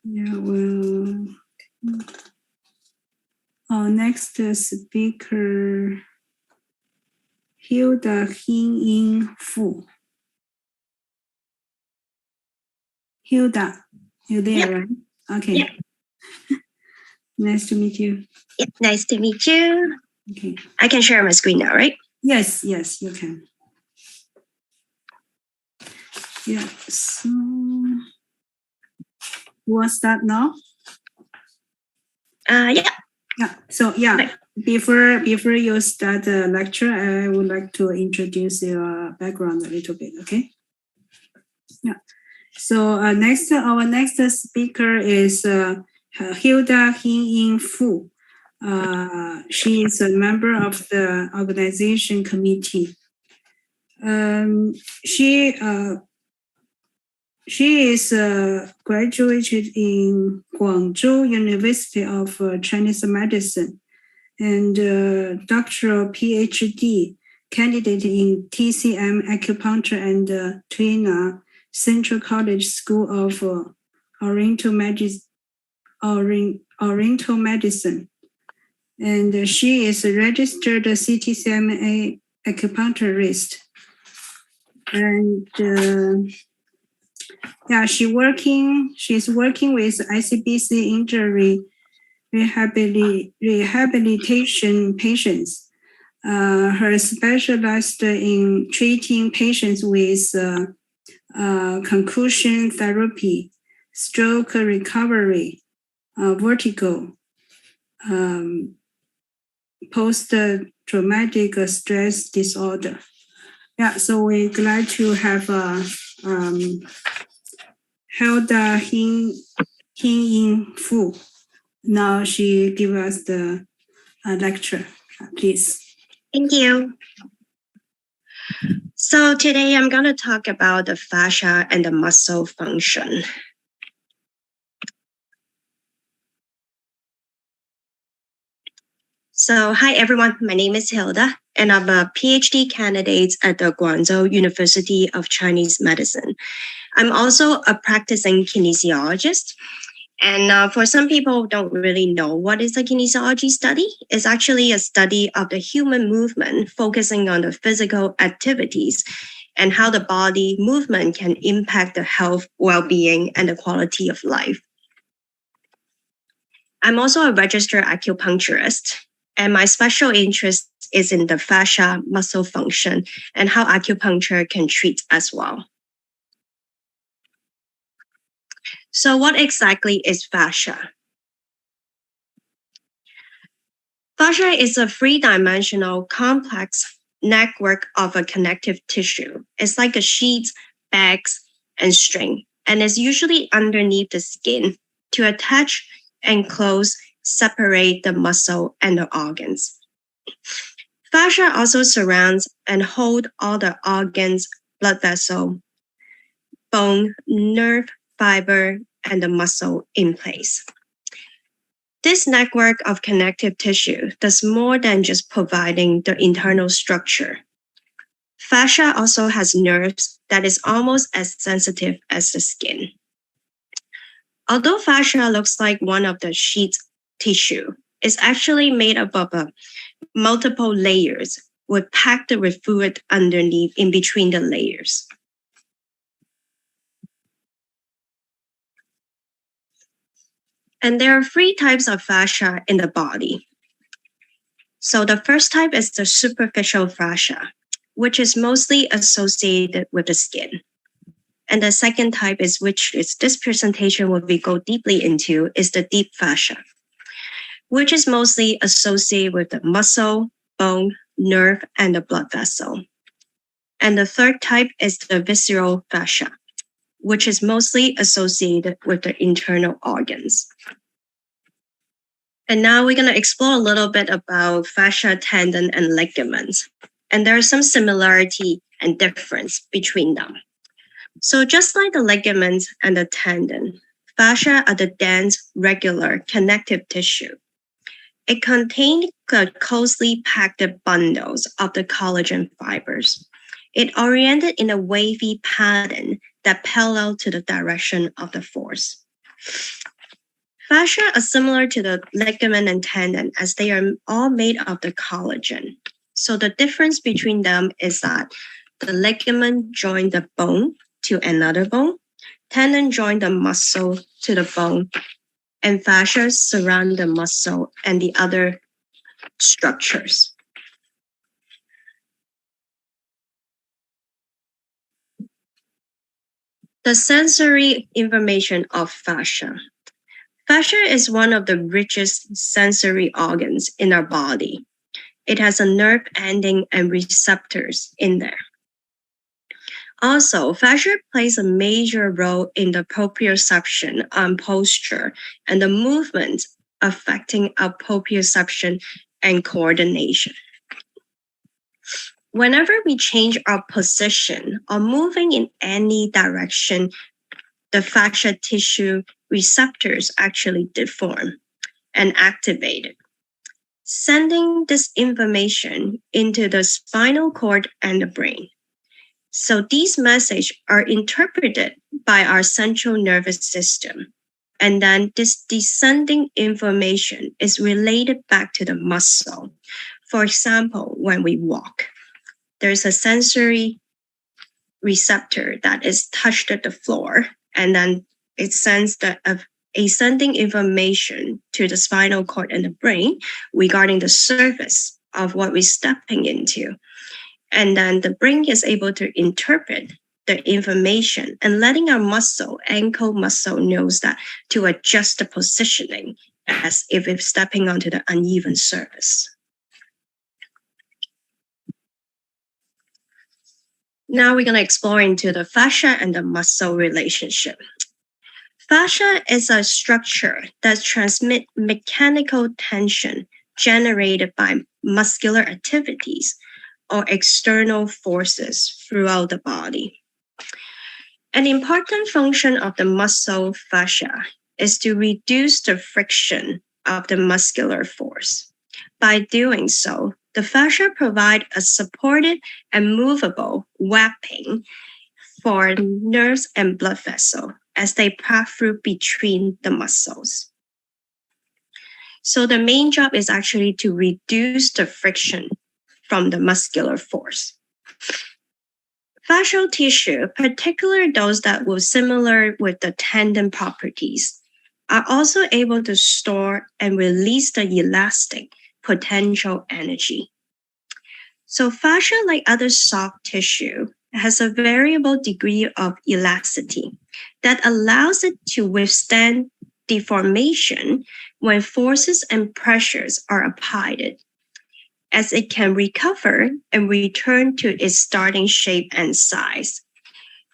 Yeah, well, next speaker, Hilda Hin Fu. Hilda, you there, Yep. right? Okay. Yep. Nice to meet you. Yep, nice to meet you. Okay. I can share my screen now, right? Yes, you can. Yeah, so we'll start now. Yeah. Yeah, so yeah, Right. before you start the lecture, I would like to introduce your background a little bit, okay? Yeah. So our next speaker is Hilda Hin Fu. She is a member of the organization committee. She is graduated in Guangzhou University of Chinese Medicine and doctoral PhD candidate in TCM Acupuncture and Tuina Central College School of Oriental Medicine. And she is a registered TCM acupuncturist. And she's working with ICBC injury rehabilitation patients. Her specialized in treating patients with concussion therapy, stroke recovery, vertigo, post-traumatic stress disorder. Yeah, so we're glad to have Hilda Hin Fu. Now she give us the lecture, please. Thank you. So today I'm going to talk about the fascia and the muscle function. So hi everyone, my name is Hilda and I'm a PhD candidate at the Guangzhou University of Chinese Medicine. I'm also a practicing kinesiologist. And for some people who don't really know what is a kinesiology study, it's actually a study of the human movement focusing on the physical activities and how the body movement can impact the health, well-being, and the quality of life. I'm also a registered acupuncturist, and my special interest is in the fascia muscle function and how acupuncture can treat as well. So what exactly is fascia? Fascia is a three-dimensional complex network of a connective tissue. It's like a sheet, bags, and string, and is usually underneath the skin to attach, enclose, separate the muscle and the organs. Fascia also surrounds and holds all the organs, blood vessel, bone, nerve, fiber, and the muscle in place. This network of connective tissue does more than just providing the internal structure. Fascia also has nerves that is almost as sensitive as the skin. Although fascia looks like one of the sheet tissue, it's actually made up of multiple layers packed with fluid underneath in between the layers. And there are three types of fascia in the body. So the first type is the superficial fascia, which is mostly associated with the skin. And the second type is this presentation will go deeply into is the deep fascia, which is mostly associated with the muscle, bone, nerve, and the blood vessel. And the third type is the visceral fascia, which is mostly associated with the internal organs. And now we're going to explore a little bit about fascia, tendon, and ligaments. And there is some similarity and difference between them. So just like the ligaments and the tendon, fascia are the dense, regular connective tissue. It contains closely packed bundles of the collagen fibers. It oriented in a wavy pattern that parallel to the direction of the force. Fascia are similar to the ligament and tendon as they are all made of the collagen. So the difference between them is that the ligament join the bone to another bone, tendon join the muscle to the bone, and fascia surround the muscle and the other structures. The sensory information of fascia. Fascia is one of the richest sensory organs in our body. It has a nerve ending and receptors in there. Also, fascia plays a major role in the proprioception and posture and the movement affecting our proprioception and coordination. Whenever we change our position or moving in any direction, the fascia tissue receptors actually deform and activated, sending this information into the spinal cord and the brain. So these messages are interpreted by our central nervous system. And then this descending information is related back to the muscle. For example, when we walk, there's a sensory receptor that is touched at the floor, and then it sends the ascending information to the spinal cord and the brain regarding the surface of what we're stepping into. And then the brain is able to interpret the information and letting our muscle, ankle muscle, knows that to adjust the positioning as if it's stepping onto the uneven surface. Now we're going to explore into the fascia and the muscle relationship. Fascia is a structure that transmits mechanical tension generated by muscular activities or external forces throughout the body. An important function of the muscle fascia is to reduce the friction of the muscular force. By doing so, the fascia provide a supported and movable webbing for nerves and blood vessels as they pass through between the muscles. So the main job is actually to reduce the friction from the muscular force. Fascial tissue, particularly those that were similar with the tendon properties, are also able to store and release the elastic potential energy. So fascia, like other soft tissue, has a variable degree of elasticity that allows it to withstand deformation when forces and pressures are applied, as it can recover and return to its starting shape and size.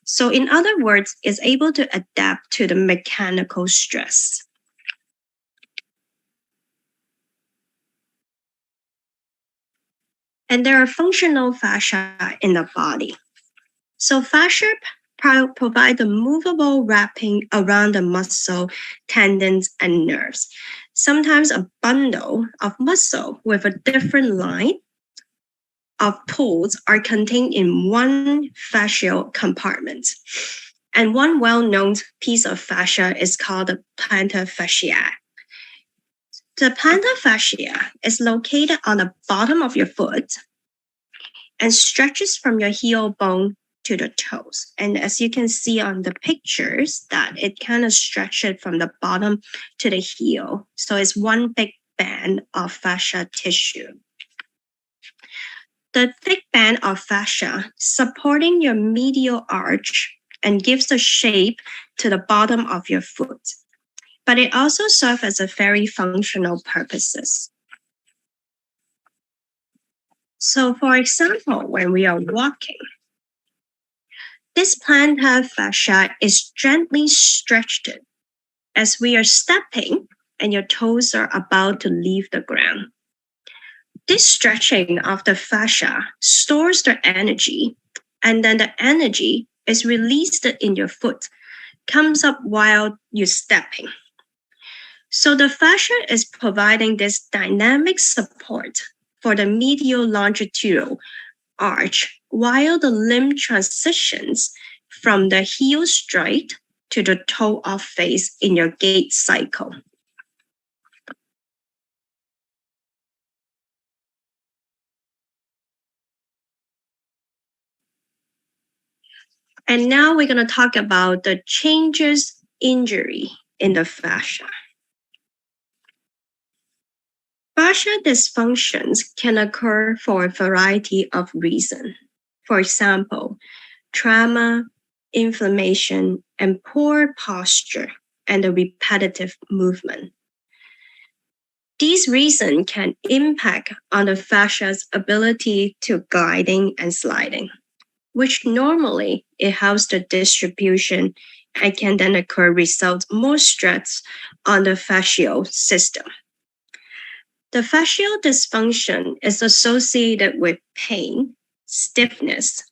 So in other words, it's able to adapt to the mechanical stress. And there are functional fascia in the body. So fascia provide the movable wrapping around the muscle, tendons, and nerves. Sometimes a bundle of muscle with a different line of pulls are contained in one fascial compartment. And one well-known piece of fascia is called the plantar fascia. The plantar fascia is located on the bottom of your foot and stretches from your heel bone to the toes. And as you can see on the pictures, that it kind of stretches from the bottom to the heel. So it's one big band of fascia tissue. The thick band of fascia supporting your medial arch and gives the shape to the bottom of your foot. But it also serves as a very functional purposes. So for example, when we are walking, this plantar fascia is gently stretched as we are stepping and your toes are about to leave the ground. This stretching of the fascia stores the energy, and then the energy is released in your foot, comes up while you're stepping. So the fascia is providing this dynamic support for the medial longitudinal arch while the limb transitions from the heel straight to the toe off phase in your gait cycle. And now we're going to talk about the changes injury in the fascia. Fascia dysfunctions can occur for a variety of reasons. For example, trauma, inflammation, and poor posture and the repetitive movement. These reasons can impact on the fascia's ability to gliding and sliding, which normally it helps the distribution and can then result more stress on the fascial system. The fascial dysfunction is associated with pain, stiffness,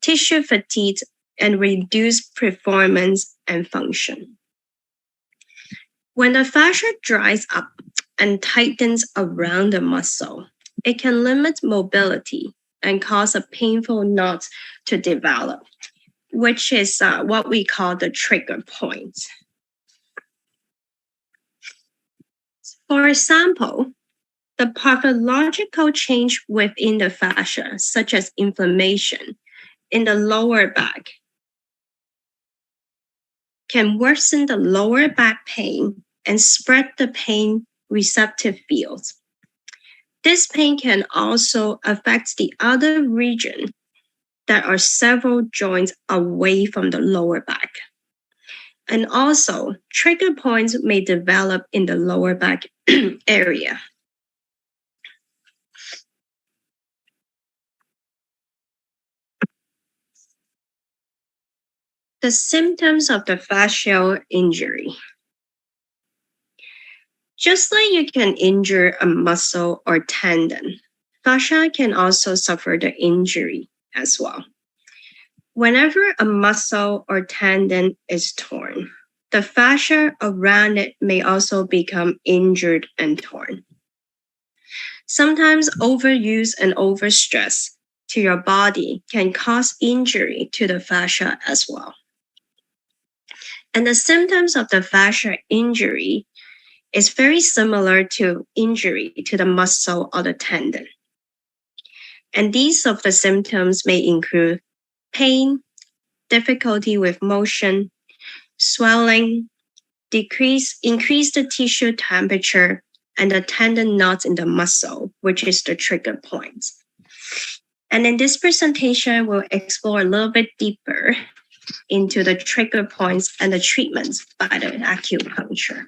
tissue fatigue, and reduced performance and function. When the fascia dries up and tightens around the muscle, it can limit mobility and cause a painful knot to develop, which is what we call the trigger point. For example, the pathological change within the fascia, such as inflammation in the lower back, can worsen the lower back pain and spread the pain receptive fields. This pain can also affect the other region that are several joints away from the lower back. And also, trigger points may develop in the lower back area. The symptoms of the fascial injury. Just like you can injure a muscle or tendon, fascia can also suffer the injury as well. Whenever a muscle or tendon is torn, the fascia around it may also become injured and torn. Sometimes overuse and overstress to your body can cause injury to the fascia as well. And the symptoms of the fascia injury is very similar to injury to the muscle or the tendon. And these of the symptoms may include pain, difficulty with motion, swelling, increase the tissue temperature, and the tendon knots in the muscle, which is the trigger point. And in this presentation, we'll explore a little bit deeper into the trigger points and the treatments by the acupuncture.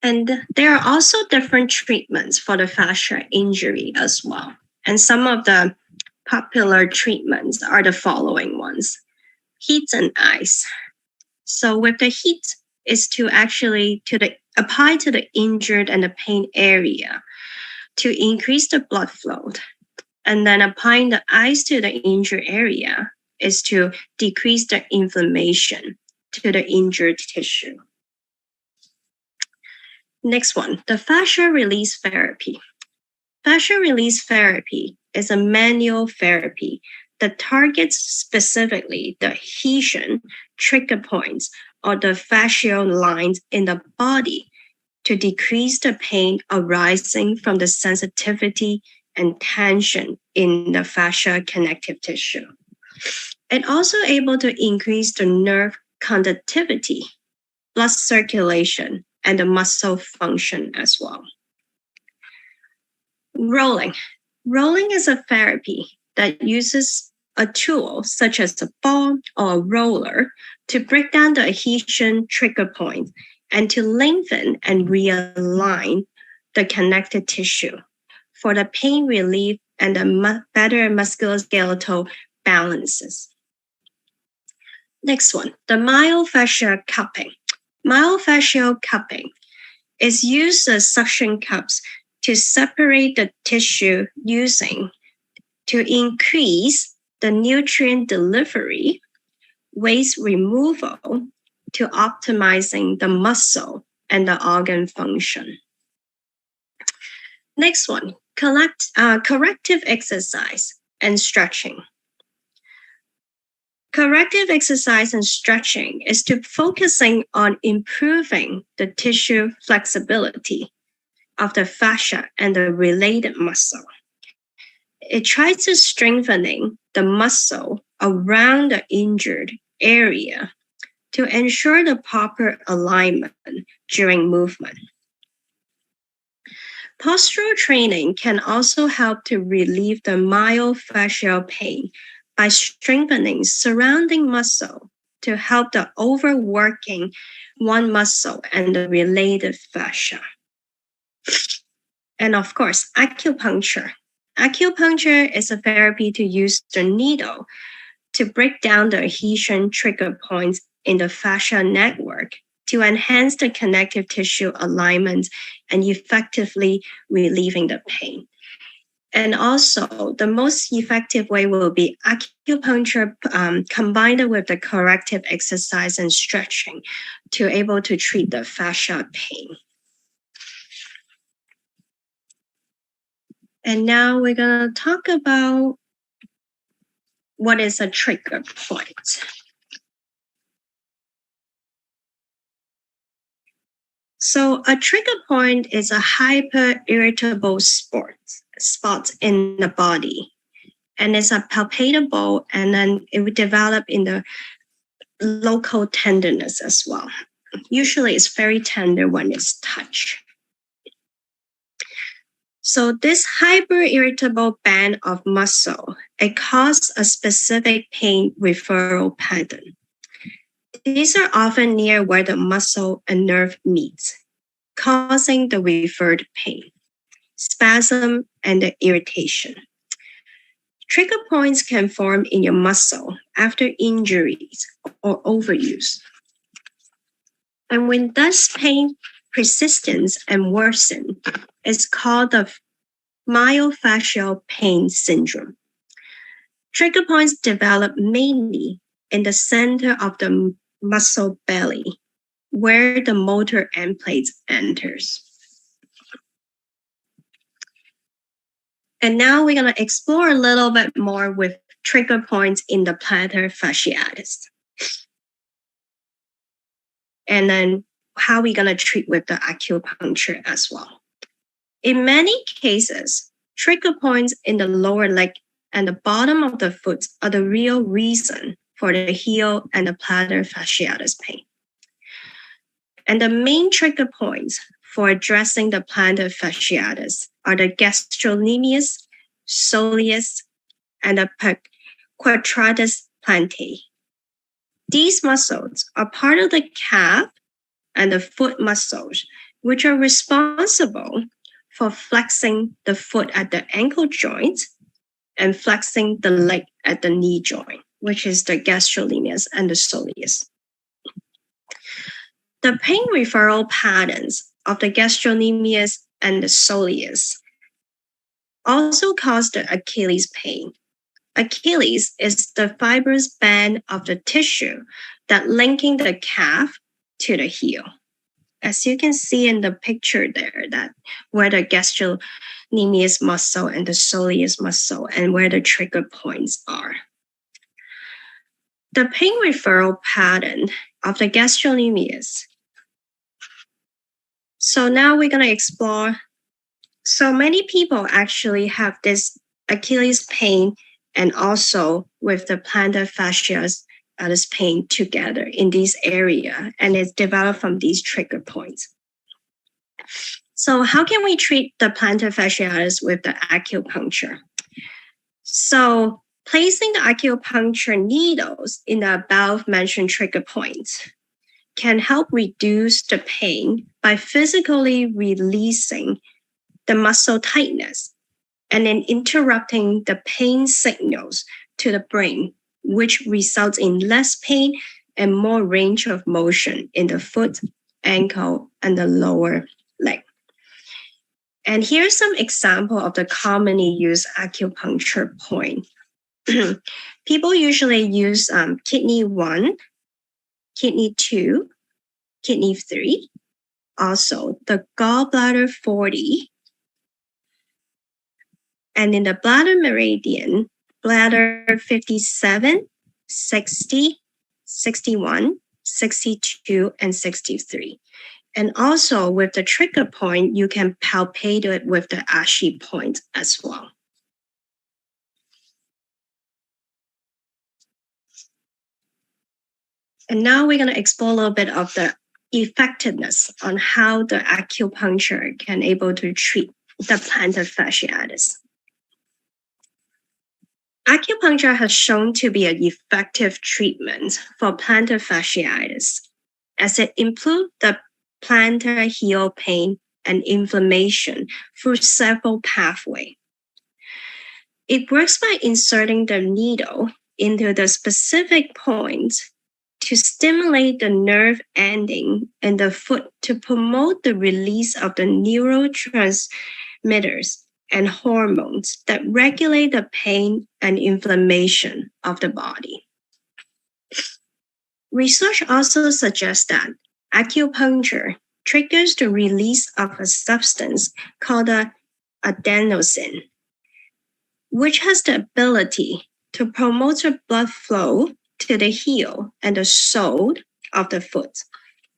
And there are also different treatments for the fascia injury as well. And some of the popular treatments are the following ones: heat and ice. So with the heat is to actually apply to the injured and the pain area to increase the blood flow. And then applying the ice to the injured area is to decrease the inflammation to the injured tissue. Next one, the fascia release therapy. Fascia release therapy is a manual therapy that targets specifically the adhesion trigger points or the fascial lines in the body to decrease the pain arising from the sensitivity and tension in the fascia connective tissue. It also able to increase the nerve conductivity, blood circulation, and the muscle function as well. Rolling. Rolling is a therapy that uses a tool such as a ball or a roller to break down the adhesion trigger point and to lengthen and realign the connected tissue for the pain relief and the better musculoskeletal balances. Next one, the myofascial cupping. Myofascial cupping is used as suction cups to separate the tissue using to increase the nutrient delivery, waste removal, to optimizing the muscle and the organ function. Next one, corrective exercise and stretching. Corrective exercise and stretching is to focusing on improving the tissue flexibility of the fascia and the related muscle. It tries to strengthening the muscle around the injured area to ensure the proper alignment during movement. Postural training can also help to relieve the myofascial pain by strengthening surrounding muscle to help the overworking one muscle and the related fascia. And of course, acupuncture. Acupuncture is a therapy to use the needle to break down the adhesion trigger points in the fascia network to enhance the connective tissue alignment and effectively relieving the pain. And also, the most effective way will be acupuncture combined with the corrective exercise and stretching to able to treat the fascia pain. And now we're going to talk about what is a trigger point. So a trigger point is a hyper-irritable spot in the body. And it's a palpable, and then it will develop in the local tenderness as well. Usually it's very tender when it's touched. So this hyper-irritable band of muscle, it causes a specific pain referral pattern. These are often near where the muscle and nerve meet, causing the referred pain, spasm, and the irritation. Trigger points can form in your muscle after injuries or overuse. And when this pain persistence and worsen, it's called the myofascial pain syndrome. Trigger points develop mainly in the center of the muscle belly, where the motor end plates enters. And now we're going to explore a little bit more with trigger points in the plantar fasciitis. And then how we're going to treat with the acupuncture as well. In many cases, trigger points in the lower leg and the bottom of the foot are the real reason for the heel and the plantar fasciitis pain. And the main trigger points for addressing the plantar fasciitis are the gastrocnemius, soleus, and the quadratus plantae. These muscles are part of the calf and the foot muscles, which are responsible for flexing the foot at the ankle joint and flexing the leg at the knee joint, which is the gastrocnemius and the soleus. The pain referral patterns of the gastrocnemius and the soleus also cause the Achilles pain. Achilles is the fibrous band of the tissue that linking the calf to the heel. As you can see in the picture there, that where the gastrocnemius muscle and the soleus muscle and where the trigger points are. The pain referral pattern of the gastrocnemius. So now we're going to explore. So many people actually have this Achilles pain and also with the plantar fasciitis pain together in this area, and it's developed from these trigger points. So how can we treat the plantar fasciitis with the acupuncture? So placing the acupuncture needles in the above mentioned trigger points can help reduce the pain by physically releasing the muscle tightness and then interrupting the pain signals to the brain, which results in less pain and more range of motion in the foot, ankle, and the lower leg. And here's some example of the commonly used acupuncture point. People usually use kidney 1, kidney 2, kidney 3, also the gallbladder 40, and in the bladder meridian, bladder 57, 60, 61, 62, and 63. And also with the trigger point, you can palpate it with the ashi point as well. And now we're going to explore a little bit of the effectiveness on how the acupuncture can able to treat the plantar fasciitis. Acupuncture has shown to be an effective treatment for plantar fasciitis as it improves the plantar heel pain and inflammation through several pathways. It works by inserting the needle into the specific point to stimulate the nerve ending in the foot to promote the release of the neurotransmitters and hormones that regulate the pain and inflammation of the body. Research also suggests that acupuncture triggers the release of a substance called adenosine, which has the ability to promote the blood flow to the heel and the sole of the foot.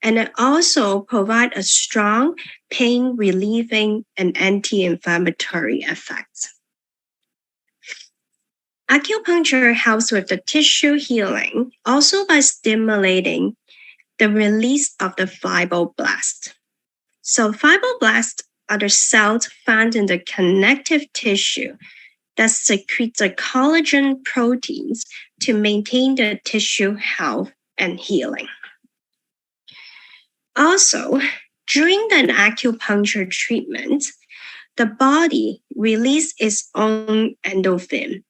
And it also provides a strong pain relieving and anti-inflammatory effect. Acupuncture helps with the tissue healing also by stimulating the release of the fibroblasts. So fibroblasts are the cells found in the connective tissue that secrete the collagen proteins to maintain the tissue health and healing. Also, during an acupuncture treatment, the body releases its own endorphin,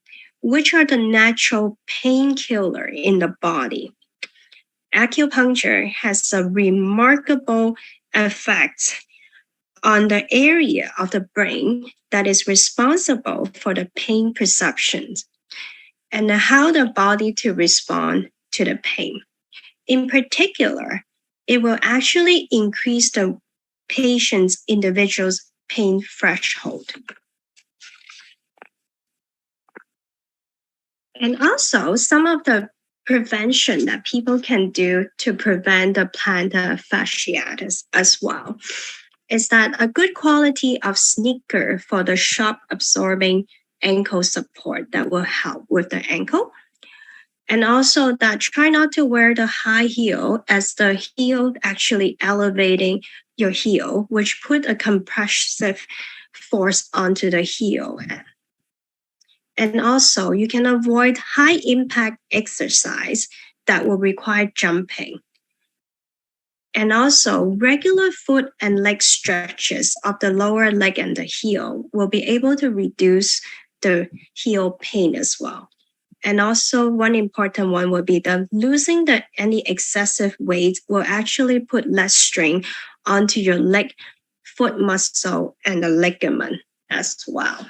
which are the natural painkiller in the body. Acupuncture has a remarkable effect on the area of the brain that is responsible for the pain perceptions and how the body to respond to the pain. In particular, it will actually increase the patient's individual's pain threshold. And also some of the prevention that people can do to prevent the plantar fasciitis as well is that a good quality of sneaker for the shock absorbing ankle support that will help with the ankle. And also that try not to wear the high heel as the heel actually elevating your heel, which put a compressive force onto the heel. And also you can avoid high impact exercise that will require jumping. And also regular foot and leg stretches of the lower leg and the heel will be able to reduce the heel pain as well. And also one important one will be that losing any excessive weight will actually put less strain onto your leg, foot muscle, and the ligament as well.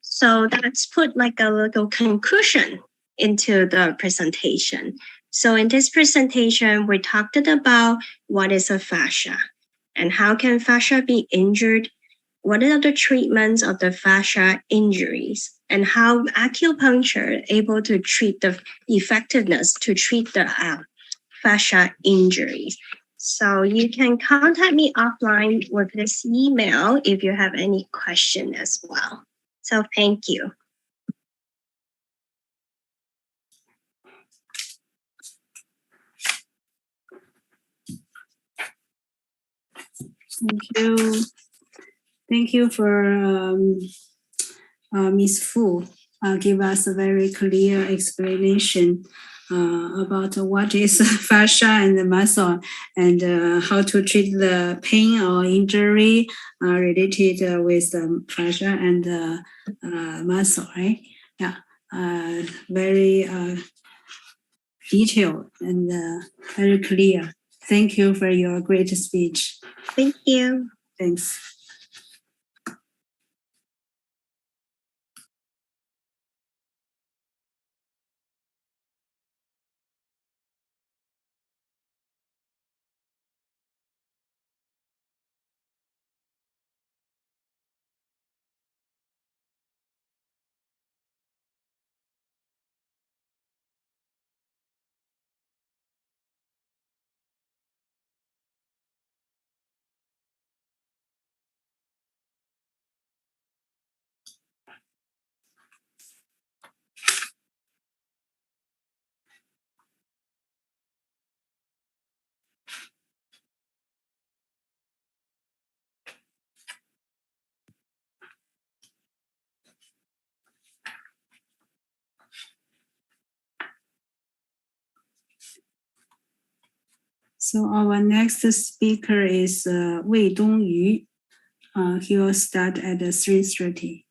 So that's put like a little conclusion into the presentation. So in this presentation, we talked about what is a fascia and how can fascia be injured, what are the treatments of the fascia injuries, and how acupuncture is able to treat the effectiveness to treat the fascia injuries. So you can contact me offline with this email if you have any question as well. So thank you. Thank you. Thank you for Ms. Fu. Give us a very clear explanation about what is fascia and the muscle and how to treat the pain or injury related with the fascia and muscle, right? Yeah, very detailed and very clear. Thank you for your great speech. Thank you. Thanks. So our next speaker is Wei Dongyu. He will start at 3:30.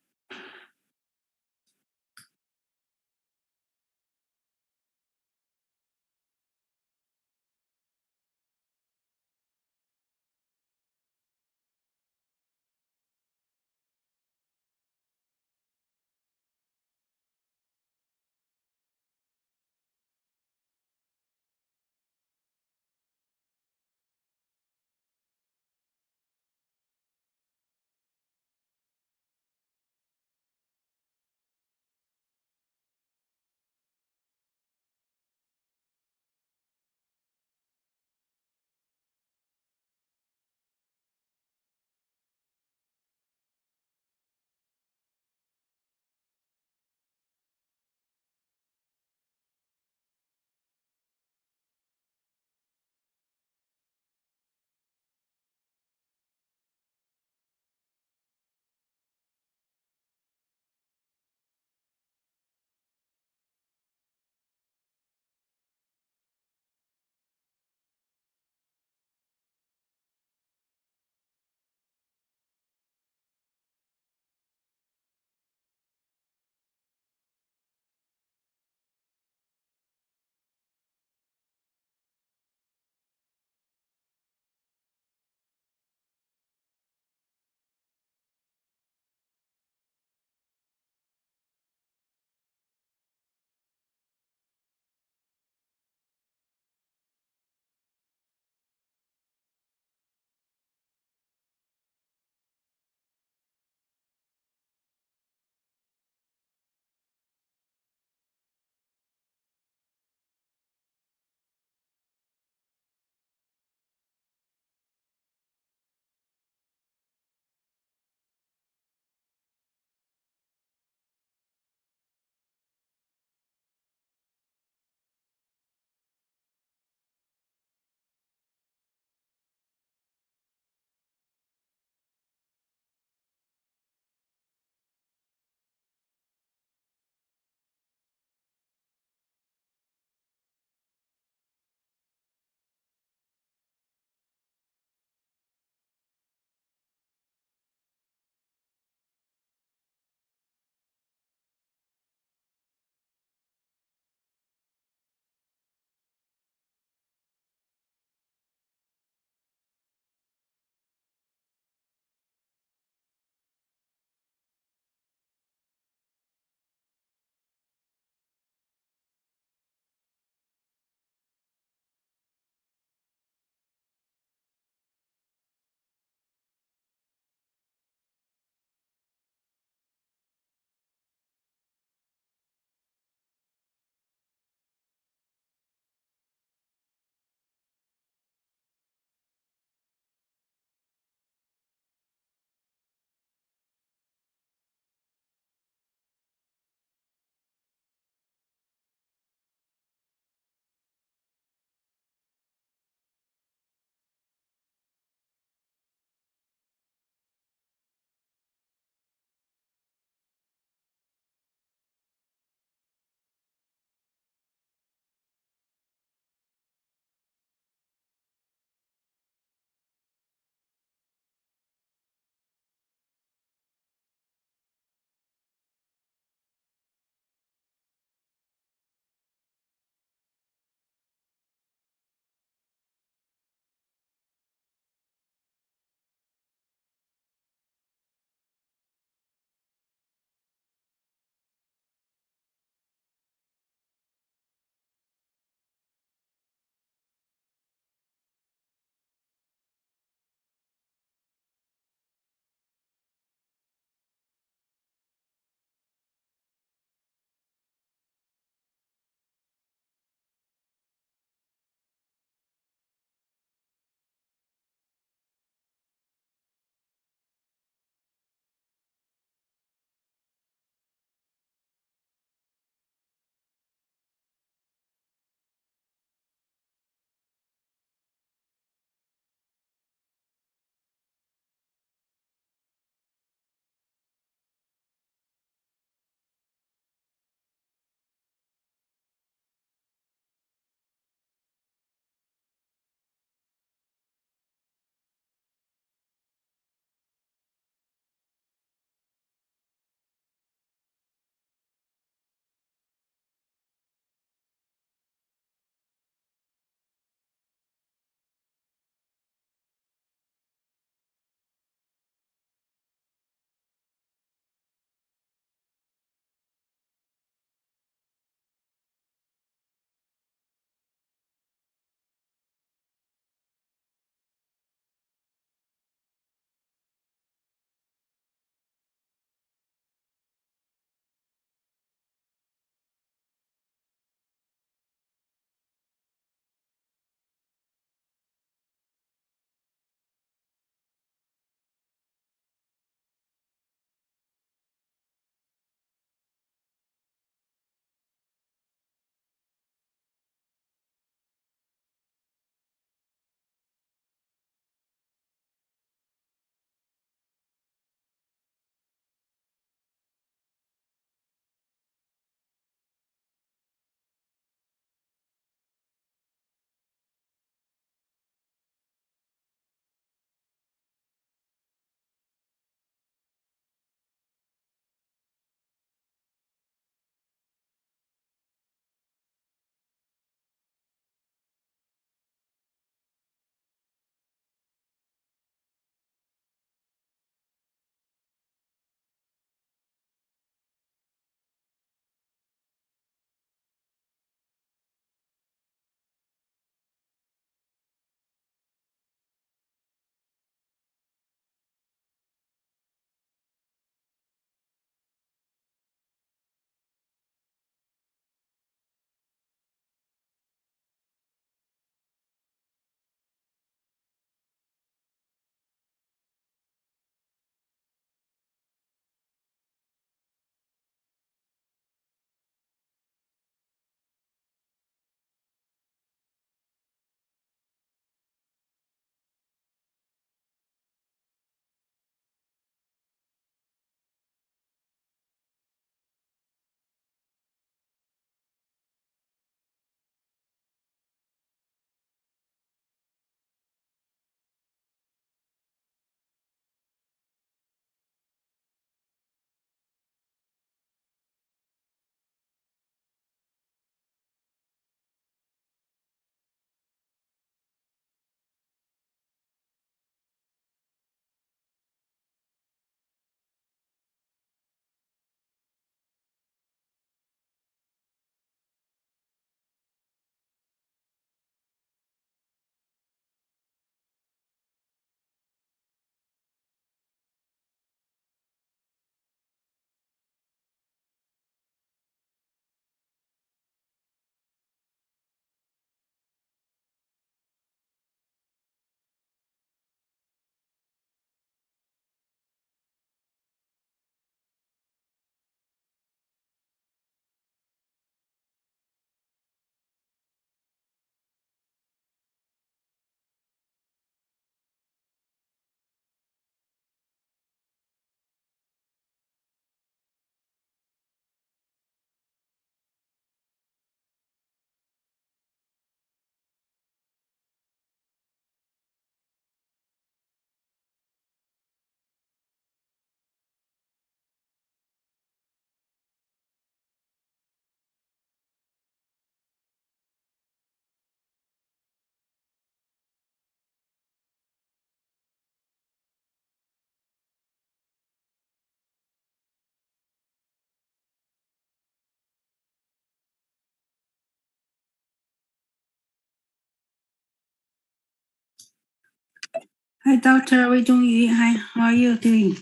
Hi, Dr. Wei Zhongyu. Hi, how are you doing?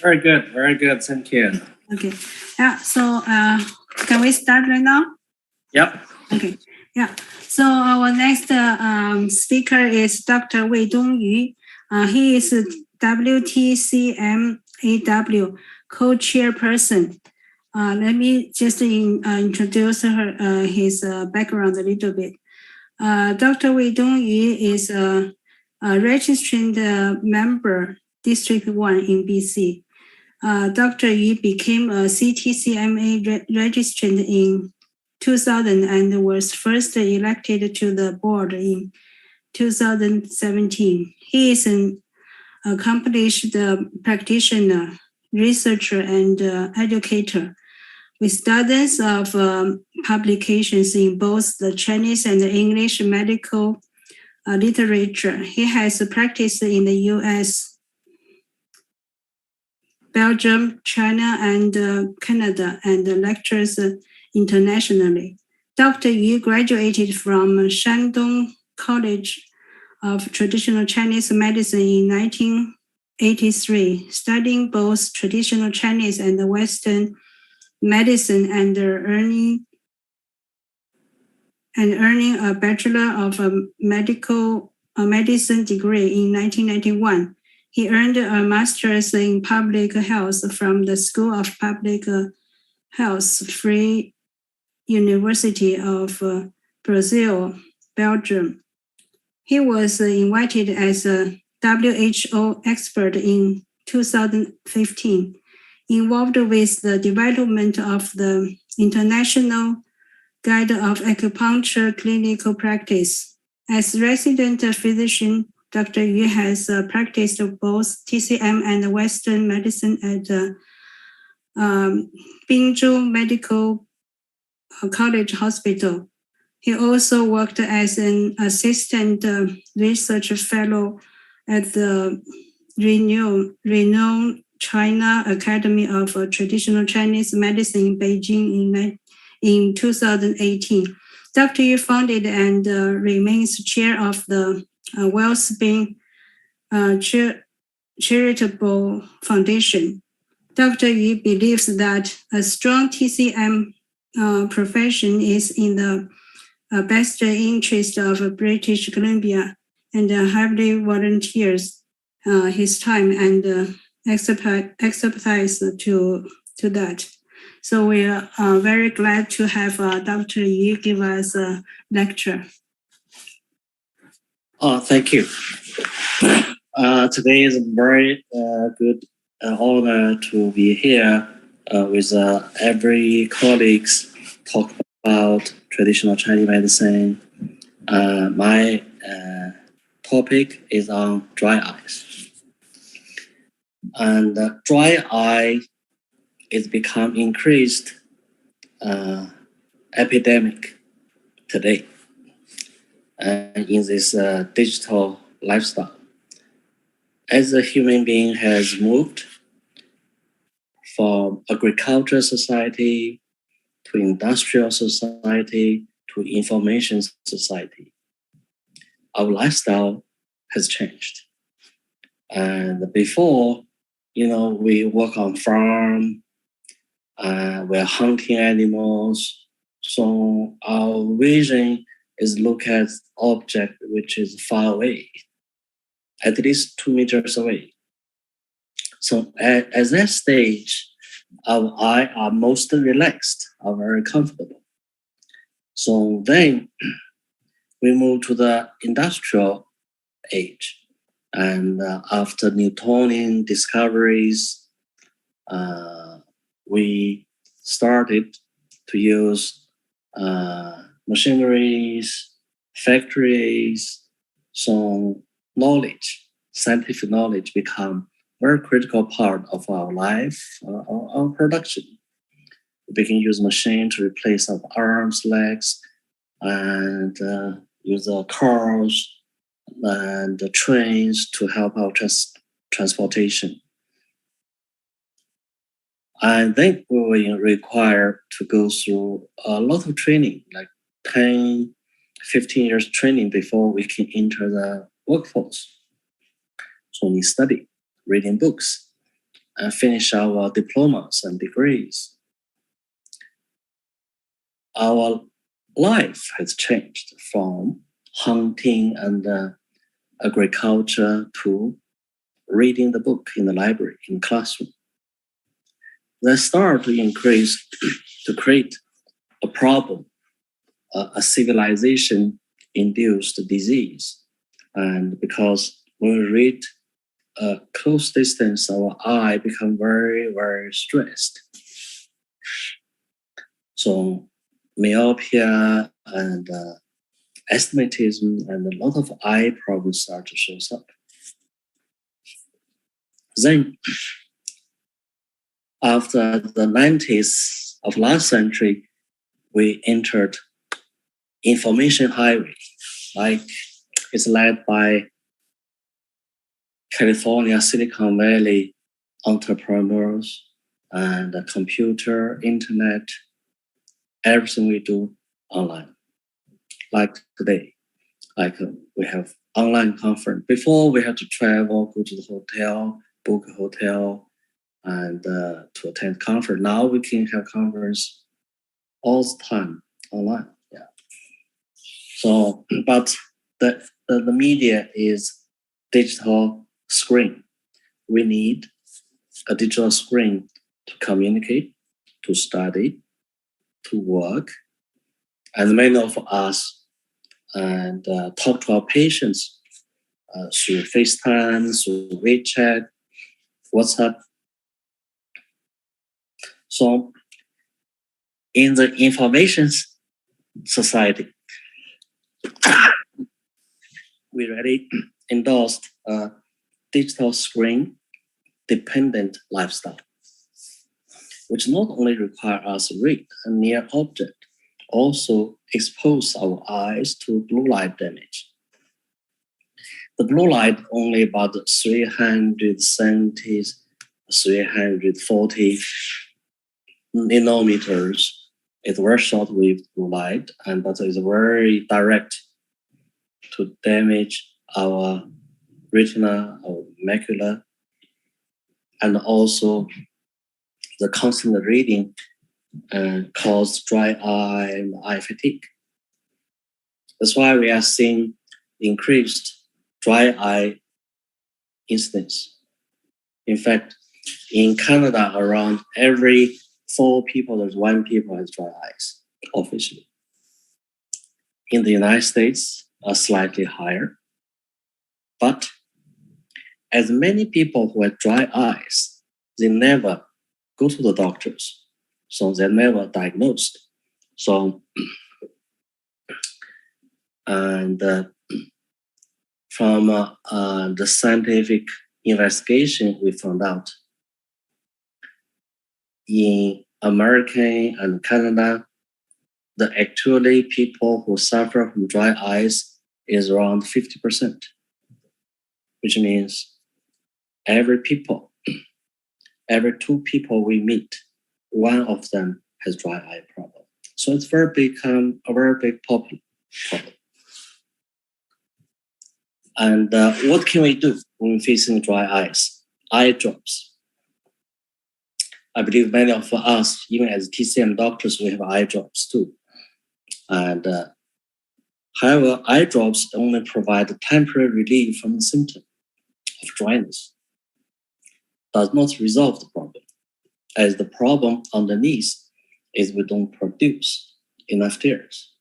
Very good, very good. Thank you. Okay. Yeah. So, can we start right now? Yep. Okay. Yeah. So our next speaker is Dr. Wei Dongyu. He is a WTCM AW co-chairperson. Let me just introduce his background a little bit. Dr. Wei Dongyu is a registered member, District 1 in BC. Dr. Yu became a CTCMA registered in 2000 and was first elected to the board in 2017. He is an accomplished practitioner, researcher, and educator with dozens of publications in both the Chinese and the English medical literature. He has practiced in the US, Belgium, China, and Canada, and lectures internationally. Dr. Yu graduated from Shandong College of Traditional Chinese Medicine in 1983, studying both traditional Chinese and Western medicine and earning a Bachelor of Medicine degree in 1991. He earned a master's in public health from the School of Public Health, Free University of Brazil, Belgium. He was invited as a WHO expert in 2015, involved with the development of the International Guide of Acupuncture Clinical Practice. As resident physician, Dr. Yu has practiced both TCM and Western medicine at Binzhou Medical College Hospital. He also worked as an assistant research fellow at the renowned China Academy of Traditional Chinese Medicine in Beijing in 2018. Dr. Yu founded and remains chair of the Wellspring Charitable Foundation. Dr. Yu believes that a strong TCM profession is in the best interest of British Columbia and heavily volunteers his time and expertise to that. So we are very glad to have Dr. Yu give us a lecture. Oh, thank you. Today is a very good honor to be here with every colleagues talk about traditional Chinese medicine. My topic is on dry eyes. And dry eye is become increased epidemic today in this digital lifestyle. As a human being has moved from agricultural society to industrial society to information society, our lifestyle has changed. And before, we work on farm, we're hunting animals. So our vision is look at object which is far away, at least 2 meters away. So at that stage, our eyes are most relaxed, are very comfortable. So then we move to the industrial age. And after Newtonian discoveries, we started to use machineries, factories. So knowledge, scientific knowledge become very critical part of our life, our production. We can use machine to replace our arms, legs, and use cars and the trains to help our transportation. And then we will require to go through a lot of training, like 10, 15 years training before we can enter the workforce. So we study, reading books, and finish our diplomas and degrees. Our life has changed from hunting and agriculture to reading the book in the library, in the classroom. They start to increase, to create a problem, a civilization-induced disease. And because when we read a close distance, our eye become very, very stressed. So myopia and astigmatism and a lot of eye problems start to show up. Then, after the 90s of last century, we entered information highway, like it's led by California, Silicon Valley entrepreneurs and the computer, internet, everything we do online. Like today, like we have online conference. Before we had to travel, go to the hotel, book a hotel, and to attend conference. Now we can have conference all the time online. Yeah. So, but the media is digital screen. We need a digital screen to communicate, to study, to work, and many of us and talk to our patients through FaceTime, through WeChat, WhatsApp. So in the information society, we already endorsed a digital screen dependent lifestyle, which not only require us to read a near object, also expose our eyes to blue light damage. The blue light only about 370, 340 nanometers. It's very short-wave blue light, but it's very direct to damage our retina, our macula, and also the constant reading cause dry eye and eye fatigue. That's why we are seeing increased dry eye incidence. In fact, in Canada, around every 4 people, there's 1 people has dry eyes, officially. In the United States, slightly higher. But as many people who have dry eyes, they never go to the doctors. So they're never diagnosed. So, and from the scientific investigation, we found out in America and Canada, the actually people who suffer from dry eyes is around 50%, which means every 2 people we meet, 1 of them has dry eye problem. So it's become a very big problem. And what can we do when facing dry eyes? Eye drops. I believe many of us, even as TCM doctors, we have eye drops too. And however, eye drops only provide temporary relief from the symptom of dryness. Does not resolve the problem, as the problem underneath is we don't produce enough tears.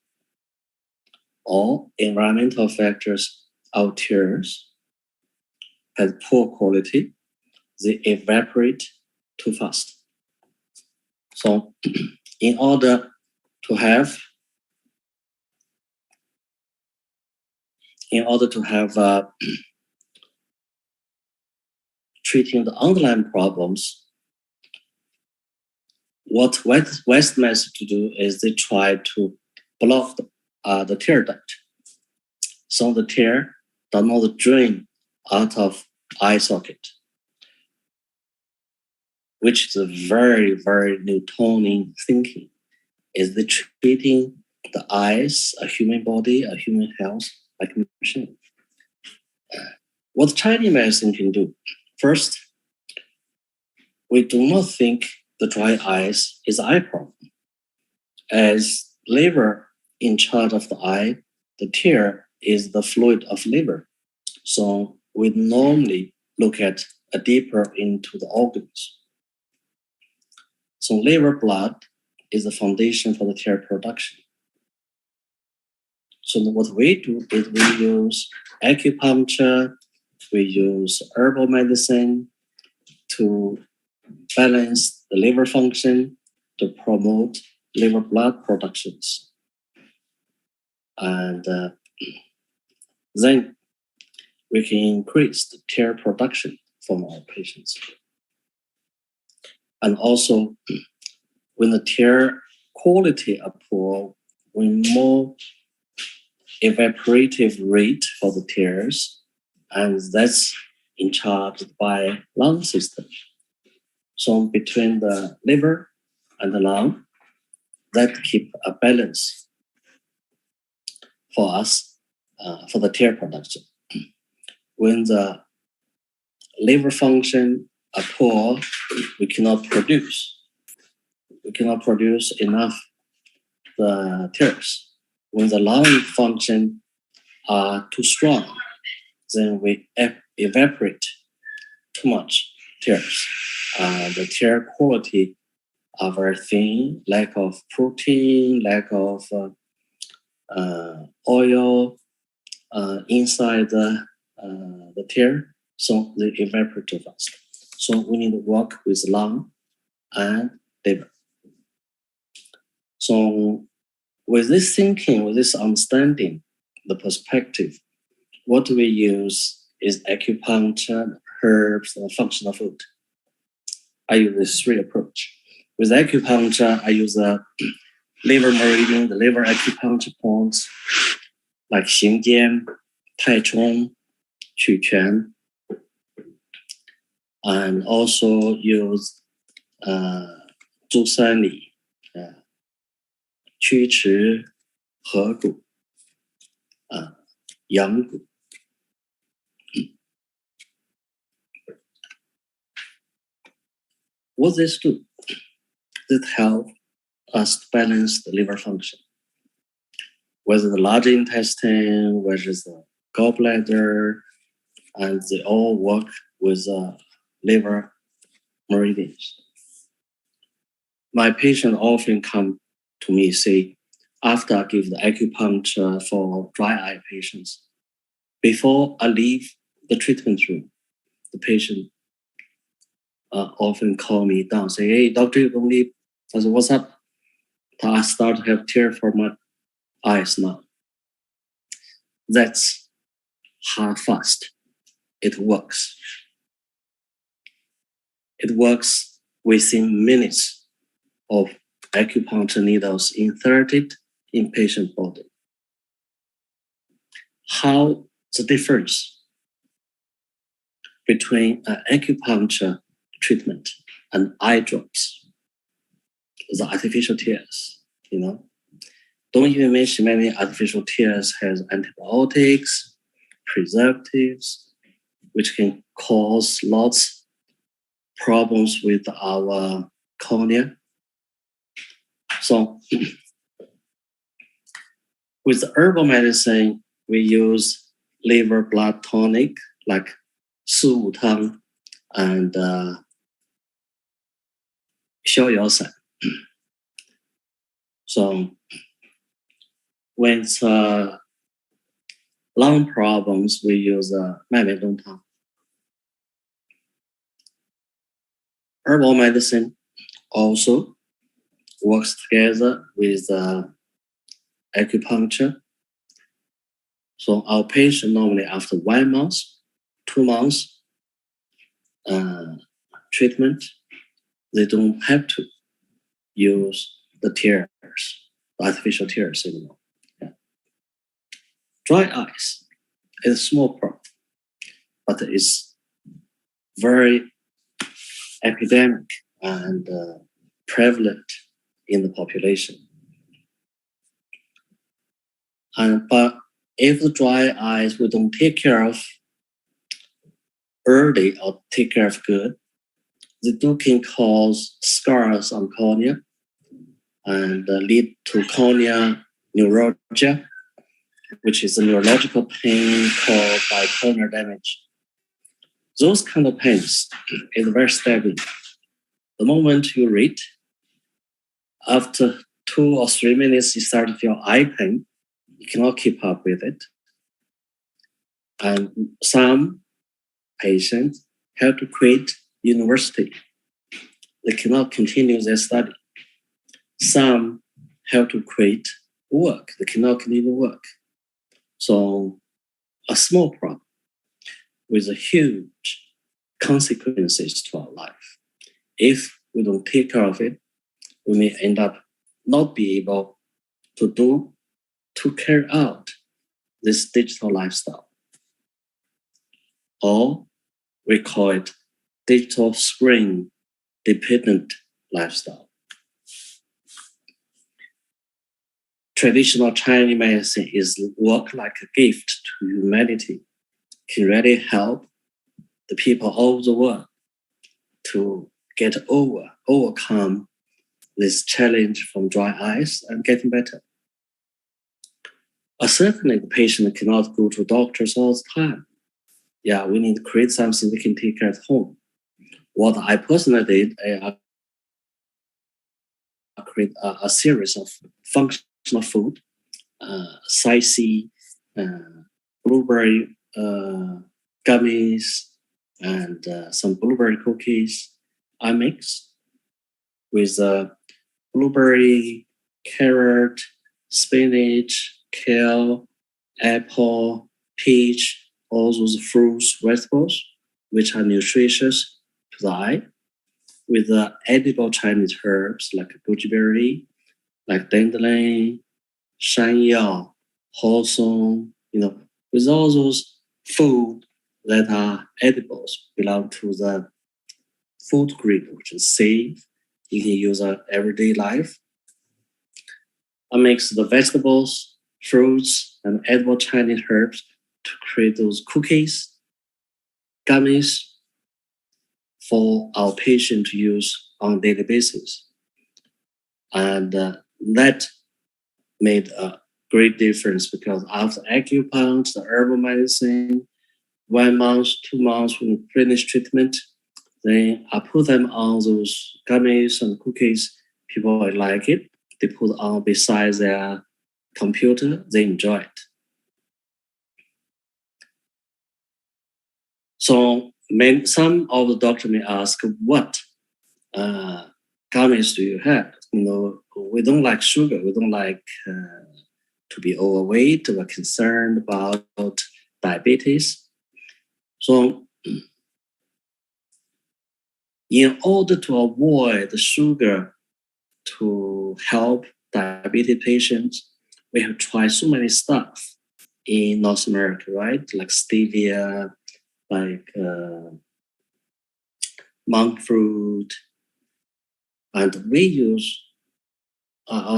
Or environmental factors, our tears have poor quality, they evaporate too fast. So in order to have treating the underlying problems, what West methods to do is they try to block the tear duct. So the tear does not drain out of eye socket, which is a very, very Newtonian thinking. Is the treating the eyes, a human body, a human health, like a machine. What Chinese medicine can do? First, we do not think the dry eyes is eye problem. As liver in charge of the eye, the tear is the fluid of liver. So we normally look at a deeper into the organs. So liver blood is the foundation for the tear production. So what we do is we use acupuncture, we use herbal medicine to balance the liver function, to promote liver blood productions. And then we can increase the tear production from our patients. And also, when the tear quality are poor, when more evaporative rate for the tears, and that's in charge by lung system. So between the liver and the lung, that keep a balance for us for the tear production. When the liver function are poor, we cannot produce enough the tears. When the lung function are too strong, then we evaporate too much tears. The tear quality are very thin, lack of protein, lack of oil inside the tear, so they evaporate too fast. So we need to work with lung and liver. So with this thinking, with this understanding, the perspective, what we use is acupuncture, herbs, and functional food. I use this three approach. With acupuncture, I use the liver meridian, the liver acupuncture points, like 行间, 太冲, 曲泉, and also use 足三里, 曲池, 合谷, 阳谷. What this do? That help us to balance the liver function. Whether the large intestine, whether it's the gallbladder, and they all work with liver meridians. My patient often come to me say, after I give the acupuncture for dry eye patients, before I leave the treatment room, the patient often call me down, say, hey, doctor, you don't leave. I said, what's up? I start to have tear from my eyes now. That's how fast it works. It works within minutes of acupuncture needles inserted in patient body. How the difference between an acupuncture treatment and eye drops, the artificial tears, Don't even mention many artificial tears has antibiotics, preservatives, which can cause lots problems with our cornea. So with herbal medicine, we use liver blood tonic like 四物汤 and 逍遥散. So when it's lung problems, we use 麦美冬汤. Herbal medicine also works together with acupuncture. So our patient normally after 1 month, 2 months treatment, they don't have to use the tears, the artificial tears anymore. Yeah. Dry eyes is a small problem, but it's very epidemic and prevalent in the population. But if the dry eyes we don't take care of, early or take care of good, they can cause scars on cornea and lead to cornea neuralgia, which is a neurological pain caused by corneal damage. Those kind of pains is very stabbing. The moment you read, after 2 or 3 minutes, you start to feel eye pain. You cannot keep up with it. And some patients have to quit university. They cannot continue their study. Some have to quit work. They cannot continue work. So a small problem with a huge consequences to our life. If we don't take care of it, we may end up not be able to carry out this digital lifestyle. Or we call it digital screen dependent lifestyle. Traditional Chinese medicine is work like a gift to humanity, can really help the people all over the world to overcome this challenge from dry eyes and getting better. Certainly, the patient cannot go to doctors all the time. Yeah, we need to create something we can take care at home. What I personally did, I create a series of functional food, spicy, blueberry gummies, and some blueberry cookies. I mix with blueberry, carrot, spinach, kale, apple, peach, all those fruits, vegetables, which are nutritious to the eye, with edible Chinese herbs like goji, like dandelion, shanyao, hawthorn, with all those food that are edibles belong to the food group, which is safe. You can use in everyday life. I mix the vegetables, fruits, and edible Chinese herbs to create those cookies, gummies for our patient to use on a daily basis. And that made a great difference because after acupuncture, the herbal medicine, 1 month, 2 months, when we finish treatment, then I put them on those gummies and cookies. People like it. They put on beside their computer. They enjoy it. So some of the doctors may ask, what gummies do you have? We don't like sugar. We don't like to be overweight. We're concerned about diabetes. So in order to avoid the sugar to help diabetes patients, we have tried so many stuff in North America, right? Like stevia, like monk fruit, and we use,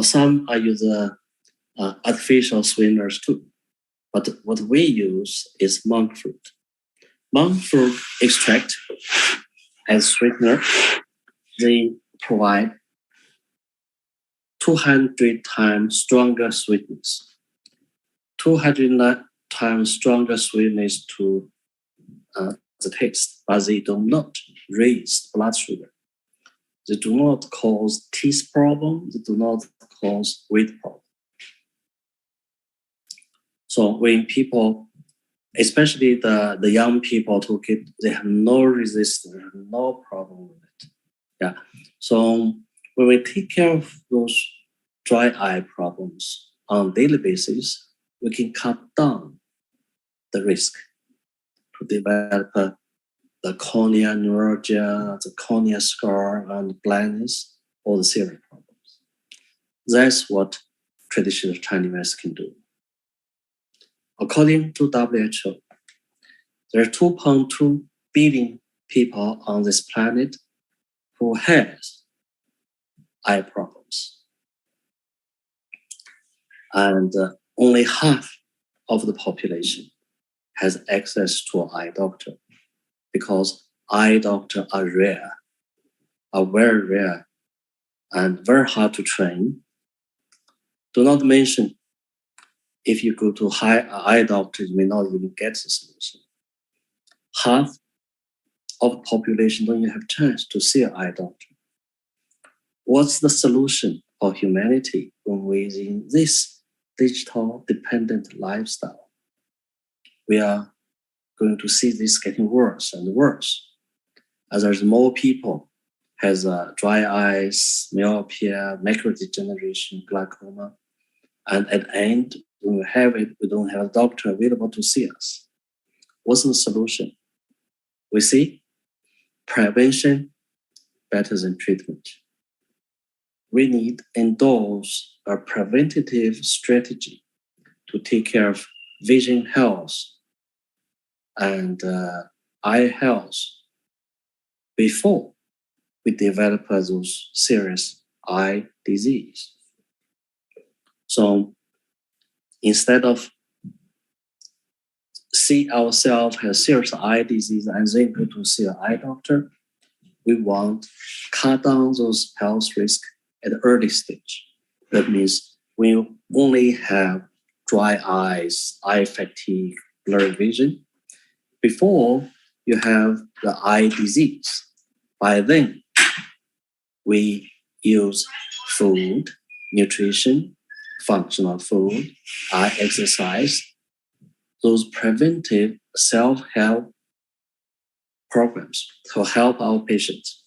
some I use artificial sweeteners too. But what we use is monk fruit. Monk fruit extract as sweetener, they provide 200 times stronger sweetness. 200 times stronger sweetness to the taste, but they do not raise blood sugar. They do not cause teeth problem. They do not cause weight problem. So when people, especially the young people took it, they have no resistance, no problem with it. Yeah. So when we take care of those dry eye problems on a daily basis, we can cut down the risk to develop the cornea neuralgia, the cornea scar, and blindness, or the serious problems. That's what traditional Chinese medicine can do. According to WHO, there are 2.2 billion people on this planet who have eye problems. And only half of the population has access to an eye doctor. because eye doctors are rare, are very rare and very hard to train. Do not mention if you go to eye doctor, you may not even get the solution. Half of the population don't even have a chance to see an eye doctor. What's the solution for humanity when we're in this digital dependent lifestyle? We are going to see this getting worse and worse as there's more people has dry eyes, myopia, macular degeneration, glaucoma, and at the end, when we have it, we don't have a doctor available to see us. What's the solution? We see prevention better than treatment. We need to endorse a preventative strategy to take care of vision health and eye health before we develop those serious eye disease. So instead of see ourselves as serious eye disease and then go to see an eye doctor, we want to cut down those health risks at the early stage. That means we only have dry eyes, eye fatigue, blurred vision, before you have the eye disease. By then, we use food, nutrition, functional food, eye exercise, those preventive self-help programs to help our patients.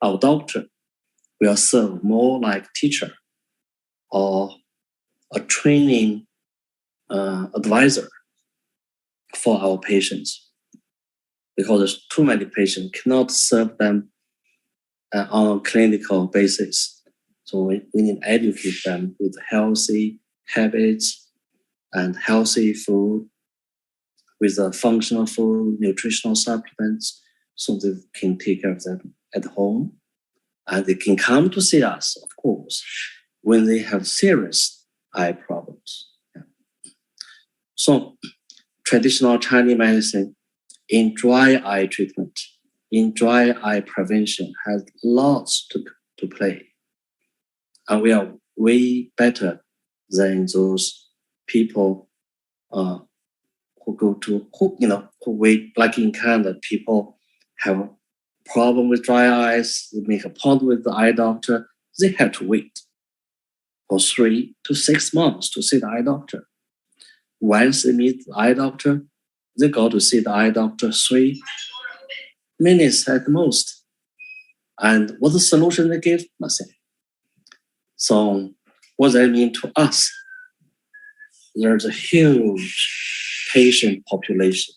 Our doctor will serve more like teacher or a training advisor for our patients, because there's too many patients, cannot serve them on a clinical basis. So we need to educate them with healthy habits and healthy food, with a functional food, nutritional supplements, so they can take care of them at home. And they can come to see us, of course, when they have serious eye problems. Yeah. So traditional Chinese medicine in dry eye treatment, in dry eye prevention has lots to play. And we are way better than those people who go to, who wait, like in Canada, people have a problem with dry eyes, they make an appointment with the eye doctor, they have to wait for 3 to 6 months to see the eye doctor. Once they meet the eye doctor, they go to see the eye doctor 3 minutes at the most. And what's the solution they give? Nothing. So what does that mean to us? There's a huge patient population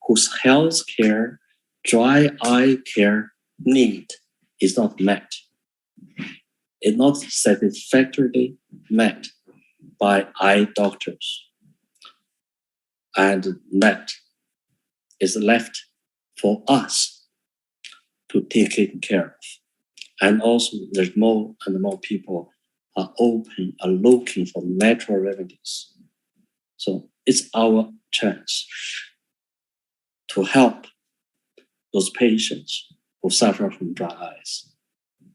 whose health care, dry eye care need is not met. It's not satisfactorily met by eye doctors. And that is left for us to take care of. And also there's more and more people are open, are looking for natural remedies. So it's our chance to help those patients who suffer from dry eyes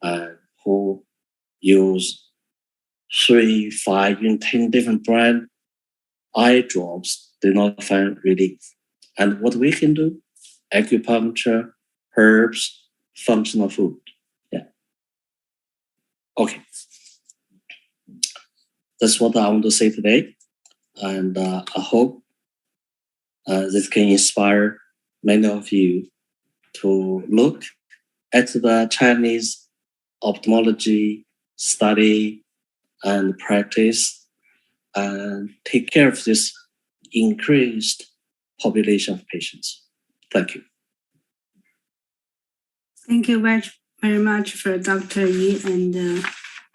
and who use 3, 5, even 10 different brand eye drops, do not find relief. And what we can do, acupuncture, herbs, functional food. Yeah. Okay. That's what I want to say today. And I hope this can inspire many of you to look at the Chinese ophthalmology study and practice and take care of this increased population of patients. Thank you. Thank you very much for Dr. Yi and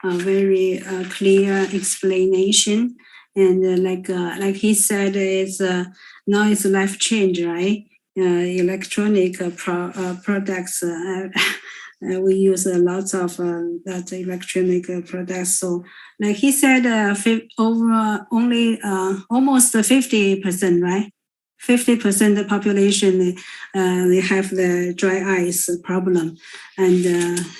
a very clear explanation. And like he said, it's now it's life change, right? Electronic products. We use lots of that electronic products. So, like he said, over only almost 50%, right? 50% of the population they have the dry eyes problem, and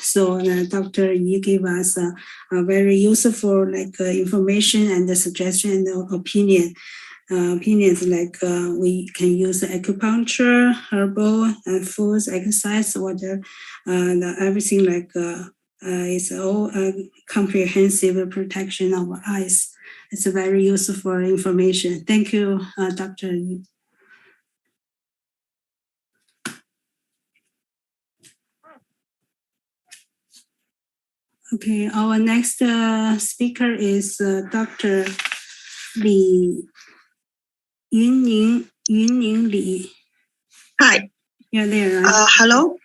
so Dr. Yi gave us a very useful information and the suggestion and opinions like we can use acupuncture, herbal, foods, exercise, water, everything it's all comprehensive protection of eyes. It's a very useful information. Thank you, Dr. Yi. Okay, our next speaker is Dr. Yunning Li. Hi. You're there, right? Hello.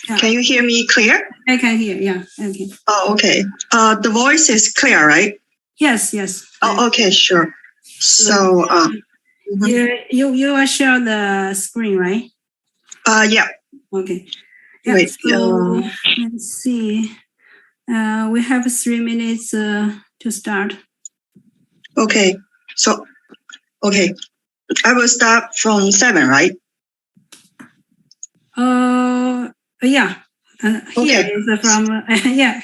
Yeah. Can you hear me clear? I can hear. Yeah. Okay. Oh, okay. The voice is clear, right? Yes. Oh, okay, sure. So, you will share the screen, right? yeah. Okay. Yeah, Wait. so let's see. We have 3 minutes to start. Okay. So, okay. I will start from 7, right? Yeah. Here Okay. is from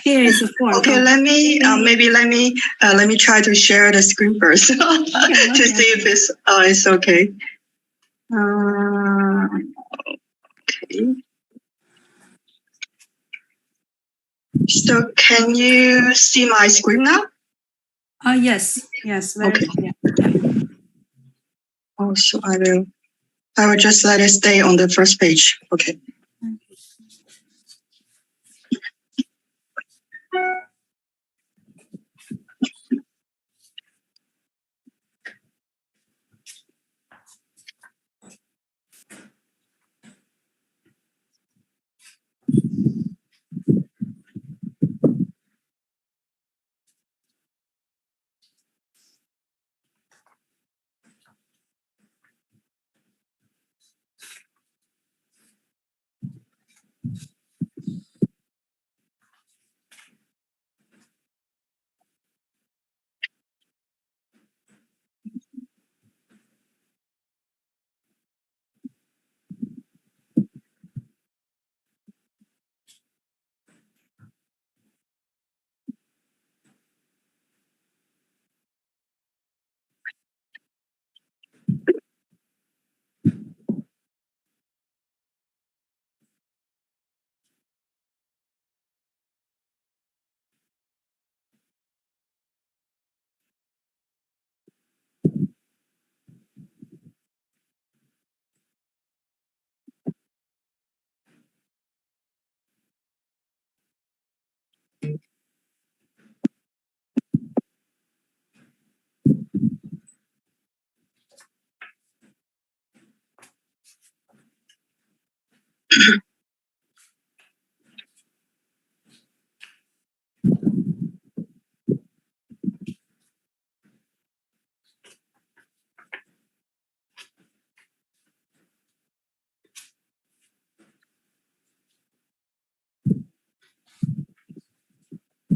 here is 4. Okay, let me try to share the screen first to see if it's okay. Okay. So can you see my screen now? Yes. Very Okay. clear. Oh, so I will just let it stay on the first page. Okay.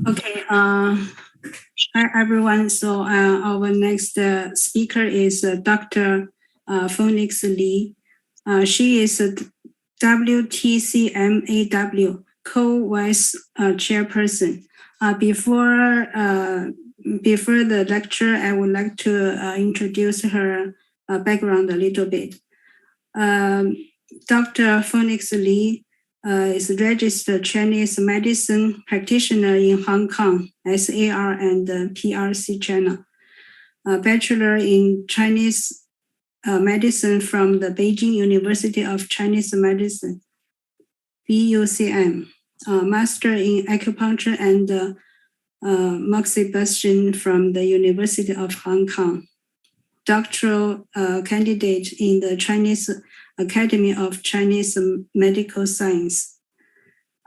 Okay. Hi everyone. So our next speaker is Dr. Phoenix Li. She is a WTCM AW co-vice chairperson. Before the lecture, I would like to introduce her background a little bit. Dr. Phoenix Li is a registered Chinese medicine practitioner in Hong Kong, SAR and PRC channel. A bachelor in Chinese medicine from the Beijing University of Chinese Medicine, BUCM. Master in acupuncture and moxibustion from the University of Hong Kong. Doctoral candidate in the Chinese Academy of Chinese Medical Science.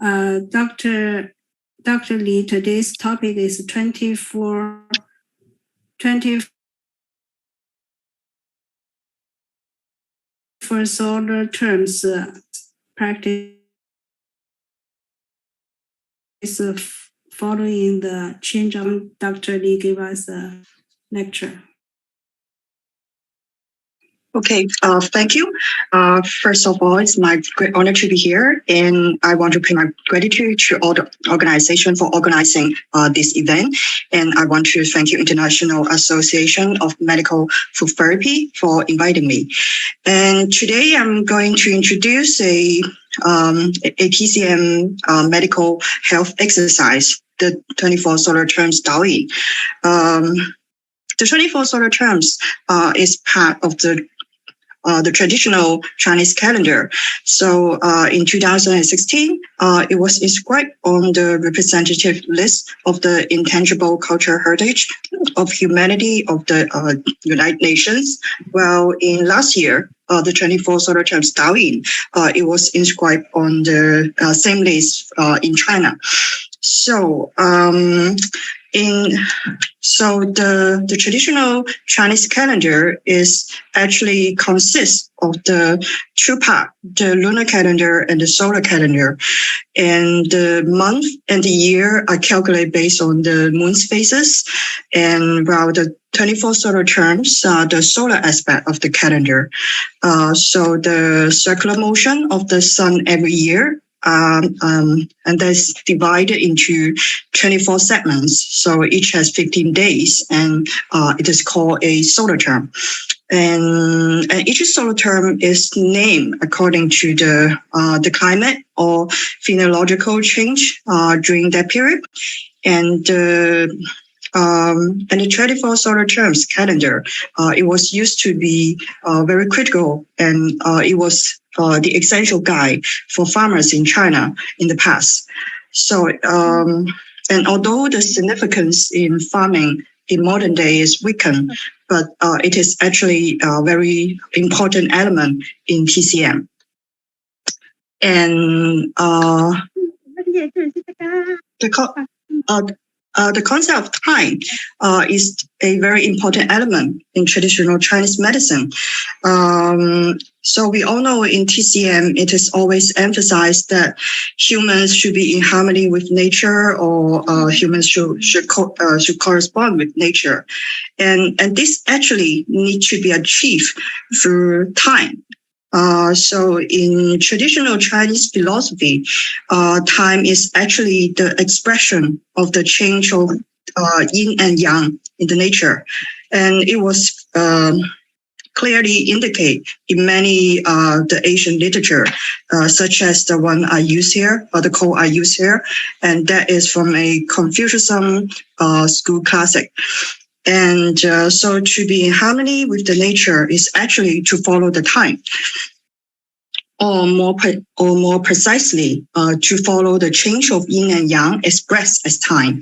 Dr. Li, today's topic is 24 solar terms practice following the change of Dr. Li gave us a lecture. Okay, thank you. First of all, it's my great honor to be here, and I want to pay my gratitude to all the organization for organizing this event. And I want to thank you, International Association of Medical Food Therapy, for inviting me. And today I'm going to introduce a TCM medical health exercise, the 24 solar terms Daoyin. The 24 solar terms is part of the traditional Chinese calendar. So in 2016, it was inscribed on the representative list of the intangible cultural heritage of humanity of the United Nations. Well, in last year, the 24 solar terms Daoyin, it was inscribed on the same list in China. So the traditional Chinese calendar is actually consists of the two parts, the lunar calendar and the solar calendar. And the month and the year are calculated based on the moon's phases. And while the 24 solar terms are the solar aspect of the calendar. So the circular motion of the sun every year, and that's divided into 24 segments. So each has 15 days, and it is called a solar term. And each solar term is named according to the climate or phenological change during that period. And the 24 solar terms calendar, it was used to be very critical, and it was the essential guide for farmers in China in the past. So, and although the significance in farming in modern day is weakened, but it is actually a very important element in TCM. And the concept of time is a very important element in traditional Chinese medicine. So we all know in TCM, it is always emphasized that humans should be in harmony with nature, or humans should correspond with nature. And this actually needs to be achieved through time. So in traditional Chinese philosophy, time is actually the expression of the change of yin and yang in the nature. And it was clearly indicated in many the Asian literature, such as the one I use here, or the quote I use here, and that is from a Confucianism school classic. And so to be in harmony with the nature is actually to follow the time, or more precisely, to follow the change of yin and yang expressed as time.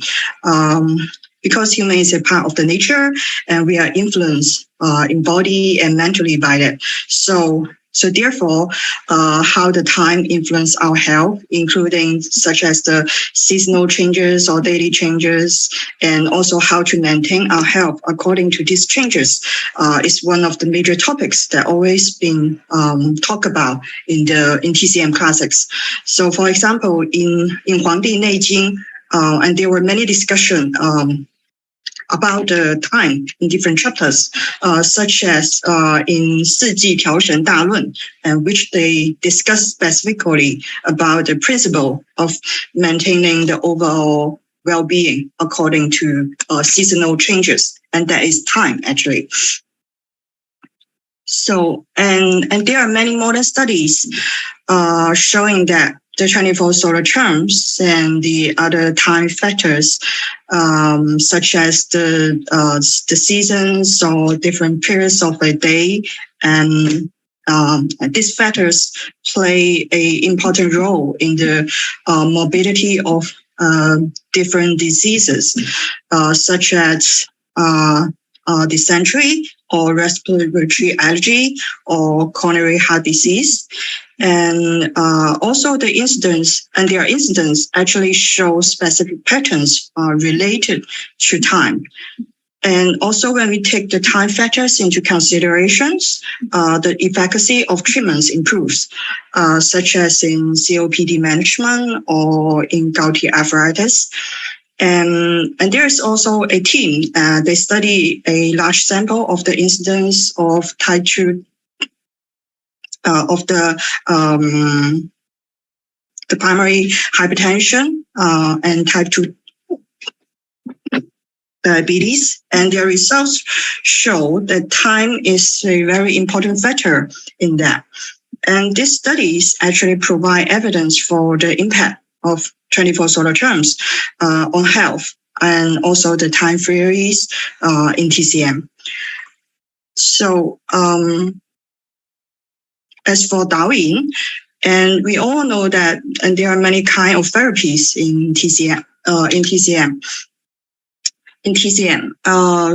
Because human is a part of the nature, and we are influenced in body and mentally by that. So therefore, how the time influence our health, including such as the seasonal changes or daily changes, and also how to maintain our health according to these changes, is one of the major topics that always been talked about in TCM classics. So, for example, in Huangdi Neijing, and there were many discussions about the time in different chapters, such as in 四季调神大论, and which they discuss specifically about the principle of maintaining the overall well-being according to seasonal changes, and that is time actually. So, and there are many modern studies showing that the 24 solar terms and the other time factors, such as the seasons or different periods of a day, and these factors play an important role in the morbidity of different diseases, such as dysentery or respiratory allergy or coronary heart disease. And also the incidents, and their incidents actually show specific patterns related to time. And also when we take the time factors into considerations, the efficacy of treatments improves, such as in COPD management or in gouty arthritis. And there is also a team, they study a large sample of the incidence of type 2 the primary hypertension and type 2 diabetes, and their results show that time is a very important factor in that. And these studies actually provide evidence for the impact of 24 solar terms on health, and also the time theories in TCM. So as for Daoyin, and we all know that, and there are many kinds of therapies in TCM.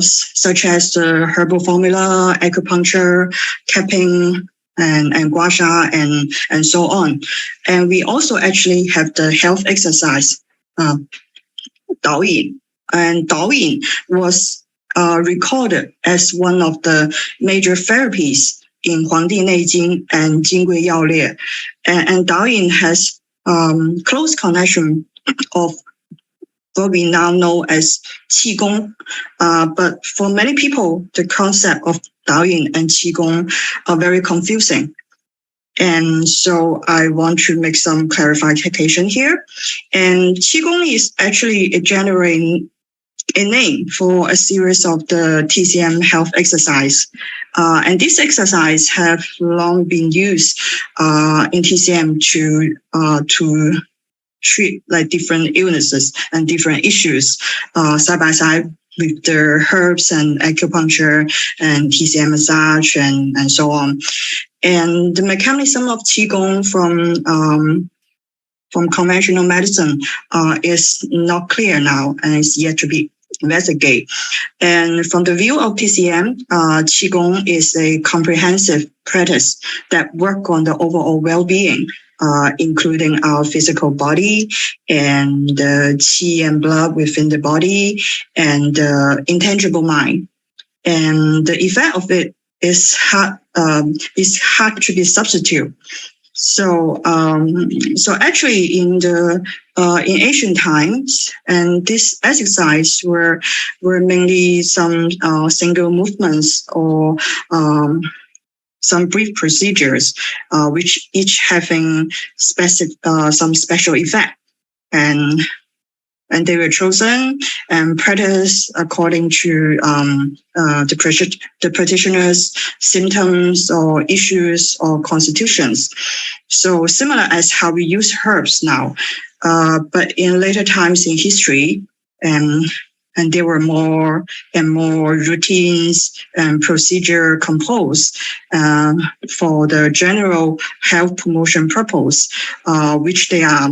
Such as the herbal formula, acupuncture, cupping, and gua sha, and so on. And we also actually have the health exercise, Daoyin. And Daoyin was recorded as one of the major therapies in 黄帝内经 and 金匮要略. And Daoyin has close connection of what we now know as Qigong. But for many people, the concept of Daoyin and Qigong are very confusing. And so I want to make some clarification here. And Qigong is actually a name for a series of the TCM health exercise. And this exercise have long been used in TCM to treat like different illnesses and different issues side by side with the herbs and acupuncture and TCM massage and so on. And the mechanism of Qigong from conventional medicine is not clear now and is yet to be investigated. And from the view of TCM, Qigong is a comprehensive practice that works on the overall well-being, including our physical body and the qi and blood within the body and the intangible mind. And the effect of it is hard to be substituted. So actually in ancient times, and this exercise were mainly some single movements or some brief procedures, which each having some special effect, and they were chosen and practiced according to the practitioner's symptoms or issues or constitutions. So similar as how we use herbs now, but in later times in history, and there were more and more routines and procedure composed for the general health promotion purpose, which they are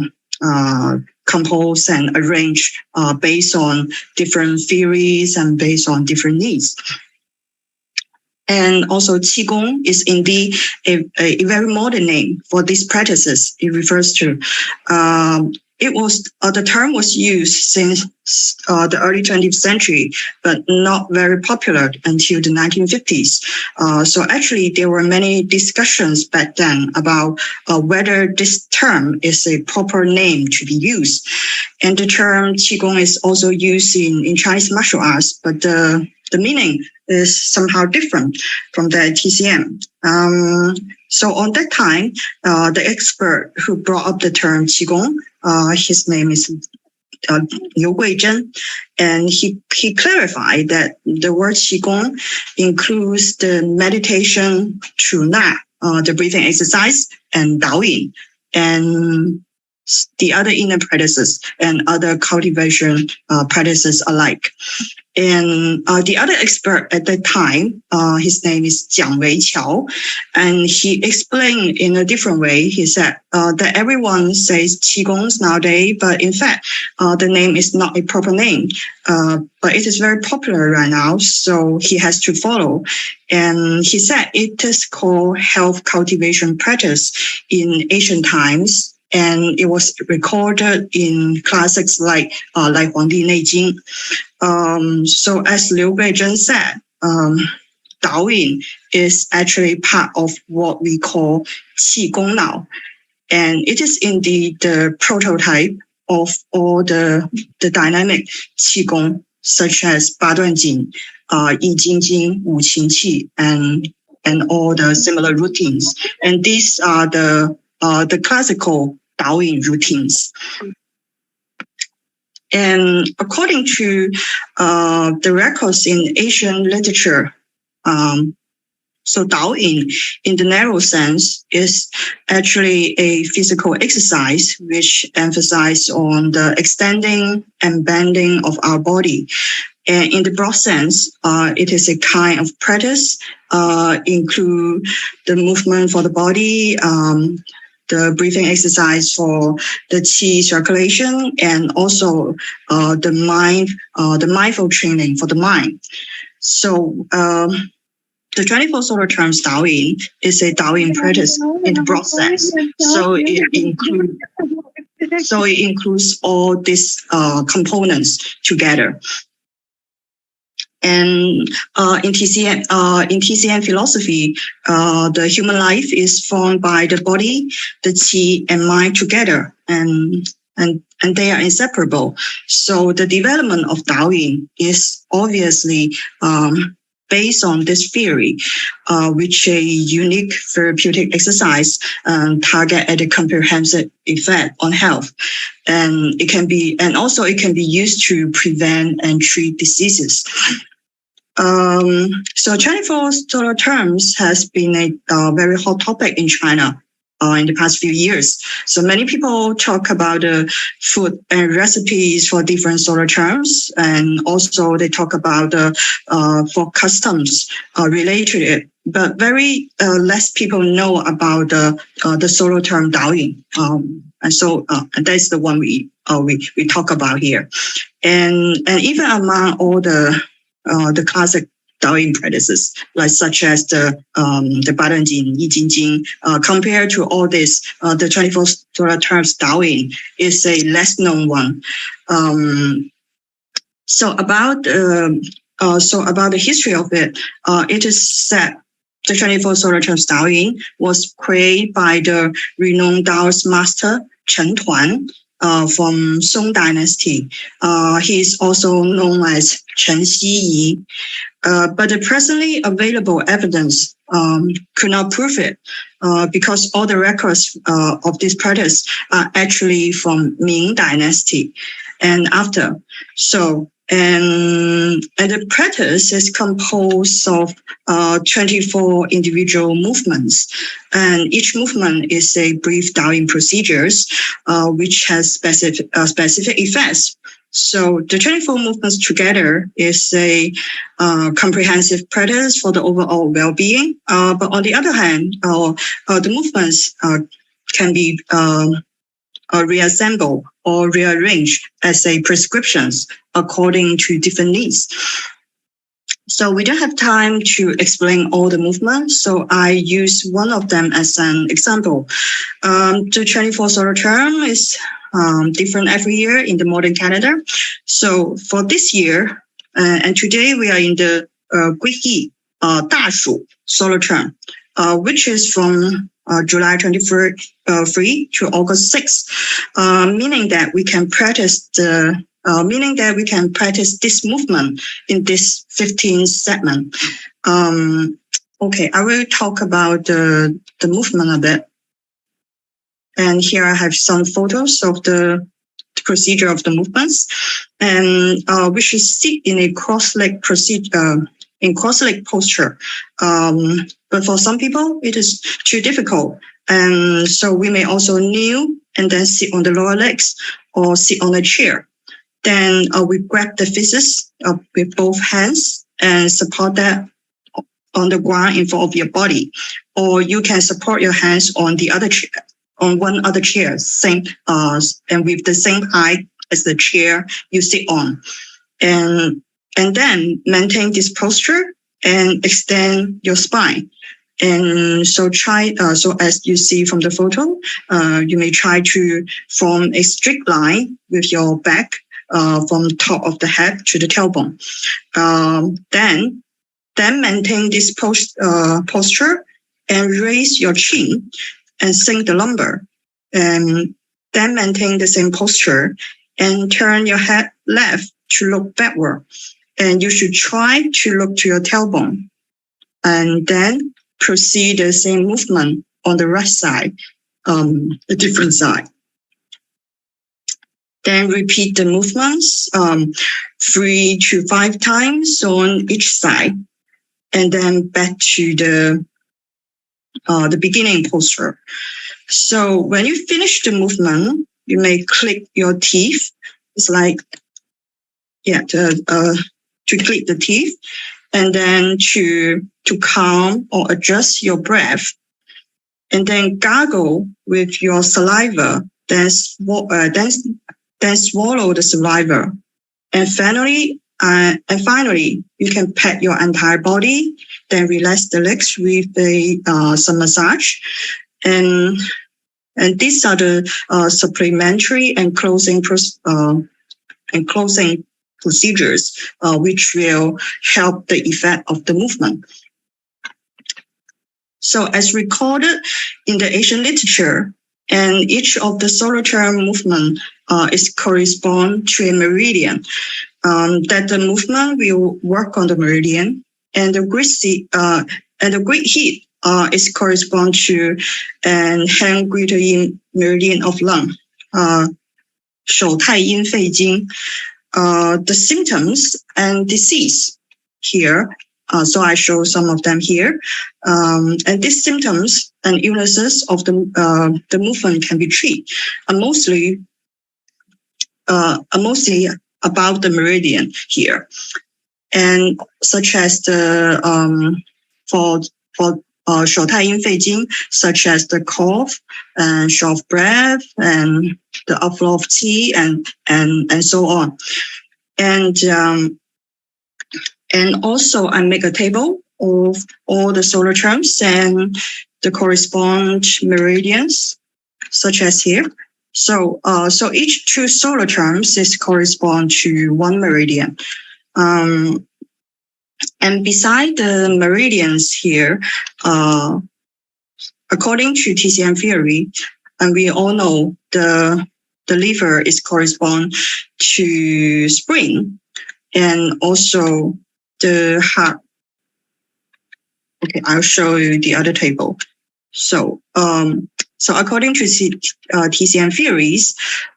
composed and arranged based on different theories and based on different needs. And also Qigong is indeed a very modern name for these practices it refers to. The term was used since the early 20th century, but not very popular until the 1950s. So actually, there were many discussions back then about whether this term is a proper name to be used. And the term Qigong is also used in Chinese martial arts, but the meaning is somehow different from the TCM. So on that time, the expert who brought up the term Qigong, his name is Liu Guizhen, and he clarified that the word Qigong includes the meditation, Chu Na, the breathing exercise, and Daoyin, and the other inner practices and other cultivation practices alike. And the other expert at that time, his name is Jiang Weiqiao, and he explained in a different way. He said that everyone says Qigong nowadays, but in fact, the name is not a proper name. But it is very popular right now, so he has to follow. And he said it is called health cultivation practice in ancient times. And it was recorded in classics like Huang Di Nei Jing. So as Liu Guizhen said, Daoyin is actually part of what we call Qigong now. And it is indeed the prototype of all the dynamic Qigong, such as 八段锦, 易筋经, 五禽气, and and all the similar routines. And these are the classical Taoing routines. And according to the records in Asian literature, so Taoing, in the narrow sense, is actually a physical exercise which emphasizes on the extending and bending of our body. And in the broad sense, it is a kind of practice, include the movement for the body, the breathing exercise for the qi circulation, and also the mindful training for the mind. So the 24 solar terms Taoing is a Taoing practice in the broad sense. So it includes all these components together. And in TCM philosophy, the human life is formed by the body, the qi, and mind together, and they are inseparable. So the development of Taoing is obviously based on this theory, which a unique therapeutic exercise target at a comprehensive effect on health, and it can be used to prevent and treat diseases. So 24 solar terms has been a very hot topic in China in the past few years. So many people talk about food and recipes for different solar terms, and also they talk about for customs related to it. But very less people know about the solar term Taoing, and so that's the one we talk about here. And even among all the classic Taoing practices, like such as the Badan Jing, Yi Jing Jing, compared to all this, the 24 solar terms Taoing is a less known one. So about the history of it, it is said the 24 solar terms Taoing was created by the renowned Taoist master Chen Tuan from Song Dynasty. He is also known as Chen Xiyi. But the presently available evidence could not prove it because all the records of this practice are actually from Ming Dynasty and after. So, and the practice is composed of 24 individual movements, and each movement is a brief Taoing procedures which has specific effects. So the 24 movements together is a comprehensive practice for the overall well-being. But on the other hand, the movements can be reassembled or rearranged as a prescriptions according to different needs. So we don't have time to explain all the movements, so I use one of them as an example. The 24 solar term is different every year in the modern calendar. So for this year, and today we are in the Guiyi Dashu solar term, which is from July 23rd to August 6th, meaning that we can practice this movement in this 15th segment. Okay, I will talk about the movement a bit. And here I have some photos of the procedure of the movements, and we should sit in a cross-leg procedure, in cross-leg posture. But for some people, it is too difficult. And so we may also kneel and then sit on the lower legs or sit on a chair. Then we grab the fists with both hands and support that on the ground in front of your body. Or you can support your hands on the other chair, on one other chair, same and with the same height as the chair you sit on. And then maintain this posture and extend your spine. And so so as you see from the photo, you may try to form a straight line with your back from the top of the head to the tailbone. Then maintain this posture and raise your chin and sink the lumbar. And then maintain the same posture and turn your head left to look backward. And you should try to look to your tailbone. And then proceed the same movement on the right side, a different side. Then repeat the movements 3 to 5 times on each side, and then back to the beginning posture. So when you finish the movement, you may click your teeth. It's like, to click the teeth, and then to calm or adjust your breath, and then gargle with your saliva, then swallow the saliva, and finally, you can pat your entire body, then relax the legs with some massage, and these are the supplementary and closing procedures, which will help the effect of the movement. So as recorded in the Asian literature, and each of the solar term movement is correspond to a meridian, that the movement will work on the meridian, and the great heat is correspond to an hand greater yin meridian of lung, 手太阴肺经. The symptoms and disease here. So I show some of them here. And these symptoms and illnesses of the movement can be treated, mostly about the meridian here, and such as the for 手太阴肺经, such as the cough and short of breath and the outflow of qi and so on. And also I make a table of all the solar terms and the corresponding meridians, such as here. So each 2 solar terms is correspond to 1 meridian. And beside the meridians here, according to TCM theory, and we all know the liver is correspond to spring, and also the heart. Okay, I'll show you the other table. So according to TCM theories,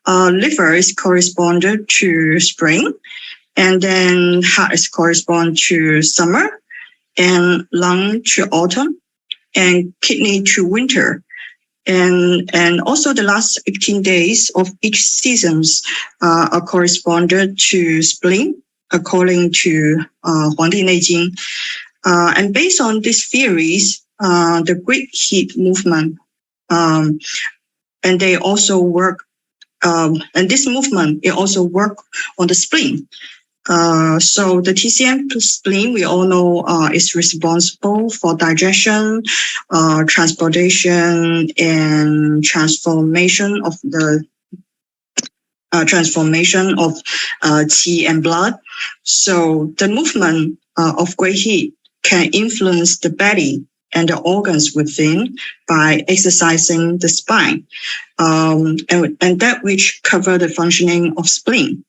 liver is corresponded to spring, and then heart is correspond to summer, and lung to autumn, and kidney to winter. And also the last 18 days of each seasons are corresponded to spring, according to 黄帝内经. And based on these theories, the great heat movement, and they also work, and this movement, it also work on the spleen. So the TCM spleen, we all know, is responsible for digestion, transportation, and transformation of qi and blood. So the movement of great heat can influence the body and the organs within by exercising the spine, and that which cover the functioning of spleen.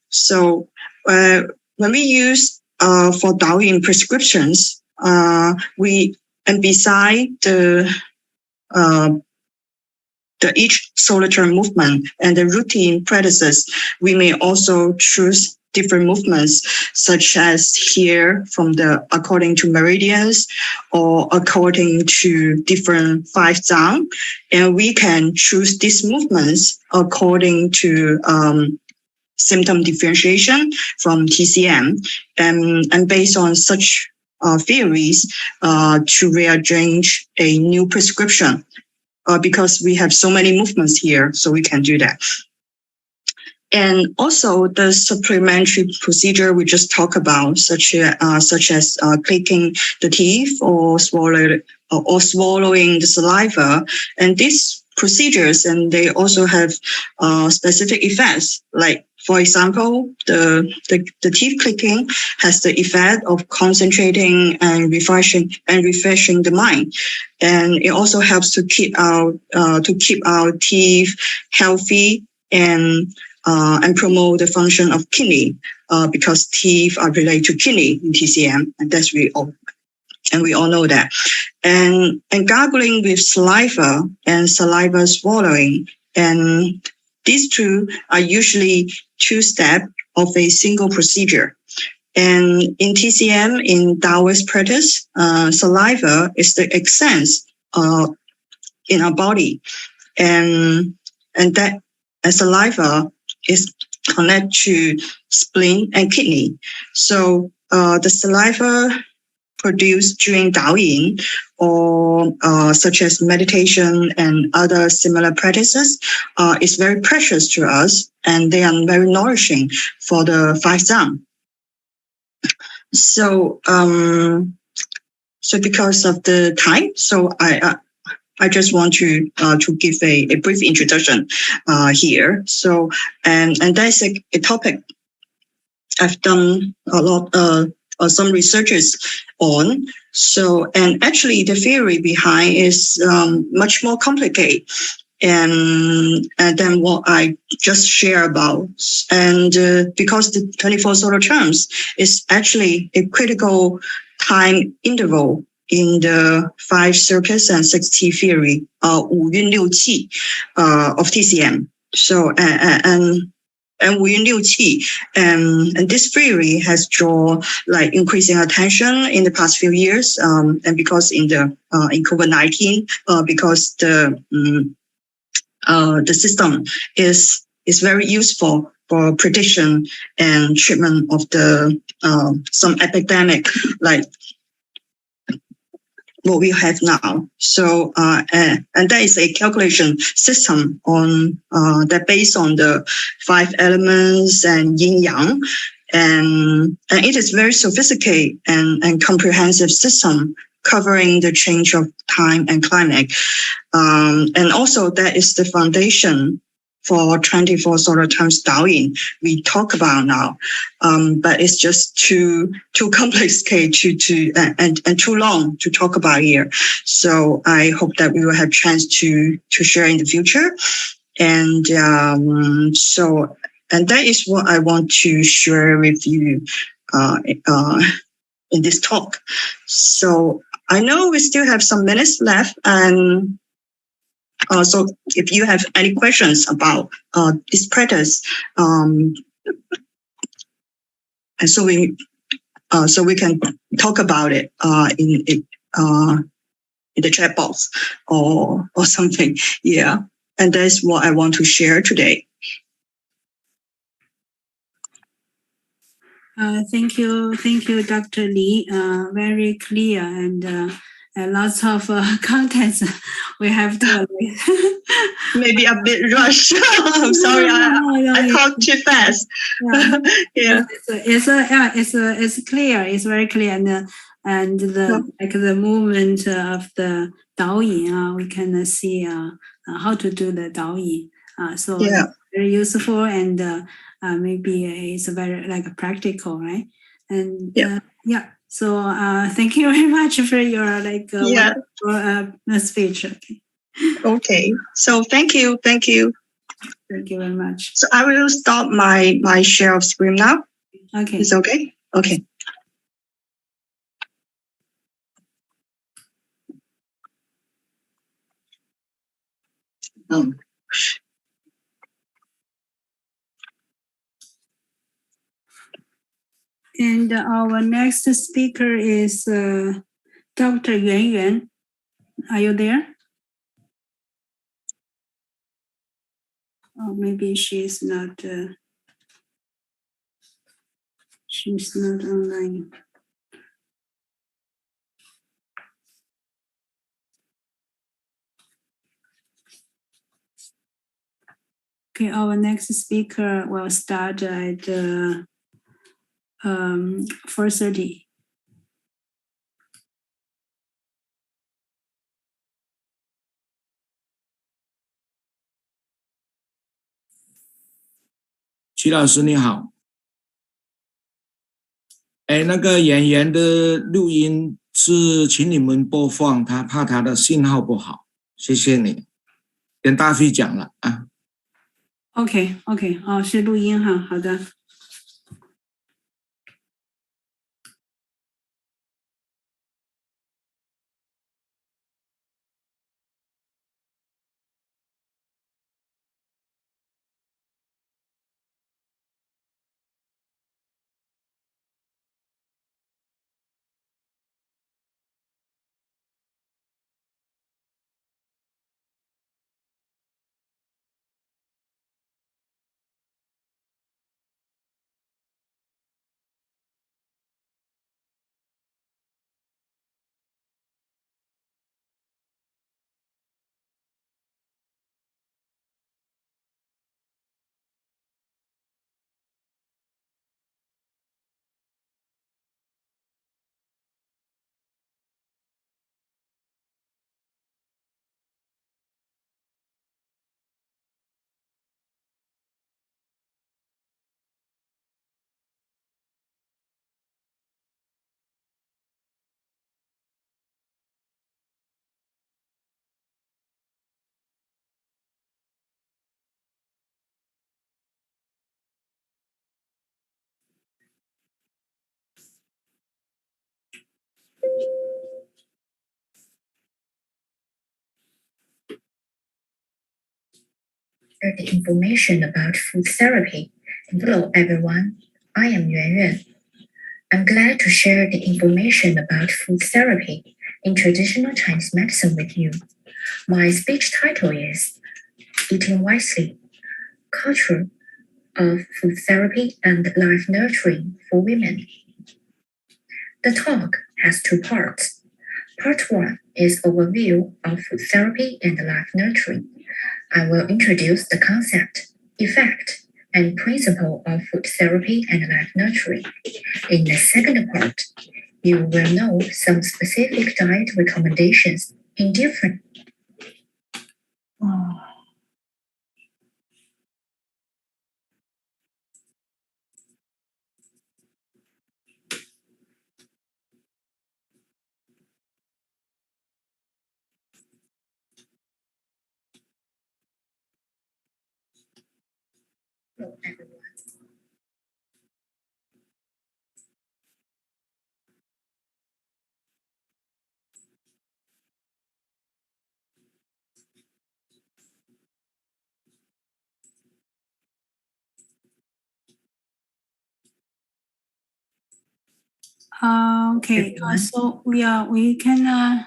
So when we use for Daoyin prescriptions, beside the each solar term movement and the routine practices, we may also choose different movements, such as here from according to meridians or according to different 5 zang, and we can choose these movements according to symptom differentiation from TCM, and based on such theories to rearrange a new prescription, because we have so many movements here, so we can do that. And also the supplementary procedure we just talked about, such as clicking the teeth or swallowing the saliva, and these procedures, and they also have specific effects. Like, for example, the teeth clicking has the effect of concentrating and refreshing the mind, and it also helps to keep our teeth healthy and promote the function of kidney, because teeth are related to kidney in TCM, and that's really all. and we all know that. And gargling with saliva and saliva swallowing, and these two are usually two steps of a single procedure. And in TCM, in Taoist practice, saliva is the essence in our body, and that saliva is connected to spleen and kidney. So the saliva produced during Daoyin or such as meditation and other similar practices is very precious to us, and they are very nourishing for the five zang. So because of the time, so I just want to give a brief introduction here. So and that's a topic I've done a lot some researches on. So, and actually the theory behind is much more complicated and than what I just share about. And because the 24 solar terms is actually a critical time interval in the 5 circuits and 60 theory, 五运六气 of TCM. So, and 五运六气, and this theory has drawn like increasing attention in the past few years, and because in COVID-19, because the system is very useful for prediction and treatment of the some epidemic like what we have now. So and that is a calculation system on that based on the 5 elements and yin yang, and it is very sophisticated and comprehensive system covering the change of time and climate, and also that is the foundation for 24 solar terms Daoyin we talk about now, but it's just too complicated to and too long to talk about here. So I hope that we will have chance to share in the future, and so and that is what I want to share with you in this talk. So I know we still have some minutes left, and so if you have any questions about this practice, and so we can talk about it in the chat box or something. Yeah, and that's what I want to share today. Thank you, Dr. Li. Very clear and lots of contents we have to. Maybe a bit rushed. I'm sorry, I talked too fast. Yeah, it's clear. It's very clear, and the movement of the Daoyin. We can see how to do the Daoyin. So yeah. very useful, and maybe it's very practical, right? And yeah. So thank you very much for your wonderful speech. Okay. So thank you. Thank you very much. So I will stop my share of screen now. Okay. It's okay? Okay. And our next speaker is Dr. Yuan Yuan. Are you there? Or maybe she's not online. Okay, our next speaker will start at 4:30.曲老师你好，那个演员的录音是请你们播放，他怕他的信号不好，谢谢你，跟大飞讲了啊。OK，是录音哈，好的。share the information about food therapy. Hello, everyone. I am Yuan Yuan. I'm glad to share the information about food therapy in traditional Chinese medicine with you. My speech title is Eating Wisely, Culture of Food Therapy and Life Nurturing for Women. The talk has two parts. Part 1 is overview of food therapy and life nurturing. I will introduce the concept, effect, and principle of food therapy and life nurturing. In the second part, you will know some specific diet recommendations in different. Hello, everyone. Okay, so we can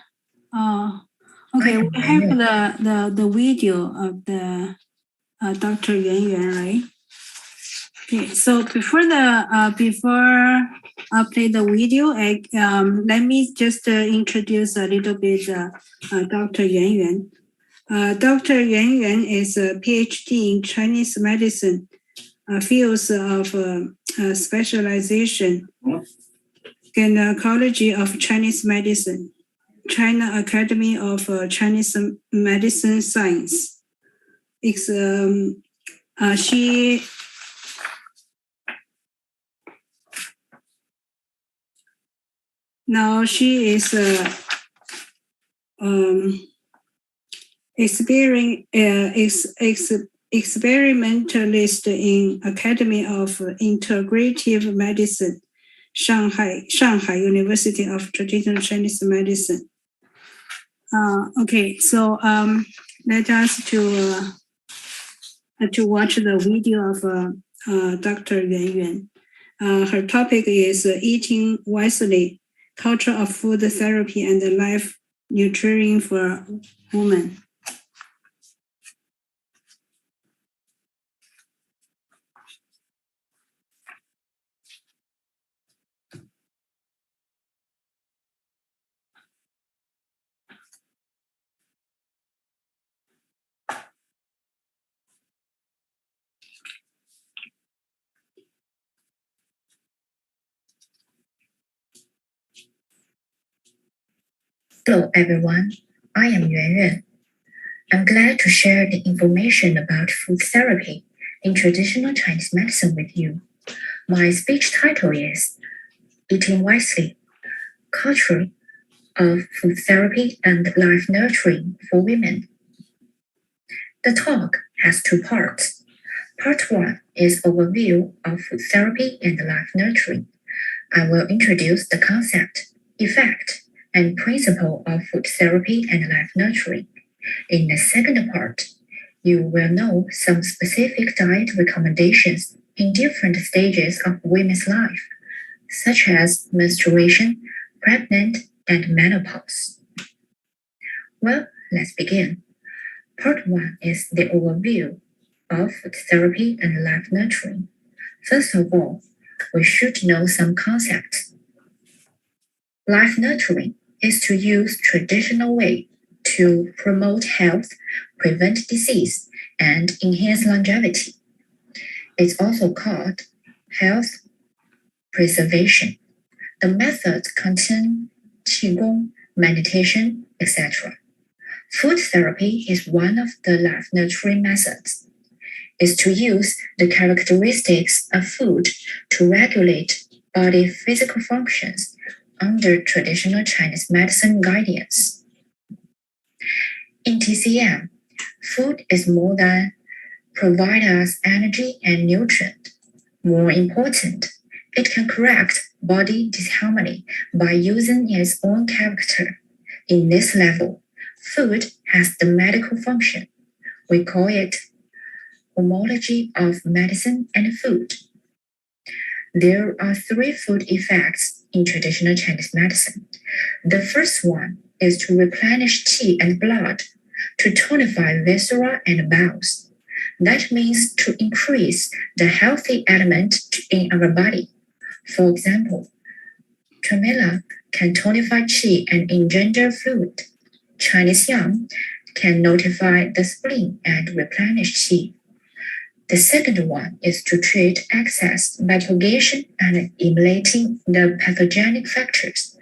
okay, we have the video of the Dr. Yuan Yuan, right? Okay, so before I play the video, let me just introduce a little bit Dr. Yuan Yuan. Dr. Yuan Yuan is a PhD in Chinese medicine, fields of specialization, gynecology of Chinese medicine, China Academy of Chinese Medicine Science. She is experimentalist in Academy of Integrative Medicine, Shanghai University of Traditional Chinese Medicine. Okay, so let us to watch the video of Dr. Yuan Yuan. Her topic is Eating Wisely, Culture of Food Therapy and Life Nurturing for Women. Hello, everyone. I am Yuan Yuan. I'm glad to share the information about food therapy in traditional Chinese medicine with you. My speech title is Eating Wisely, Culture of Food Therapy and Life Nurturing for Women. The talk has two parts. Part 1 is overview of food therapy and life nurturing. I will introduce the concept, effect, and principle of food therapy and life nurturing. In the second part, you will know some specific diet recommendations in different stages of women's life, such as menstruation, pregnant, and menopause. Well, let's begin. Part 1 is the overview of food therapy and life nurturing. First of all, we should know some concepts. Life nurturing is to use traditional way to promote health, prevent disease, and enhance longevity. It's also called health preservation. The methods contain qigong, meditation, etc. Food therapy is one of the life nurturing methods. It's to use the characteristics of food to regulate body physical functions under traditional Chinese medicine guidance. In TCM, food is more than provide us energy and nutrient. More important, it can correct body disharmony by using its own character. In this level, food has the medical function. We call it homology of medicine and food. There are 3 food effects in traditional Chinese medicine. The first one is to replenish qi and blood, to tonify viscera and bowels. That means to increase the healthy element in our body. For example, tremella can tonify qi and engender fluid. Chinese yam can notify the spleen and replenish qi. The second one is to treat excess vitalization and eliminating the pathogenic factors.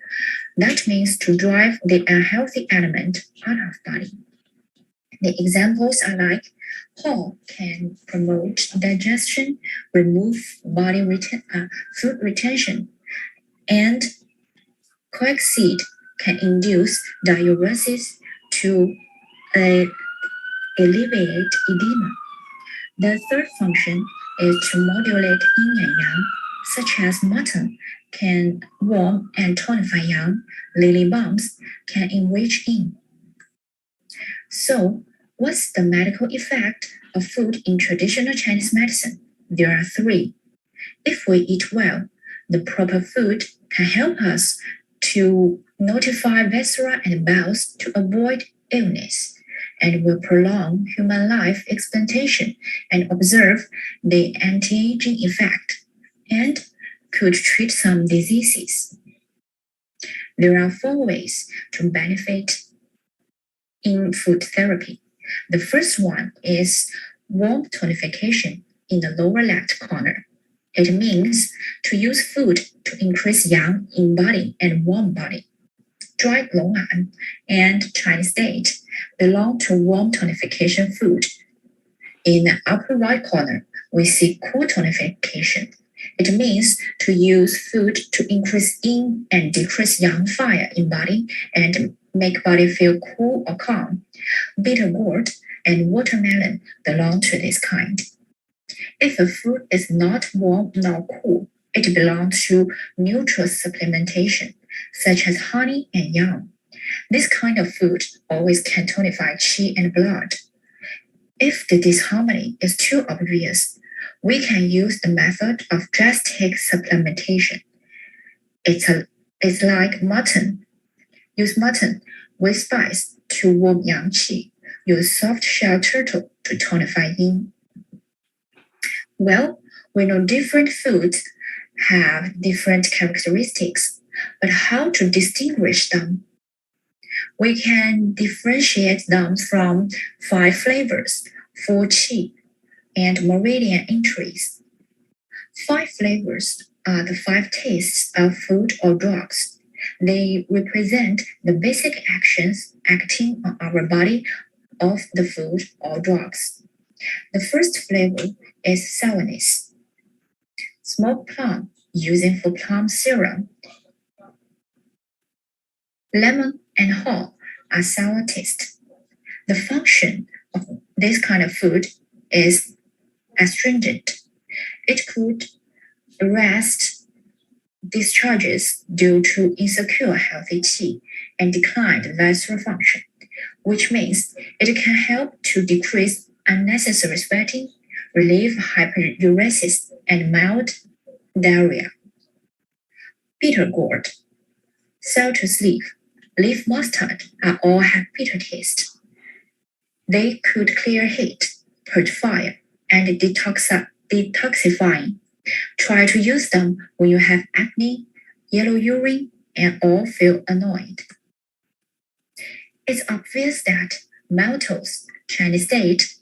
That means to drive the unhealthy element out of body. The examples are like Hall can promote digestion, remove body food retention, and quack seed can induce diuresis to alleviate edema. The third function is to modulate yin and yang, such as mutton can warm and tonify yang, lily balms can enrich yin. So, what's the medical effect of food in traditional Chinese medicine? There are 3. If we eat well, the proper food can help us to notify viscera and bowels to avoid illness, and will prolong human life expectancy and observe the anti-aging effect, and could treat some diseases. There are 4 ways to benefit in food therapy. The first one is warm tonification in the lower left corner. It means to use food to increase yang in body and warm body. Dried longan and Chinese date belong to warm tonification food. In the upper right corner, we see cool tonification. It means to use food to increase yin and decrease yang fire in body and make body feel cool or calm. Bitter gourd and watermelon belong to this kind. If a food is not warm nor cool, it belongs to neutral supplementation, such as honey and yam. This kind of food always can tonify qi and blood. If the disharmony is too obvious, we can use the method of drastic supplementation. It's like mutton. Use mutton with spice to warm yang qi. Use soft shell turtle to tonify yin. Well, we know different foods have different characteristics, but how to distinguish them? We can differentiate them from 5 flavors, 4 qi, and meridian entries. 5 flavors are the 5 tastes of food or drugs. They represent the basic actions acting on our body of the food or drugs. The first flavor is sourness. Smoked plum, using for plum syrup. Lemon and haw are sour taste. The function of this kind of food is astringent. It could arrest discharges due to insecure healthy qi and declined visceral function, which means it can help to decrease unnecessary sweating, relieve hyperuresis, and mild diarrhea. Bitter gourd, citrus leaf mustard are all have bitter taste. They could clear heat, purge fire, and detoxifying. Try to use them when you have acne, yellow urine, and or feel annoyed. It's obvious that maltose, Chinese date,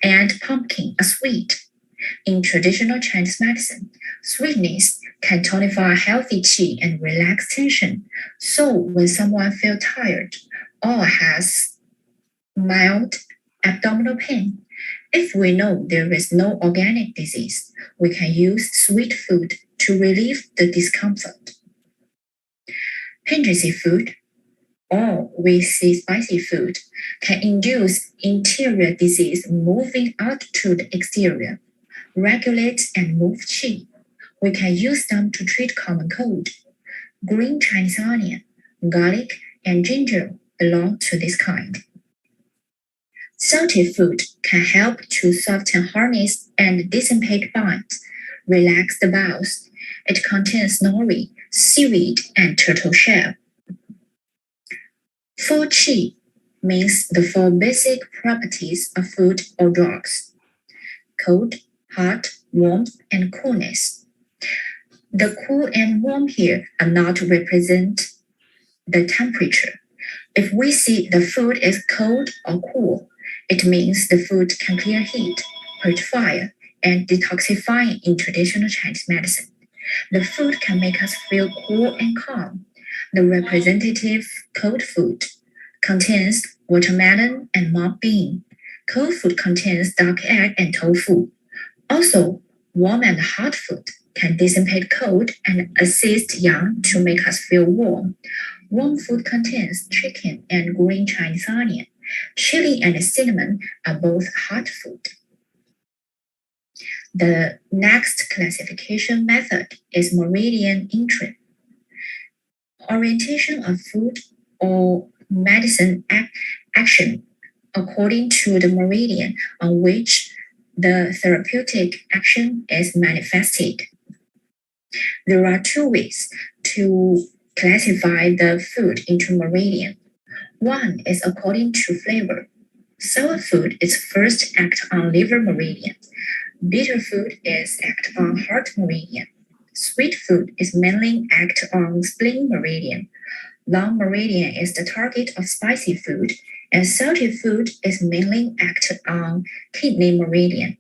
and pumpkin are sweet. In traditional Chinese medicine, sweetness can tonify healthy qi and relax tension. So when someone feels tired or has mild abdominal pain, if we know there is no organic disease, we can use sweet food to relieve the discomfort. Pungency food, or we see spicy food, can induce interior disease moving out to the exterior, regulate and move qi. We can use them to treat common cold. Green Chinese onion, garlic, and ginger belong to this kind. Salty food can help to soften hardness and dissipate binds, relax the bowels. It contains nori, seaweed, and turtle shell. 4 Qi means the 4 basic properties of food or drugs: cold, hot, warm, and coolness. The cool and warm here are not represent the temperature. If we see the food is cold or cool, it means the food can clear heat, put fire, and detoxifying in traditional Chinese medicine. The food can make us feel cool and calm. The representative cold food contains watermelon and mung bean. Cold food contains dark egg and tofu. Also, warm and hot food can dissipate cold and assist yang to make us feel warm. Warm food contains chicken and green Chinese onion. Chili and cinnamon are both hot food. The next classification method is meridian entry. Orientation of food or medicine action according to the meridian on which the therapeutic action is manifested. There are 2 ways to classify the food into meridian. One is according to flavor. Sour food is first act on liver meridian. Bitter food is act on heart meridian. Sweet food is mainly act on spleen meridian. Long meridian is the target of spicy food, and salty food is mainly act on kidney meridian.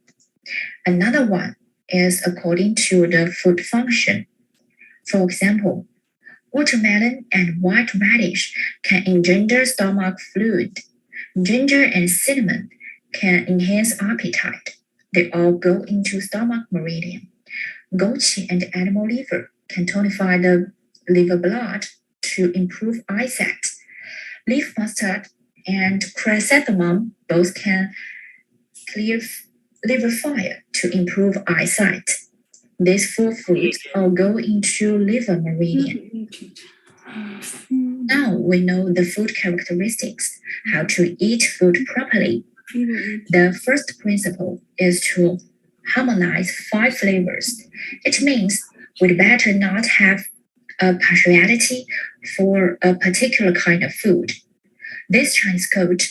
Another one is according to the food function. For example, watermelon and white radish can engender stomach fluid. Ginger and cinnamon can enhance appetite. They all go into stomach meridian. Goji and animal liver can tonify the liver blood to improve eyesight. Leaf mustard and chrysanthemum both can clear liver fire to improve eyesight. These 4 foods all go into liver meridian. Now we know the food characteristics, how to eat food properly. The first principle is to harmonize 5 flavors. It means we'd better not have a partiality for a particular kind of food. This Chinese code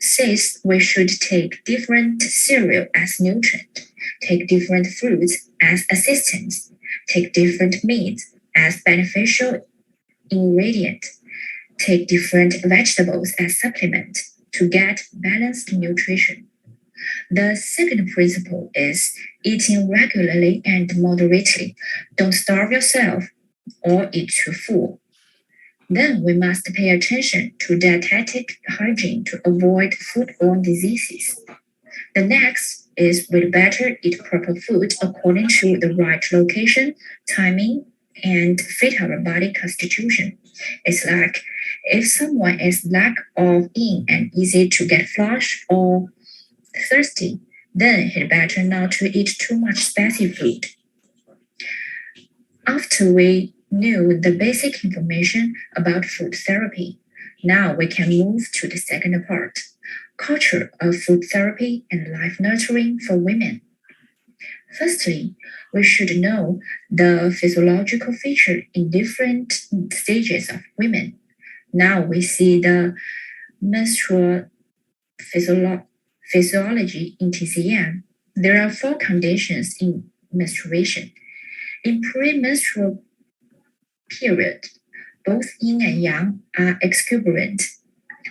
says we should take different cereal as nutrient, take different fruits as assistants, take different meats as beneficial ingredient, take different vegetables as supplement to get balanced nutrition. The second principle is eating regularly and moderately. Don't starve yourself or eat too full. Then we must pay attention to dietetic hygiene to avoid foodborne diseases. The next is we'd better eat proper food according to the right location, timing, and fit our body constitution. It's like if someone is lack of yin and easy to get flush or thirsty, then he'd better not to eat too much spicy food. After we knew the basic information about food therapy, now we can move to the second part, culture of food therapy and life nurturing for women. Firstly, we should know the physiological feature in different stages of women. Now we see the menstrual physiology in TCM. There are 4 conditions in menstruation. In premenstrual period, both yin and yang are exuberant.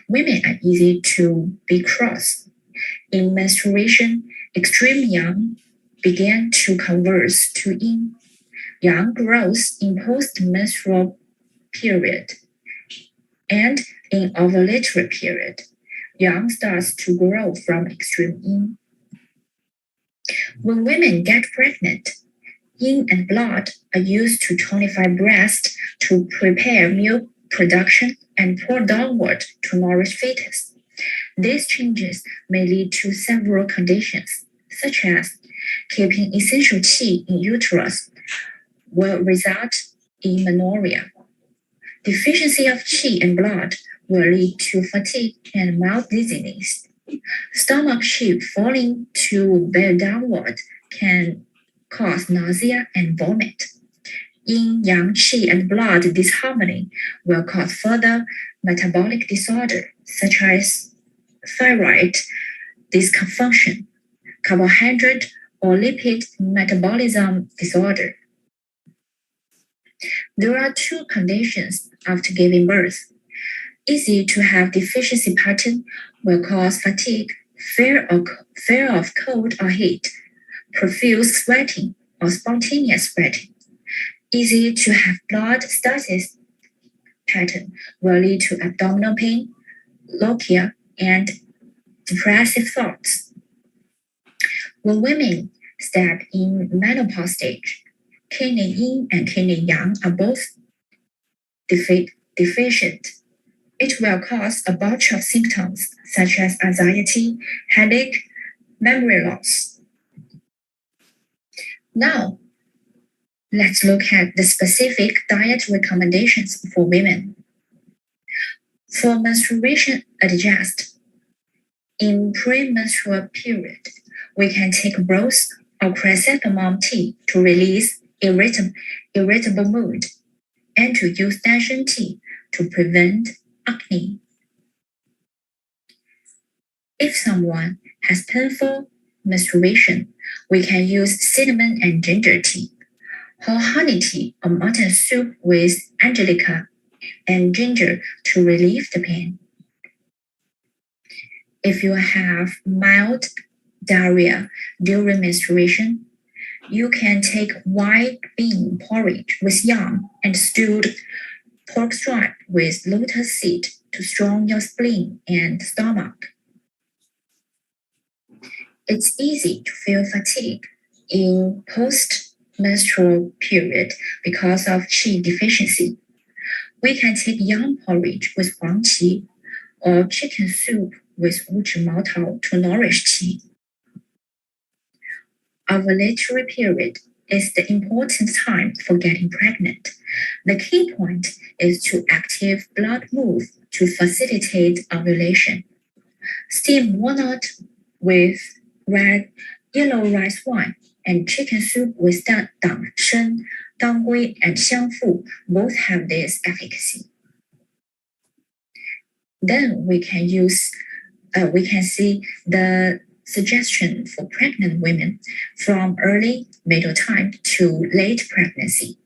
Women are easy to be cross. In menstruation, extreme yang began to converse to yin. Yang grows in post-menstrual period. And in ovulatory period, yang starts to grow from extreme yin. When women get pregnant, yin and blood are used to tonify breast to prepare milk production and pour downward to nourish fetus. These changes may lead to several conditions, such as keeping essential qi in uterus will result in menorrhea. Deficiency of qi and blood will lead to fatigue and mild dizziness. Stomach shape falling to bear downward can cause nausea and vomit. Yin-yang qi and blood disharmony will cause further metabolic disorder, such as thyroid dysfunction, carbohydrate or lipid metabolism disorder. There are two conditions after giving birth. Easy to have deficiency pattern will cause fatigue, fear of cold or heat, profuse sweating or spontaneous sweating. Easy to have blood stasis pattern will lead to abdominal pain, lochia, and depressive thoughts. When women step in menopause stage, kidney yin and kidney yang are both deficient. It will cause a bunch of symptoms such as anxiety, headache, memory loss. Now, let's look at the specific diet recommendations for women. For menstruation adjust, in premenstrual period, we can take broth or chrysanthemum tea to release irritable mood, and to use dashan tea to prevent acne. If someone has painful menstruation, we can use cinnamon and ginger tea, whole honey tea or mutton soup with angelica and ginger to relieve the pain. If you have mild diarrhea during menstruation, you can take white bean porridge with yam and stewed pork stripe with lotus seed to strong your spleen and stomach. It's easy to feel fatigue in post-menstrual period because of qi deficiency. We can take yam porridge with huang qi or chicken soup with wuzhi mao tao to nourish qi. Ovulatory period is the important time for getting pregnant. The key point is to active blood move to facilitate ovulation. Steam walnut with yellow rice wine and chicken soup with dangshen, danggui, and xiangfu both have this efficacy. Then we can see the suggestion for pregnant women from early middle time to late pregnancy.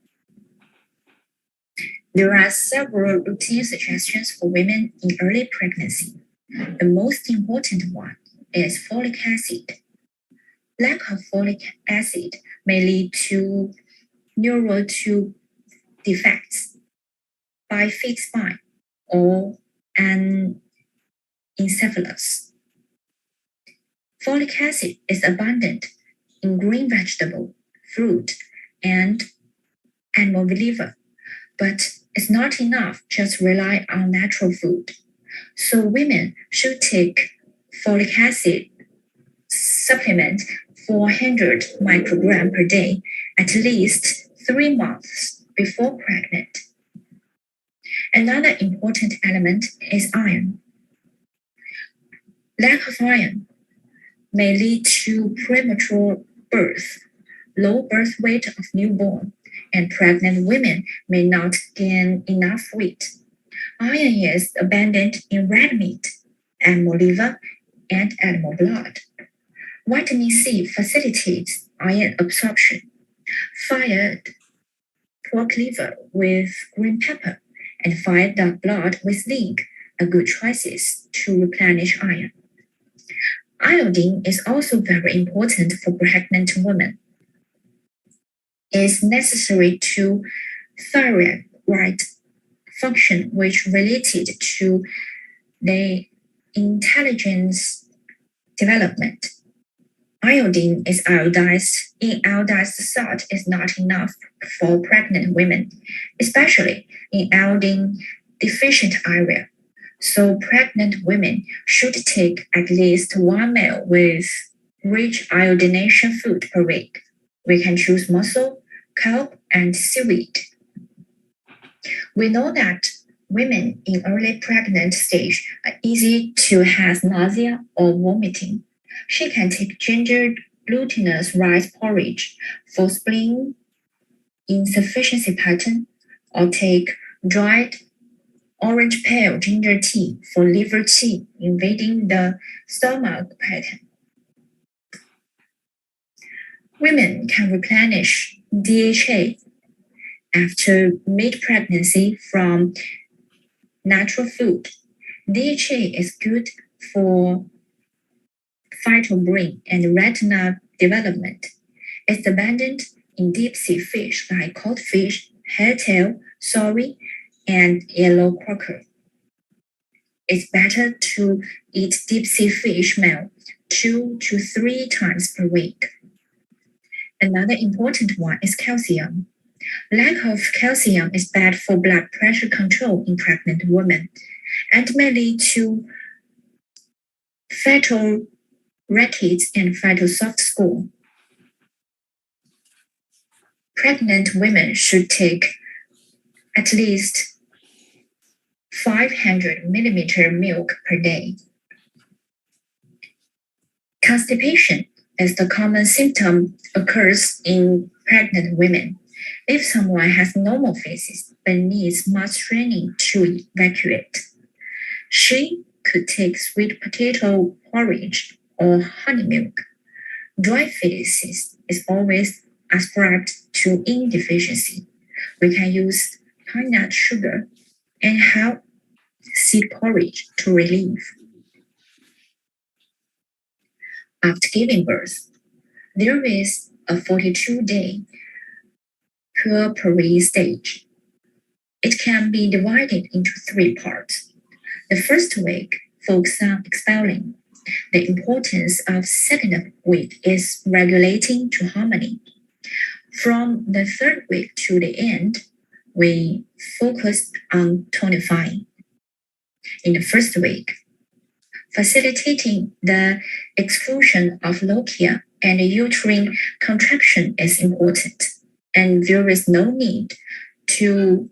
There are several routine suggestions for women in early pregnancy. The most important one is folic acid. Lack of folic acid may lead to neural tube defects, bifid spine, or an encephalus. Folic acid is abundant in green vegetable, fruit, and animal liver, but it's not enough just rely on natural food. So women should take folic acid supplement 400 microgram per day at least 3 months before pregnant. Another important element is iron. Lack of iron may lead to premature birth, low birth weight of newborn, and pregnant women may not gain enough weight. Iron is abundant in red meat, animal liver, and animal blood. Vitamin C facilitates iron absorption. Fired pork liver with green pepper and fired duck blood with zinc are good choices to replenish iron. Iodine is also very important for pregnant women. It's necessary to thyroid function, which related to the intelligence development. Iodine is iodized. In iodized salt is not enough for pregnant women, especially in iodine deficient area. So pregnant women should take at least 1 meal with rich iodination food per week. We can choose mussel, kelp, and seaweed. We know that Women in early pregnant stage are easy to have nausea or vomiting. She can take ginger glutinous rice porridge for spleen insufficiency pattern, or take dried orange peel ginger tea for liver qi invading the stomach pattern. Women can replenish DHA after mid-pregnancy from natural food. DHA is good for fetal brain and retina development. It's abundant in deep-sea fish like codfish, hairtail, sorry, and yellow croaker. It's better to eat deep-sea fish meal 2 to 3 times per week. Another important one is calcium. Lack of calcium is bad for blood pressure control in pregnant women and may lead to fetal rickets and fetal soft score. Pregnant women should take at least 500 millimeter milk per day. Constipation is the common symptom occurs in pregnant women. If someone has normal faces but needs much training to evacuate, she could take sweet potato porridge or honey milk. Dry feces is always ascribed to yin deficiency. We can use pine nut sugar and have seed porridge to relieve. After giving birth, there is a 42-day puerperal stage. It can be divided into 3 parts. The first week focuses on expelling. The importance of second week is regulating to harmony. From the 3rd week to the end, we focus on tonifying. In the first week, facilitating the exclusion of lochia and uterine contraction is important, and there is no need to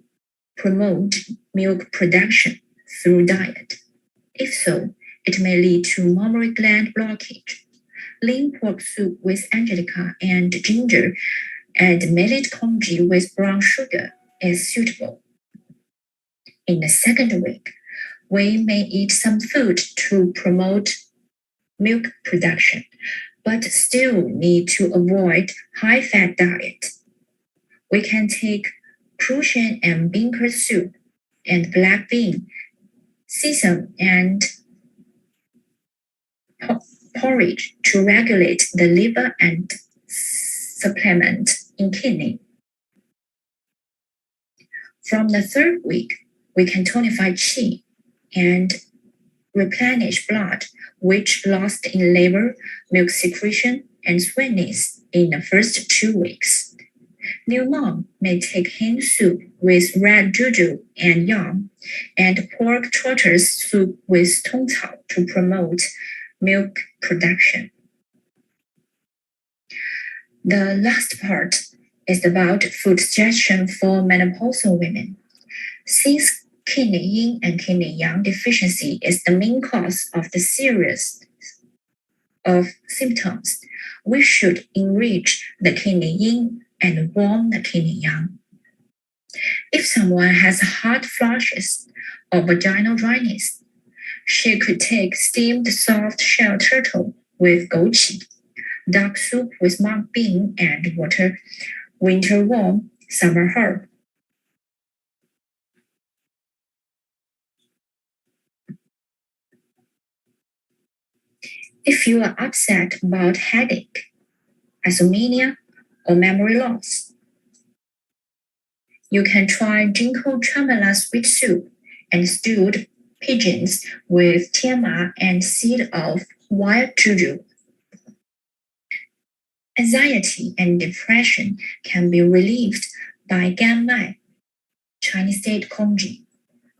promote milk production through diet. If so, it may lead to mammary gland blockage. Lean pork soup with angelica and ginger and millet congee with brown sugar is suitable. In the second week, we may eat some food to promote milk production, but still need to avoid high-fat diet. We can take Prussian and bean curd soup and black bean, sesame, and porridge to regulate the liver and supplement in kidney. From the 3rd week, we can tonify qi and replenish blood, which lost in liver, milk secretion, and sweetness in the first 2 weeks. New mom may take hen soup with red juju and yam, and pork trotters soup with tongcao to promote milk production. The last part is about food suggestion for menopausal women. Since kidney yin and kidney yang deficiency is the main cause of the series of symptoms, we should enrich the kidney yin and warm the kidney yang. If someone has hot flushes or vaginal dryness, she could take steamed soft shell turtle with gochi, duck soup with mung bean and water, winter warm, summer herb. If you are upset about headache, insomnia, or memory loss, you can try ginkgo tremala sweet soup and stewed pigeons with tianma and seed of wild juju. Anxiety and depression can be relieved by ganmai, Chinese state congee,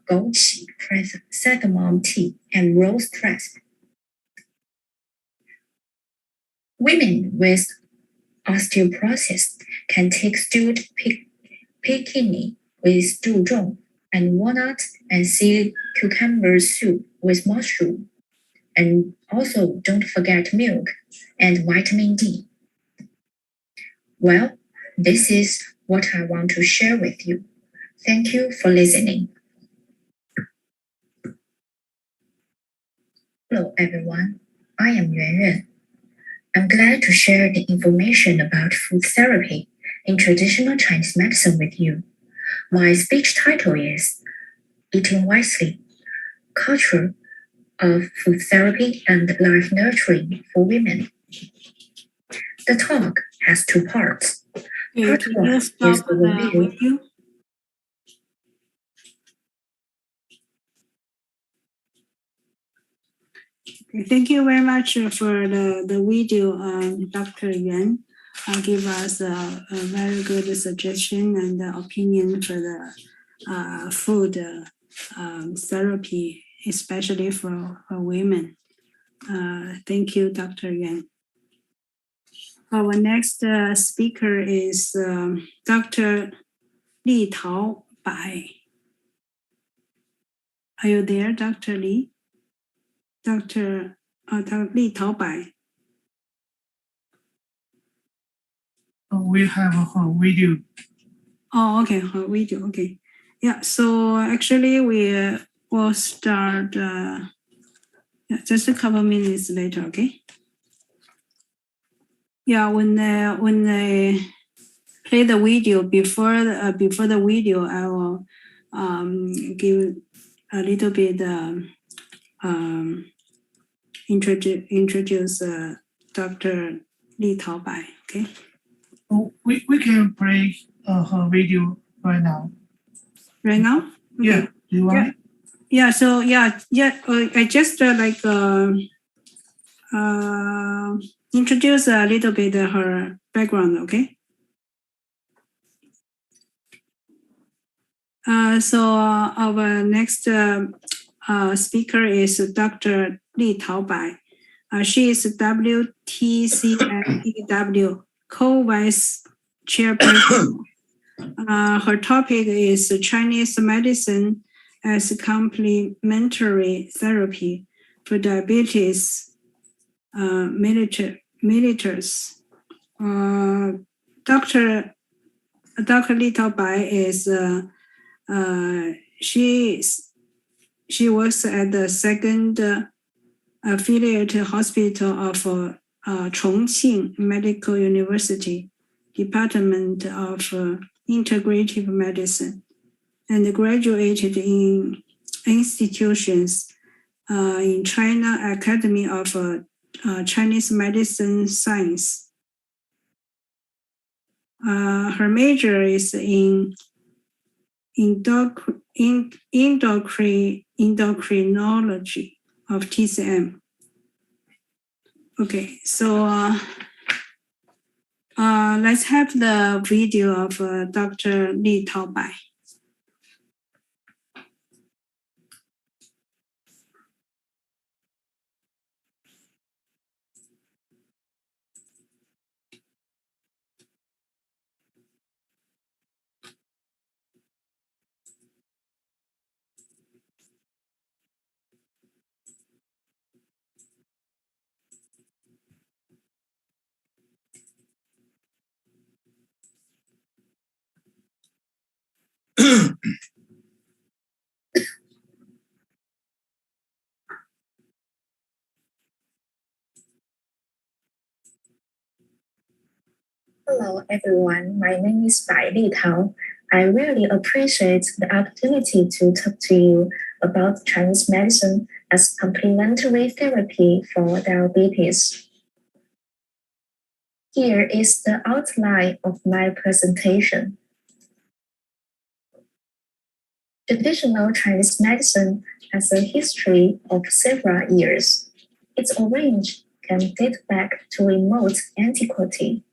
gochi, chrysanthemum tea, and rose press. Women with osteoporosis can take stewed pig kidney with zhuzhong and walnut and sea cucumber soup with mushroom. And also don't forget milk and vitamin D. Well, this is what I want to share with you. Thank you for listening. Hello, everyone. I am Yuan Yuan. I'm glad to share the information about food therapy in traditional Chinese medicine with you. My speech title is Eating Wisely, Culture of Food Therapy and Life Nurturing for Women. The talk has two parts. Part Can one you is stop the the review. video? Okay, thank you very much for the video, Dr. Yuan. Give us a very good suggestion and opinion for the food therapy, especially for women. Thank you, Dr. Yuan. Our next speaker is Dr. Li Tao Bai. Are you there, Dr. Li? Dr. Li Tao Bai. We have her video. Oh, okay, her video, okay. Yeah, so actually we will start just a couple minutes later, okay? Yeah, when they play the video, before the video, I will give a little bit introduce Dr. Li Taobai, okay? Oh, we can play her video right now. Right now? Okay. Yeah. Do you want it? Yeah. So I just introduce a little bit her background, okay? So our next speaker is Dr. Li Taobai. She is WTCMEW co-vice chairperson. Her topic is Chinese medicine as complementary therapy for diabetes mellitus. Dr. Li Taobai is she works at the second affiliate hospital of Chongqing Medical University, Department of Integrative Medicine, and graduated in institutions in China Academy of Chinese Medicine Science. Her major is in endocrinology of TCM. Okay, so let's have the video of Dr. Li Taobai. Hello, everyone. My name is Bai Li Tao. I really appreciate the opportunity to talk to you about Chinese medicine as complementary therapy for diabetes. Here is the outline of my presentation. Traditional Chinese medicine has a history of several years. Its origin can date back to remote antiquity.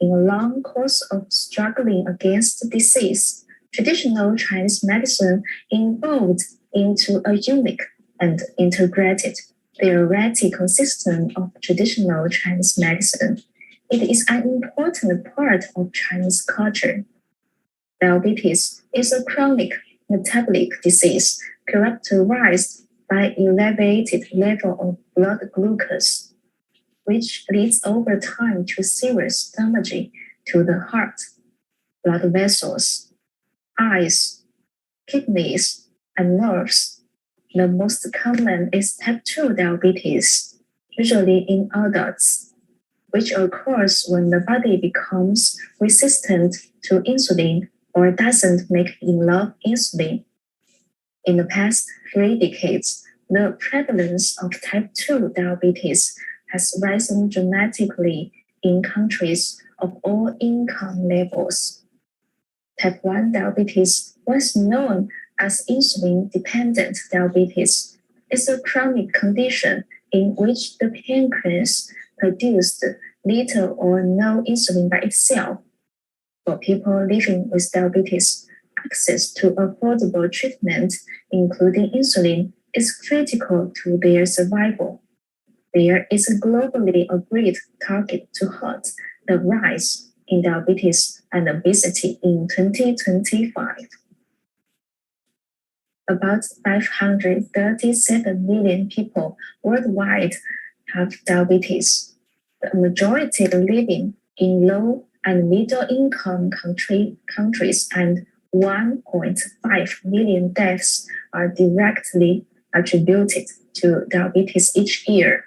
In a long course of struggling against disease, traditional Chinese medicine evolved into a unique and integrated theoretical system of traditional Chinese medicine. It is an important part of Chinese culture. Diabetes is a chronic metabolic disease characterized by elevated level of blood glucose, which leads over time to serious damage to the heart, blood vessels, eyes, kidneys, and nerves. The most common is type 2 diabetes, usually in adults, which occurs when the body becomes resistant to insulin or doesn't make enough insulin. In the past 3 decades, the prevalence of type 2 diabetes has risen dramatically in countries of all income levels. Type 1 diabetes, once known as insulin-dependent diabetes, is a chronic condition in which the pancreas produced little or no insulin by itself. For people living with diabetes, access to affordable treatment, including insulin, is critical to their survival. There is a globally agreed target to halt the rise in diabetes and obesity in 2025. About 537 million people worldwide have diabetes. The majority living in low and middle income countries, and 1.5 million deaths are directly attributed to diabetes each year.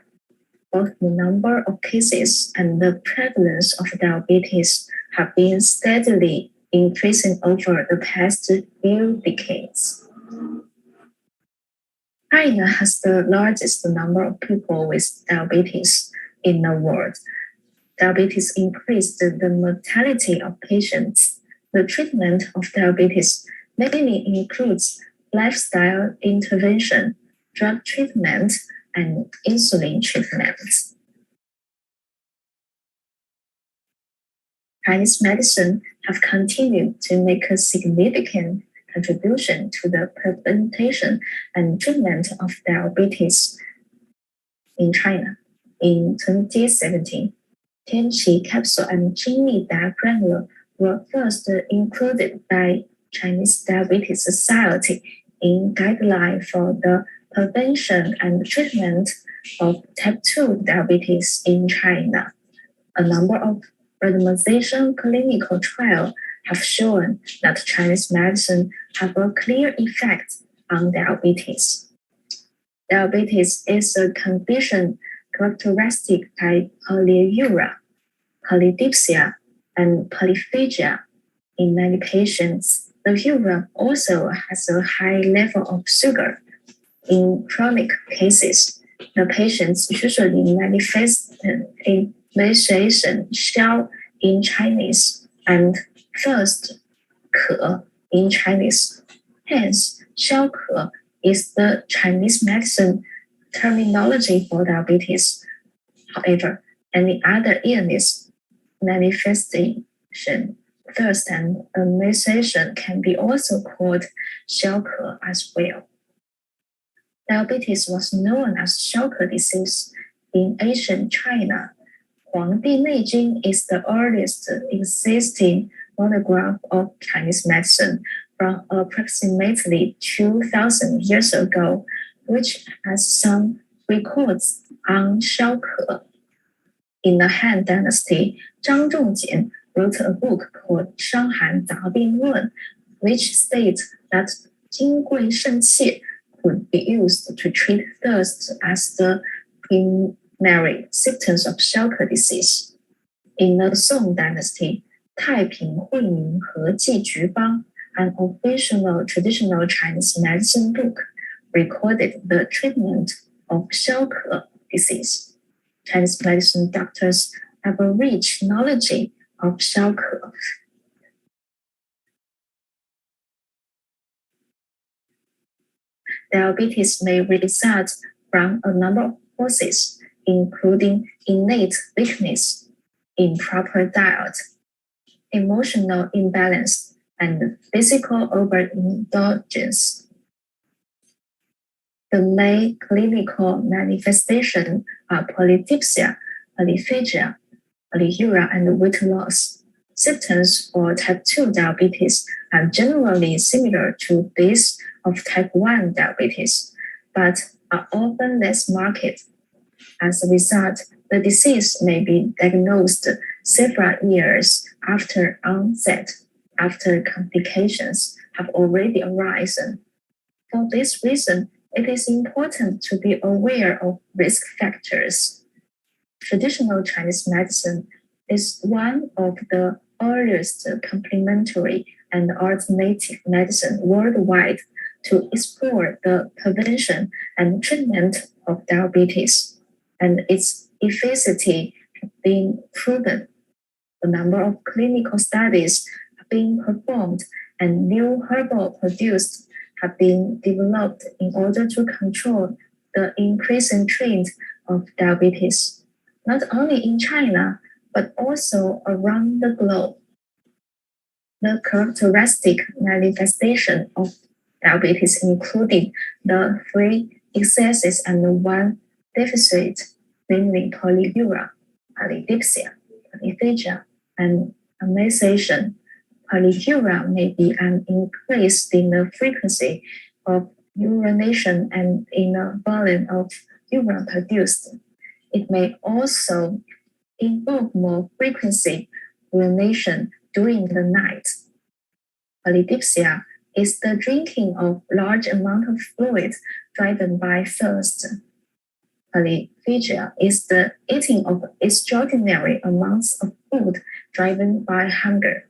Both the number of cases and the prevalence of diabetes have been steadily increasing over the past few decades. China has the largest number of people with diabetes in the world. Diabetes increased the mortality of patients. The treatment of diabetes mainly includes lifestyle intervention, drug treatment, and insulin treatment. Chinese medicine have continued to make a significant contribution to the prevention and treatment of diabetes in China. In 2017, Tianqi capsule and Jingli granular were first included by Chinese Diabetes Society in guideline for the prevention and treatment of type 2 diabetes in China. A number of randomization clinical trials have shown that Chinese medicine have a clear effect on diabetes. Diabetes is a condition characteristic by polyuria, polydipsia, and polyphagia. In many patients, the urea also has a high level of sugar. In chronic cases, the patients usually manifest emaciation, xiao in Chinese, and thirst, ke in Chinese. Hence, 消渴 is the Chinese medicine terminology for diabetes. However, any other illness manifestation, thirst, and emaciation can be also called 消渴 as well. Diabetes was known as 消渴 disease in ancient China. Huangdi Neijing is the earliest existing monograph of Chinese medicine from approximately 2,000 years ago, which has some records on 消渴. In the Han Dynasty, Zhang Zhongjin wrote a book called 伤寒杂病论, which states that 金匮肾气 could be used to treat thirst as the primary symptoms of 消渴 disease. In the Song Dynasty, 太平惠民和剂局方, an official traditional Chinese medicine book, recorded the treatment of 消渴 disease. Chinese medicine doctors have a rich knowledge of 消渴. Diabetes may result from a number of causes, including innate weakness, improper diet, emotional imbalance, and physical overindulgence. The main clinical manifestations are polydipsia, polyphagia, polyuria, and weight loss. Symptoms for type 2 diabetes are generally similar to these of type 1 diabetes, but are often less marked. As a result, the disease may be diagnosed several years after onset, after complications have already arisen. For this reason, it is important to be aware of risk factors. Traditional Chinese medicine is one of the earliest complementary and alternative medicine worldwide to explore the prevention and treatment of diabetes, and its efficacy has been proven. A number of clinical studies have been performed and new herbal products have been developed in order to control the increasing trend of diabetes, not only in China, but also around the globe. The characteristic manifestation of diabetes including the 3 excesses and 1 deficit, namely polyuria, polydipsia, polyphagia, and emaciation. Polyuria may be an increase in the frequency of urination and in the volume of urine produced. It may also involve more frequency urination during the night. Polydipsia is the drinking of large amount of fluid driven by thirst. Polyphagia is the eating of extraordinary amounts of food driven by hunger.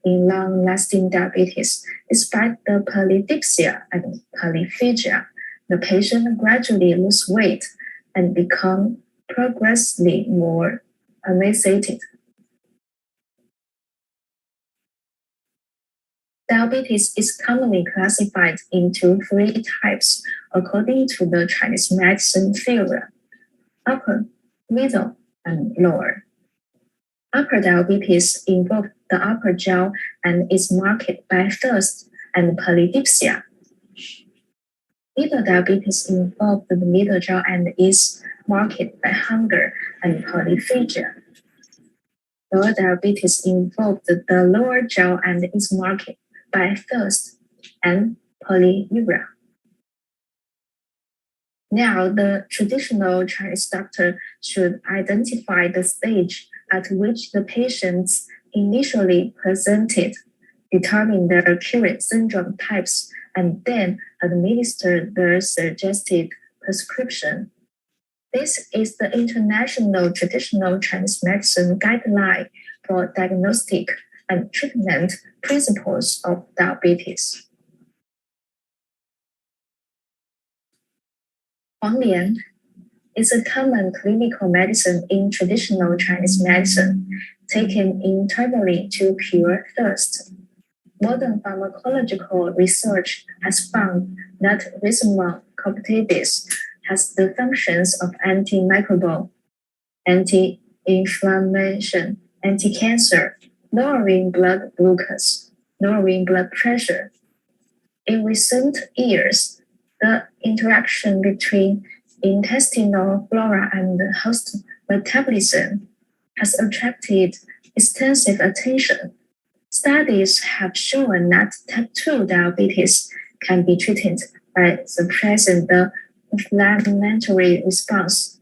In long-lasting diabetes, despite the polydipsia and polyphagia, the patient gradually loses weight and become progressively more emaciated. Diabetes is commonly classified into 3 types according to the Chinese medicine theory: upper, middle, and lower. Upper diabetes involves the upper jaw and is marked by thirst and polydipsia. Middle diabetes involves the middle jaw and is marked by hunger and polyphagia. Lower diabetes involves the lower jaw and is marked by thirst and polyuria. Now, the traditional Chinese doctor should identify the stage at which the patients initially presented, determine their current syndrome types, and then administer the suggested prescription. This is the International Traditional Chinese Medicine Guideline for Diagnostic and Treatment Principles of Diabetes. Huanglian is a common clinical medicine in traditional Chinese medicine, taken internally to cure thirst. Modern pharmacological research has found that rhizomel compatibilis has the functions of antimicrobial, anti-inflammation, anti-cancer, lowering blood glucose, lowering blood pressure. In recent years, the interaction between intestinal flora and host metabolism has attracted extensive attention. Studies have shown that type 2 diabetes can be treated by suppressing the inflammatory response.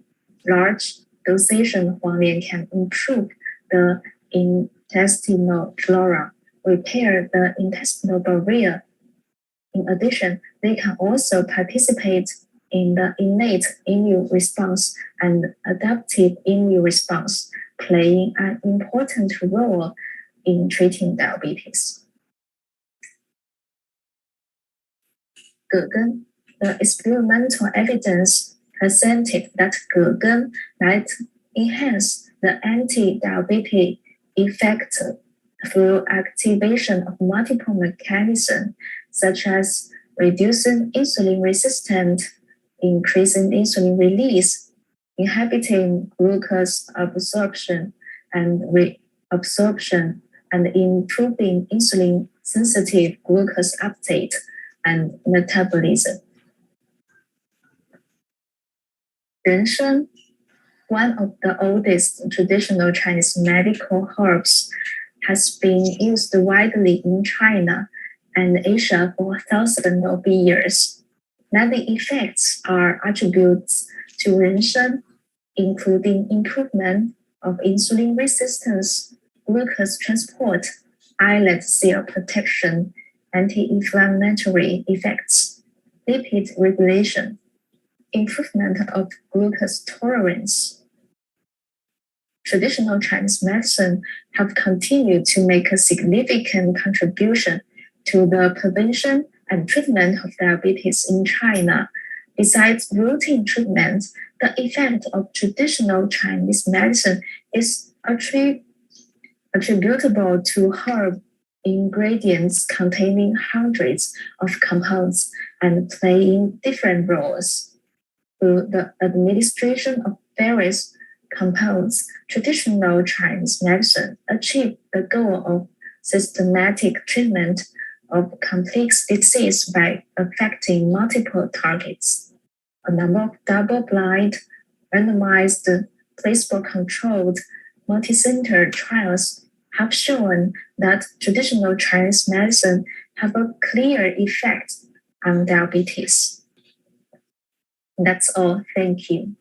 Large dosation Huanglian can improve the intestinal flora, repair the intestinal barrier. In addition, they can also participate in the innate immune response and adaptive immune response, playing an important role in treating diabetes. Gegen, the experimental evidence presented that Gegen might enhance the anti-diabetic effect through activation of multiple mechanisms, such as reducing insulin resistance, increasing insulin release, inhibiting glucose absorption and reabsorption, and improving insulin-sensitive glucose uptake and metabolism. Rensheng, one of the oldest traditional Chinese medical herbs, has been used widely in China and Asia for thousands of years. Many effects are attributes to Renshen, including improvement of insulin resistance, glucose transport, islet cell protection, anti-inflammatory effects, lipid regulation, improvement of glucose tolerance. Traditional Chinese medicine have continued to make a significant contribution to the prevention and treatment of diabetes in China. Besides routine treatment, the effect of traditional Chinese medicine is attributable to herb ingredients containing hundreds of compounds and playing different roles. Through the administration of various compounds, traditional Chinese medicine achieved the goal of systematic treatment of complex disease by affecting multiple targets. A number of double-blind, randomized, placebo-controlled, multi-center trials have shown that traditional Chinese medicine have a clear effect on diabetes. That's all. Thank you.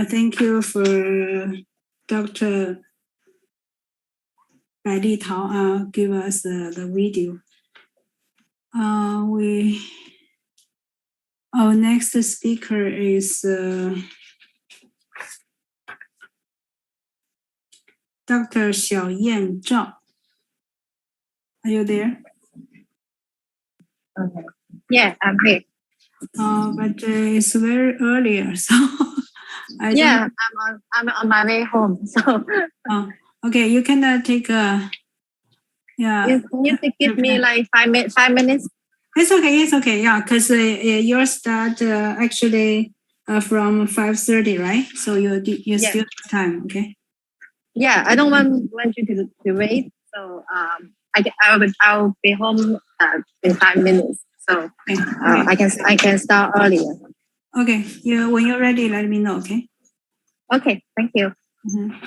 Thank you for Dr. Bai Li Tao give us the video. Our next speaker is Dr. Xiaoyan Zhao. Are you there? Yeah, I'm here. But it's very early, so I'm on my way home. So okay, you can take a you need to give me like 5 minutes. It's okay. Yeah, because your start actually from 5:30, right? So you still have time, okay? Yeah, I don't want you to wait. So I'll be home in 5 minutes. So okay. I can start earlier. Okay, when you're ready, let me know, okay? Okay, thank you. Mm-hmm.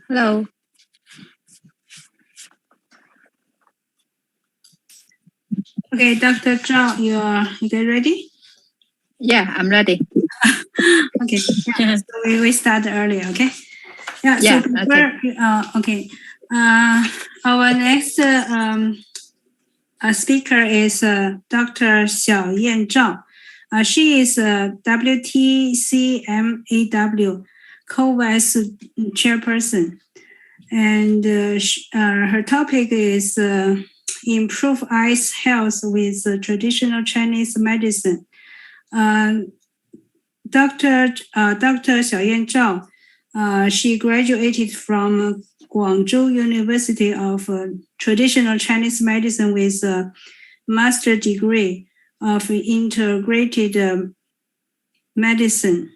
Hello. Okay, Dr. Zhao, you get ready? Yeah, I'm ready. Okay, yeah. So we start earlier, okay? Yeah, Yeah, so before, okay. Our next speaker is Dr. Xiaoyan Zhao. She is WTCM AW co-vice chairperson. And her topic is improve eyes health with traditional Chinese medicine. Dr. Xiaoyan Zhao, she graduated from Guangzhou University of Traditional Chinese Medicine with a master degree of integrated medicine.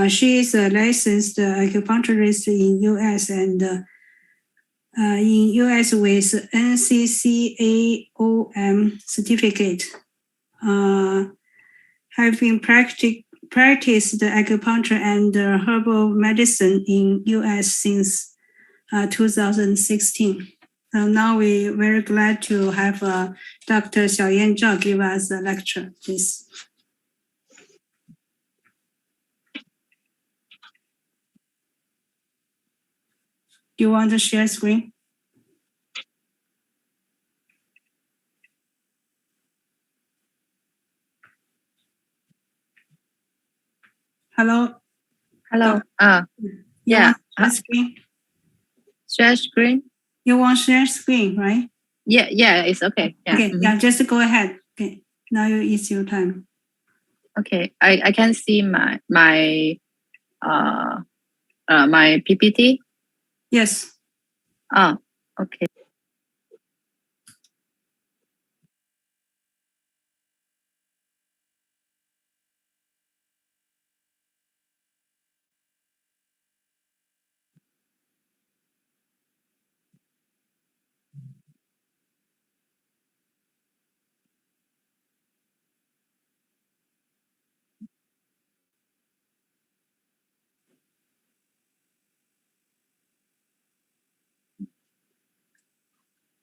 She is a licensed acupuncturist in U.S. and in U.S. with NCCAOM certificate. Having practiced acupuncture and herbal medicine in U.S. since 2016. So now we're very glad to have Dr. Xiaoyan Zhao give us a lecture, please. Do you want to share screen? Hello. Hello. Yeah. Share screen. Share screen. You want share screen, right? Yeah, it's okay. Yeah. Okay. Yeah, just go ahead. Okay. Now it's your time. Okay. I can see my my PPT. Yes. Okay.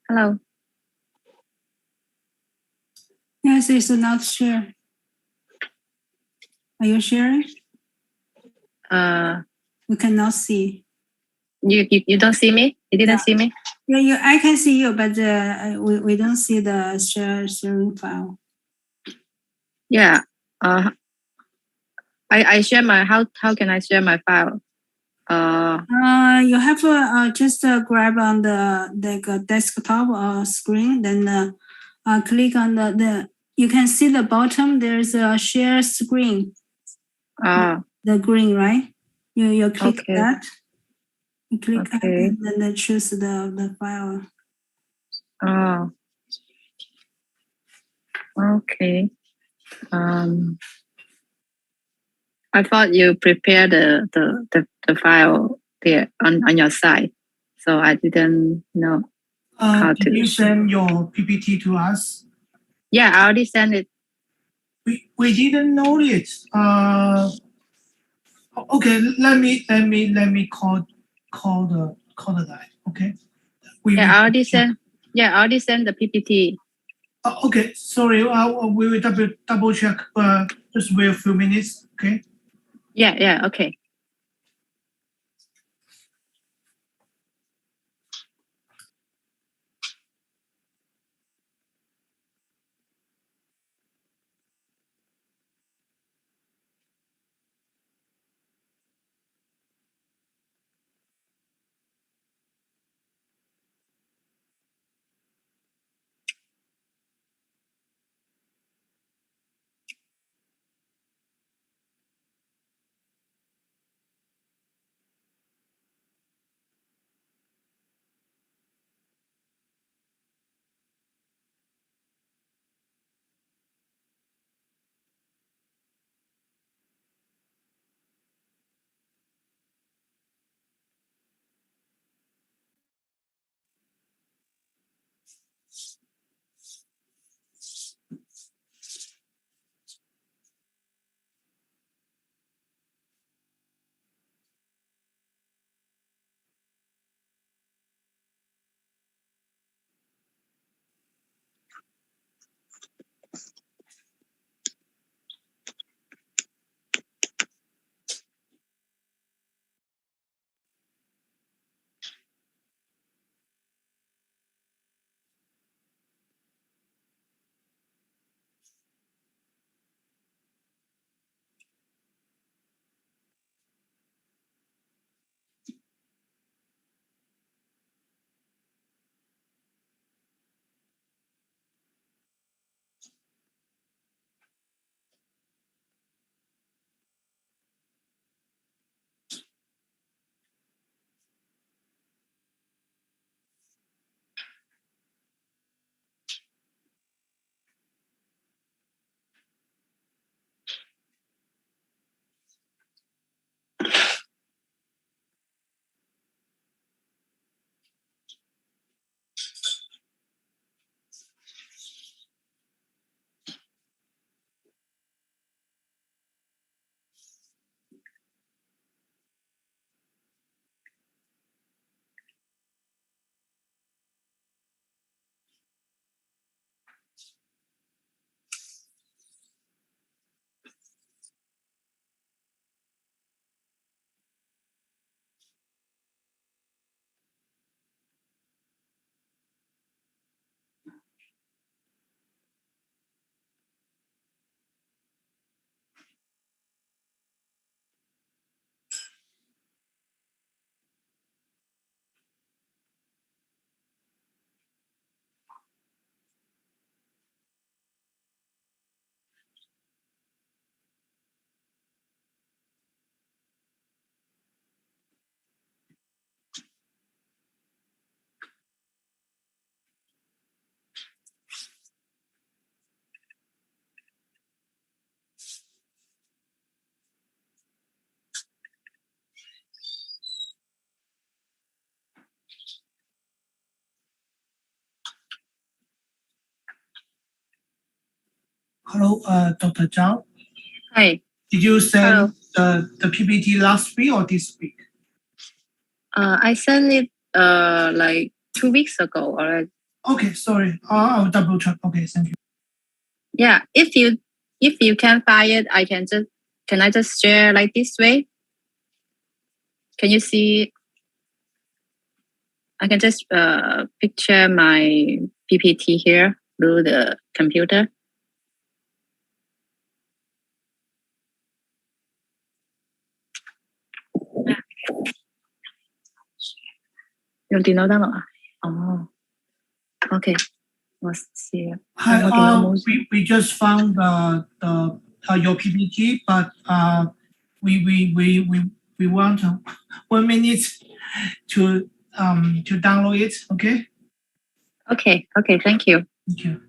Hello. Yes, it's not share. Are you sharing? We cannot see. You don't see me? You didn't see me? Yeah, I can see you, but we don't see the sharing file. Yeah. I share my how can I share my file? You have to just grab on the desktop screen, then click on the. You can see the bottom. There's a share screen. The green, right? You click that. You click that, and then choose the file. Okay. I thought you prepared the file there on your side, so I didn't know how to. Did you send your PPT to us? Yeah, I already sent it. We didn't know it. Okay, let me call the guy. Okay. I already sent. Yeah, I already sent the PPT. Okay, sorry. We will double check. Just wait a few minutes. Okay. Yeah. Okay. Hello, Dr. Zhao. Hi. Did you Hello. send the PPT last week or this week? I sent it like 2 weeks ago already. Okay, sorry. I'll double check. Okay, thank you. Yeah, if you can find it, can I just share like this way? Can you see? I can just picture my PPT here through the computer.用電腦登錄啊？哦，OK，我試。Hi, we just found your PPT, but we want 1 minute to download it. Okay. Okay, thank you. Thank you.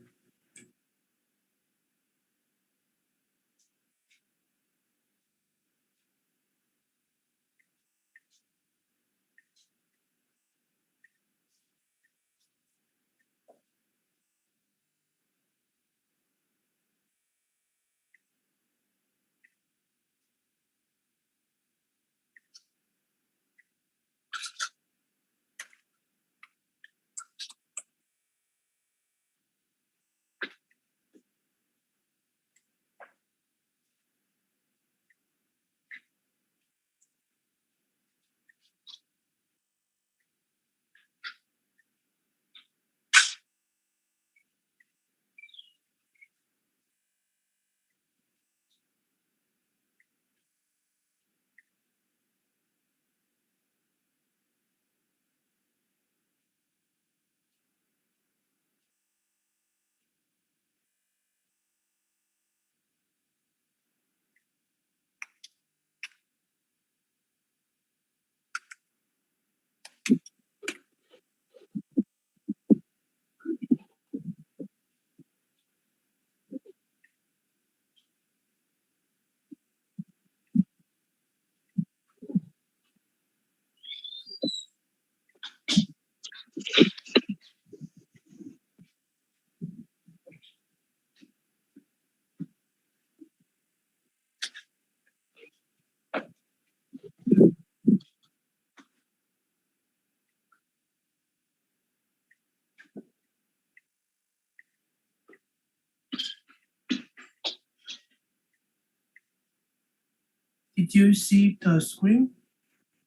Did you see the screen?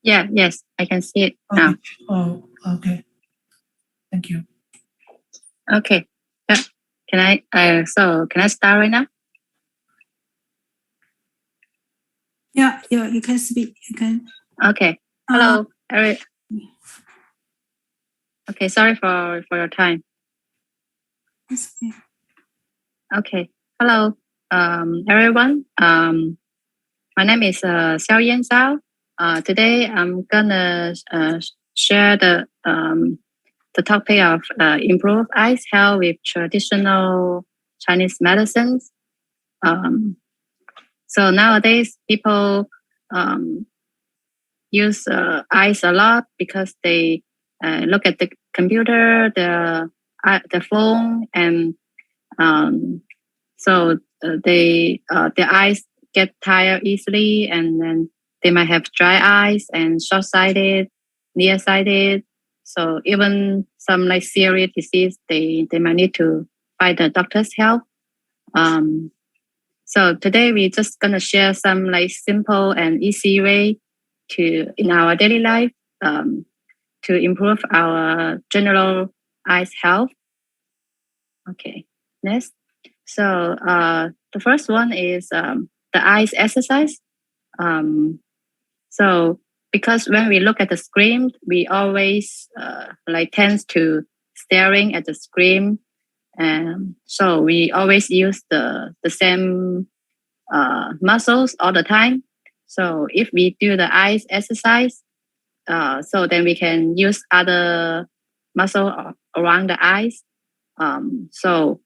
Yeah, yes, I can see it Okay. now. Oh, okay. Thank you. Okay. Yeah. Can I start right now? Yeah, you can speak. You can. Okay. Hello, Eric. Okay, sorry for your time. It's okay. Okay. Hello, everyone. My name is Xiaoyan Zhao. Today I'm gonna share the topic of improve eyes health with traditional Chinese medicines. So nowadays people use eyes a lot because they look at the computer, the phone, and so their eyes get tired easily, and then they might have dry eyes and short-sighted, nearsighted. So even some like serious disease, they might need to find the doctor's help. So today we're just gonna share some like simple and easy way in our daily life to improve our general eyes health. Okay, next. So the first one is the eyes exercise. So because when we look at the screen, we always like tends to staring at the screen, and so we always use the same muscles all the time. So if we do the eyes exercise, so then we can use other muscle around the eyes. So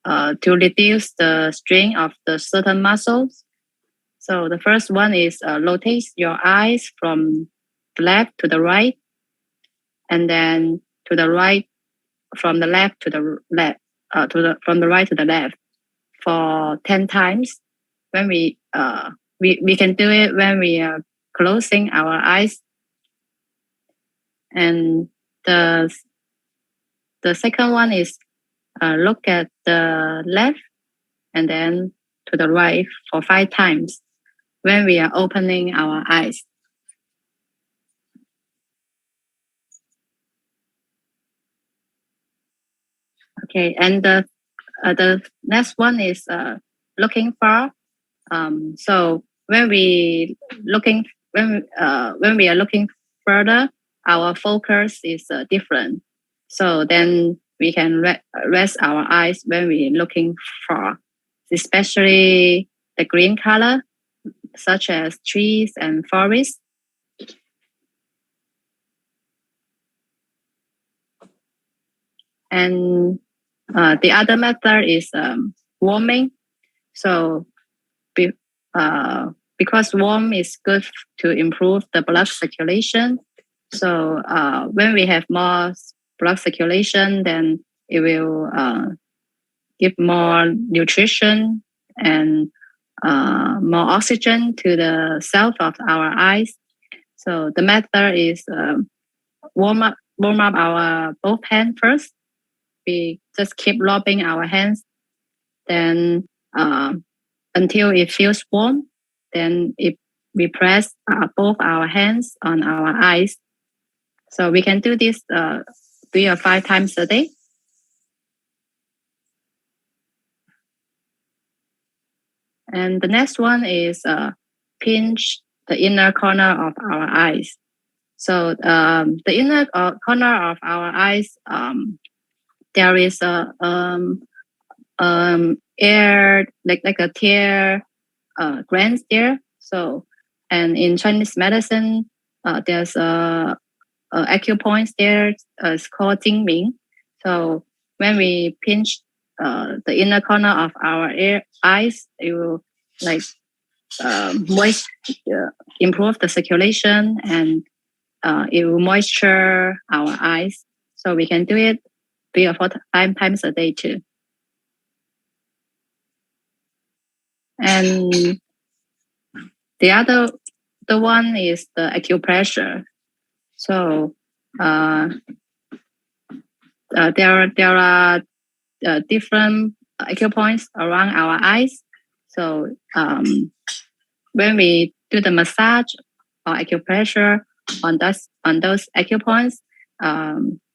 to reduce the strain of the certain muscles. So the first one is rotate your eyes from the left to the right, and then to the right, from the left to the left, from the right to the left for 10 times. When we can do it when we are closing our eyes. And the second one is look at the left and then to the right for 5 times when we are opening our eyes. Okay, and the next one is looking far. So when we are looking further, our focus is different. So then we can rest our eyes when we're looking far, especially the green color, such as trees and forests. And the other method is warming. So because warm is good to improve the blood circulation. So when we have more blood circulation, then it will give more nutrition and more oxygen to the cells of our eyes. So the method is warm up our both hands first. We just keep rubbing our hands, then until it feels warm. Then we press both our hands on our eyes. So we can do this 3 or 5 times a day. And the next one is pinch the inner corner of our eyes. So the inner corner of our eyes, there is a air like a tear glands there. So, and in Chinese medicine, there's a acupoints there. It's called Jingming. So when we pinch the inner corner of our eyes, it will like improve the circulation, and it will moisture our eyes. So we can do it 3 or 4 times a day too. And the one is the acupressure. So there are different acupoints around our eyes. So when we do the massage or acupressure on those acupoints,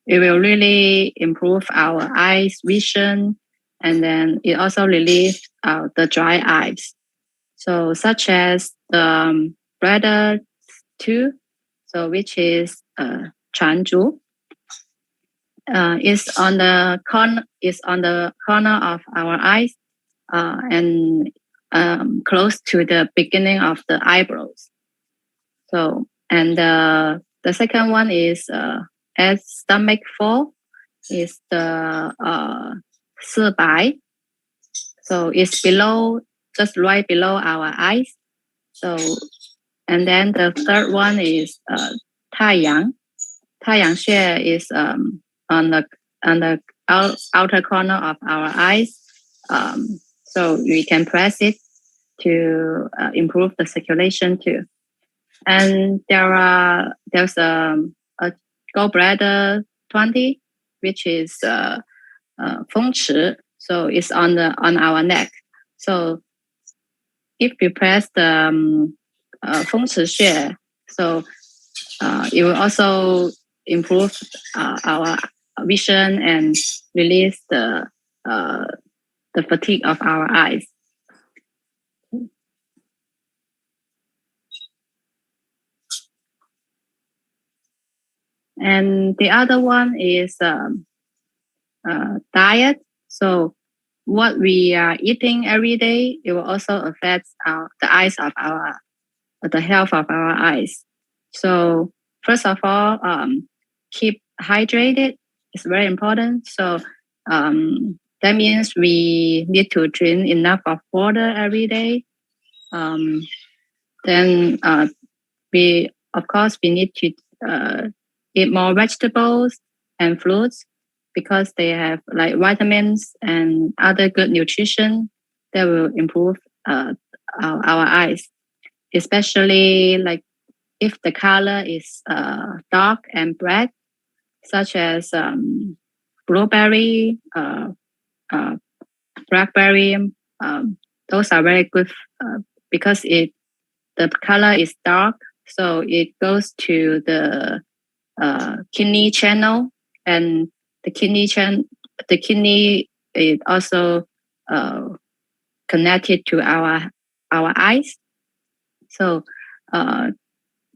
it will really improve our eyes vision, and then it also relieves the dry eyes. So such as the bladder 2, so which is Chanju, is on the corner of our eyes and close to the beginning of the eyebrows. So, and the second one is at stomach 4 is the 四白. So it's just right below our eyes. So, and then the third one is 太阳. 太阳穴 is on the outer corner of our eyes. So we can press it to improve the circulation too. And there's a gallbladder 20, which is 风池. So it's on our neck. So if we press the 风池穴, so it will also improve our vision and release the fatigue of our eyes. And the other one is diet. So what we are eating every day, it will also affect the health of our eyes. So first of all, keep hydrated. It's very important. So that means we need to drink enough of water every day. Then we need to eat more vegetables and fruits because they have like vitamins and other good nutrition. that will improve our eyes, especially like if the color is dark and black, such as blueberry, blackberry. Those are very good because the color is dark, so it goes to the kidney channel, and the kidney is also connected to our eyes. So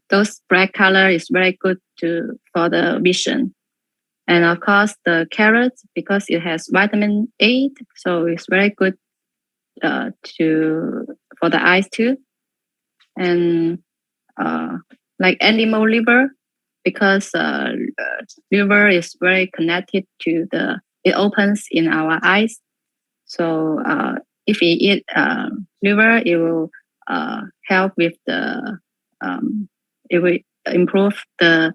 those black color is very good for the vision. And of course, the carrots, because it has vitamin A, so it's very good for the eyes too. And like animal liver, because liver is very connected to it opens in our eyes. So if we eat liver, it will help with it will improve the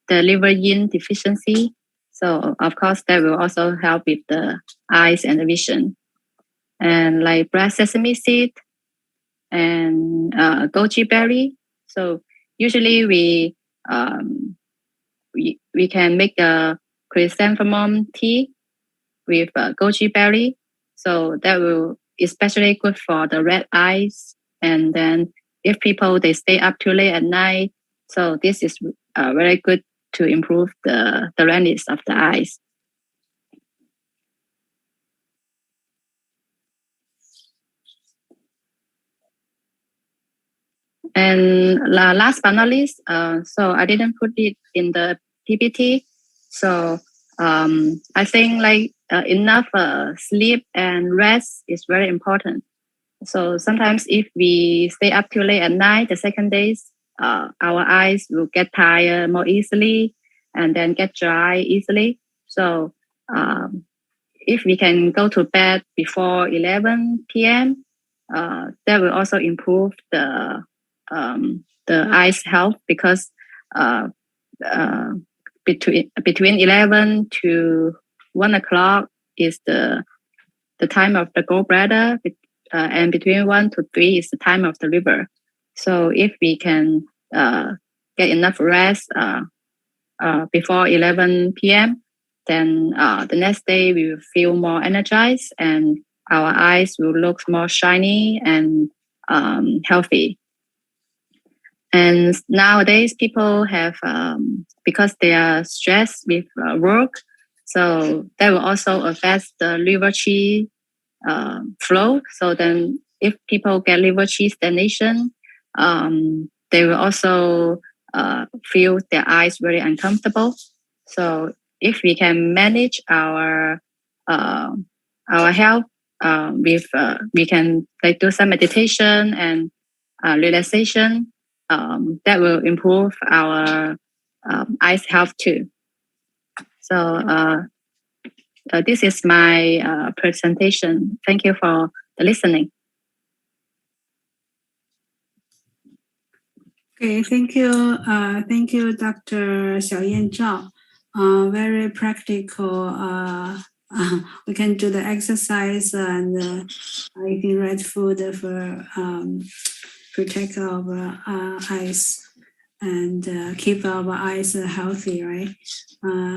liver yin deficiency. So of course that will also help with the eyes and the vision. And like black sesame seed and goji berry. So usually we can make a chrysanthemum tea with goji berry. So that will especially good for the red eyes. And then if people they stay up too late at night, so this is very good to improve the redness of the eyes. And last but not least, so I didn't put it in the PPT. So I think like enough sleep and rest is very important. So sometimes if we stay up too late at night, the second days, our eyes will get tired more easily and then get dry easily. So if we can go to bed before 11 p.m., that will also improve the eyes health, because between 11 to 1 o'clock is the time of the gallbladder, and between 1 to 3 is the time of the liver. So if we can get enough rest before 11 p.m., then the next day we will feel more energized and our eyes will look more shiny and healthy. And nowadays people have, because they are stressed with work, so that will also affect the liver qi flow. So then if people get liver qi stagnation, they will also feel their eyes very uncomfortable. So if we can manage our health with, we can like do some meditation and relaxation, that will improve our eyes health too. So this is my presentation. Thank you for the listening. Okay, thank you. Thank you, Dr. Xiaoyan Zhao. Very practical. We can do the exercise and eating right food for protect our eyes and keep our eyes healthy, right?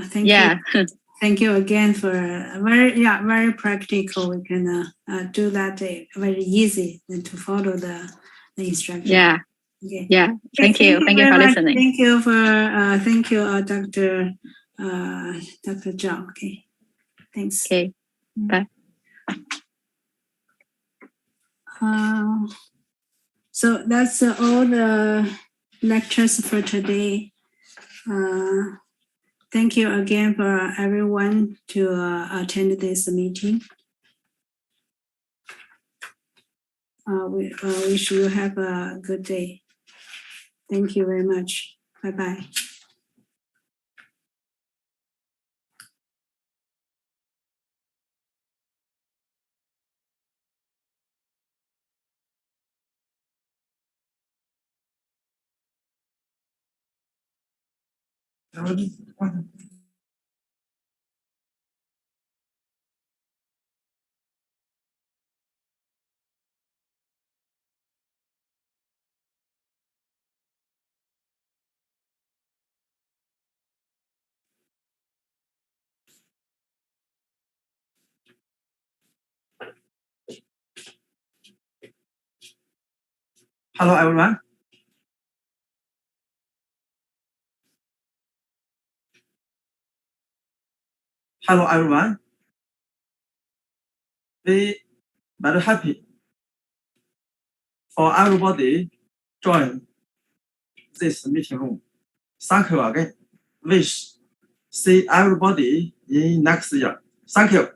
Thank you. Thank you again for very practical. We can do that very easy and to follow the instructions. Yeah. Okay. Yeah. Thank you. Thank you for listening. Thank you for Dr. Zhao. Okay. Thanks. Okay. Bye. So that's all the lectures for today. Thank you again for everyone to attend this meeting. We wish you have a good day. Thank you very much. Bye-bye. Hello, everyone. Hello, everyone. We very happy for everybody join this meeting room. Thank you again. Wish see everybody in next year. Thank you.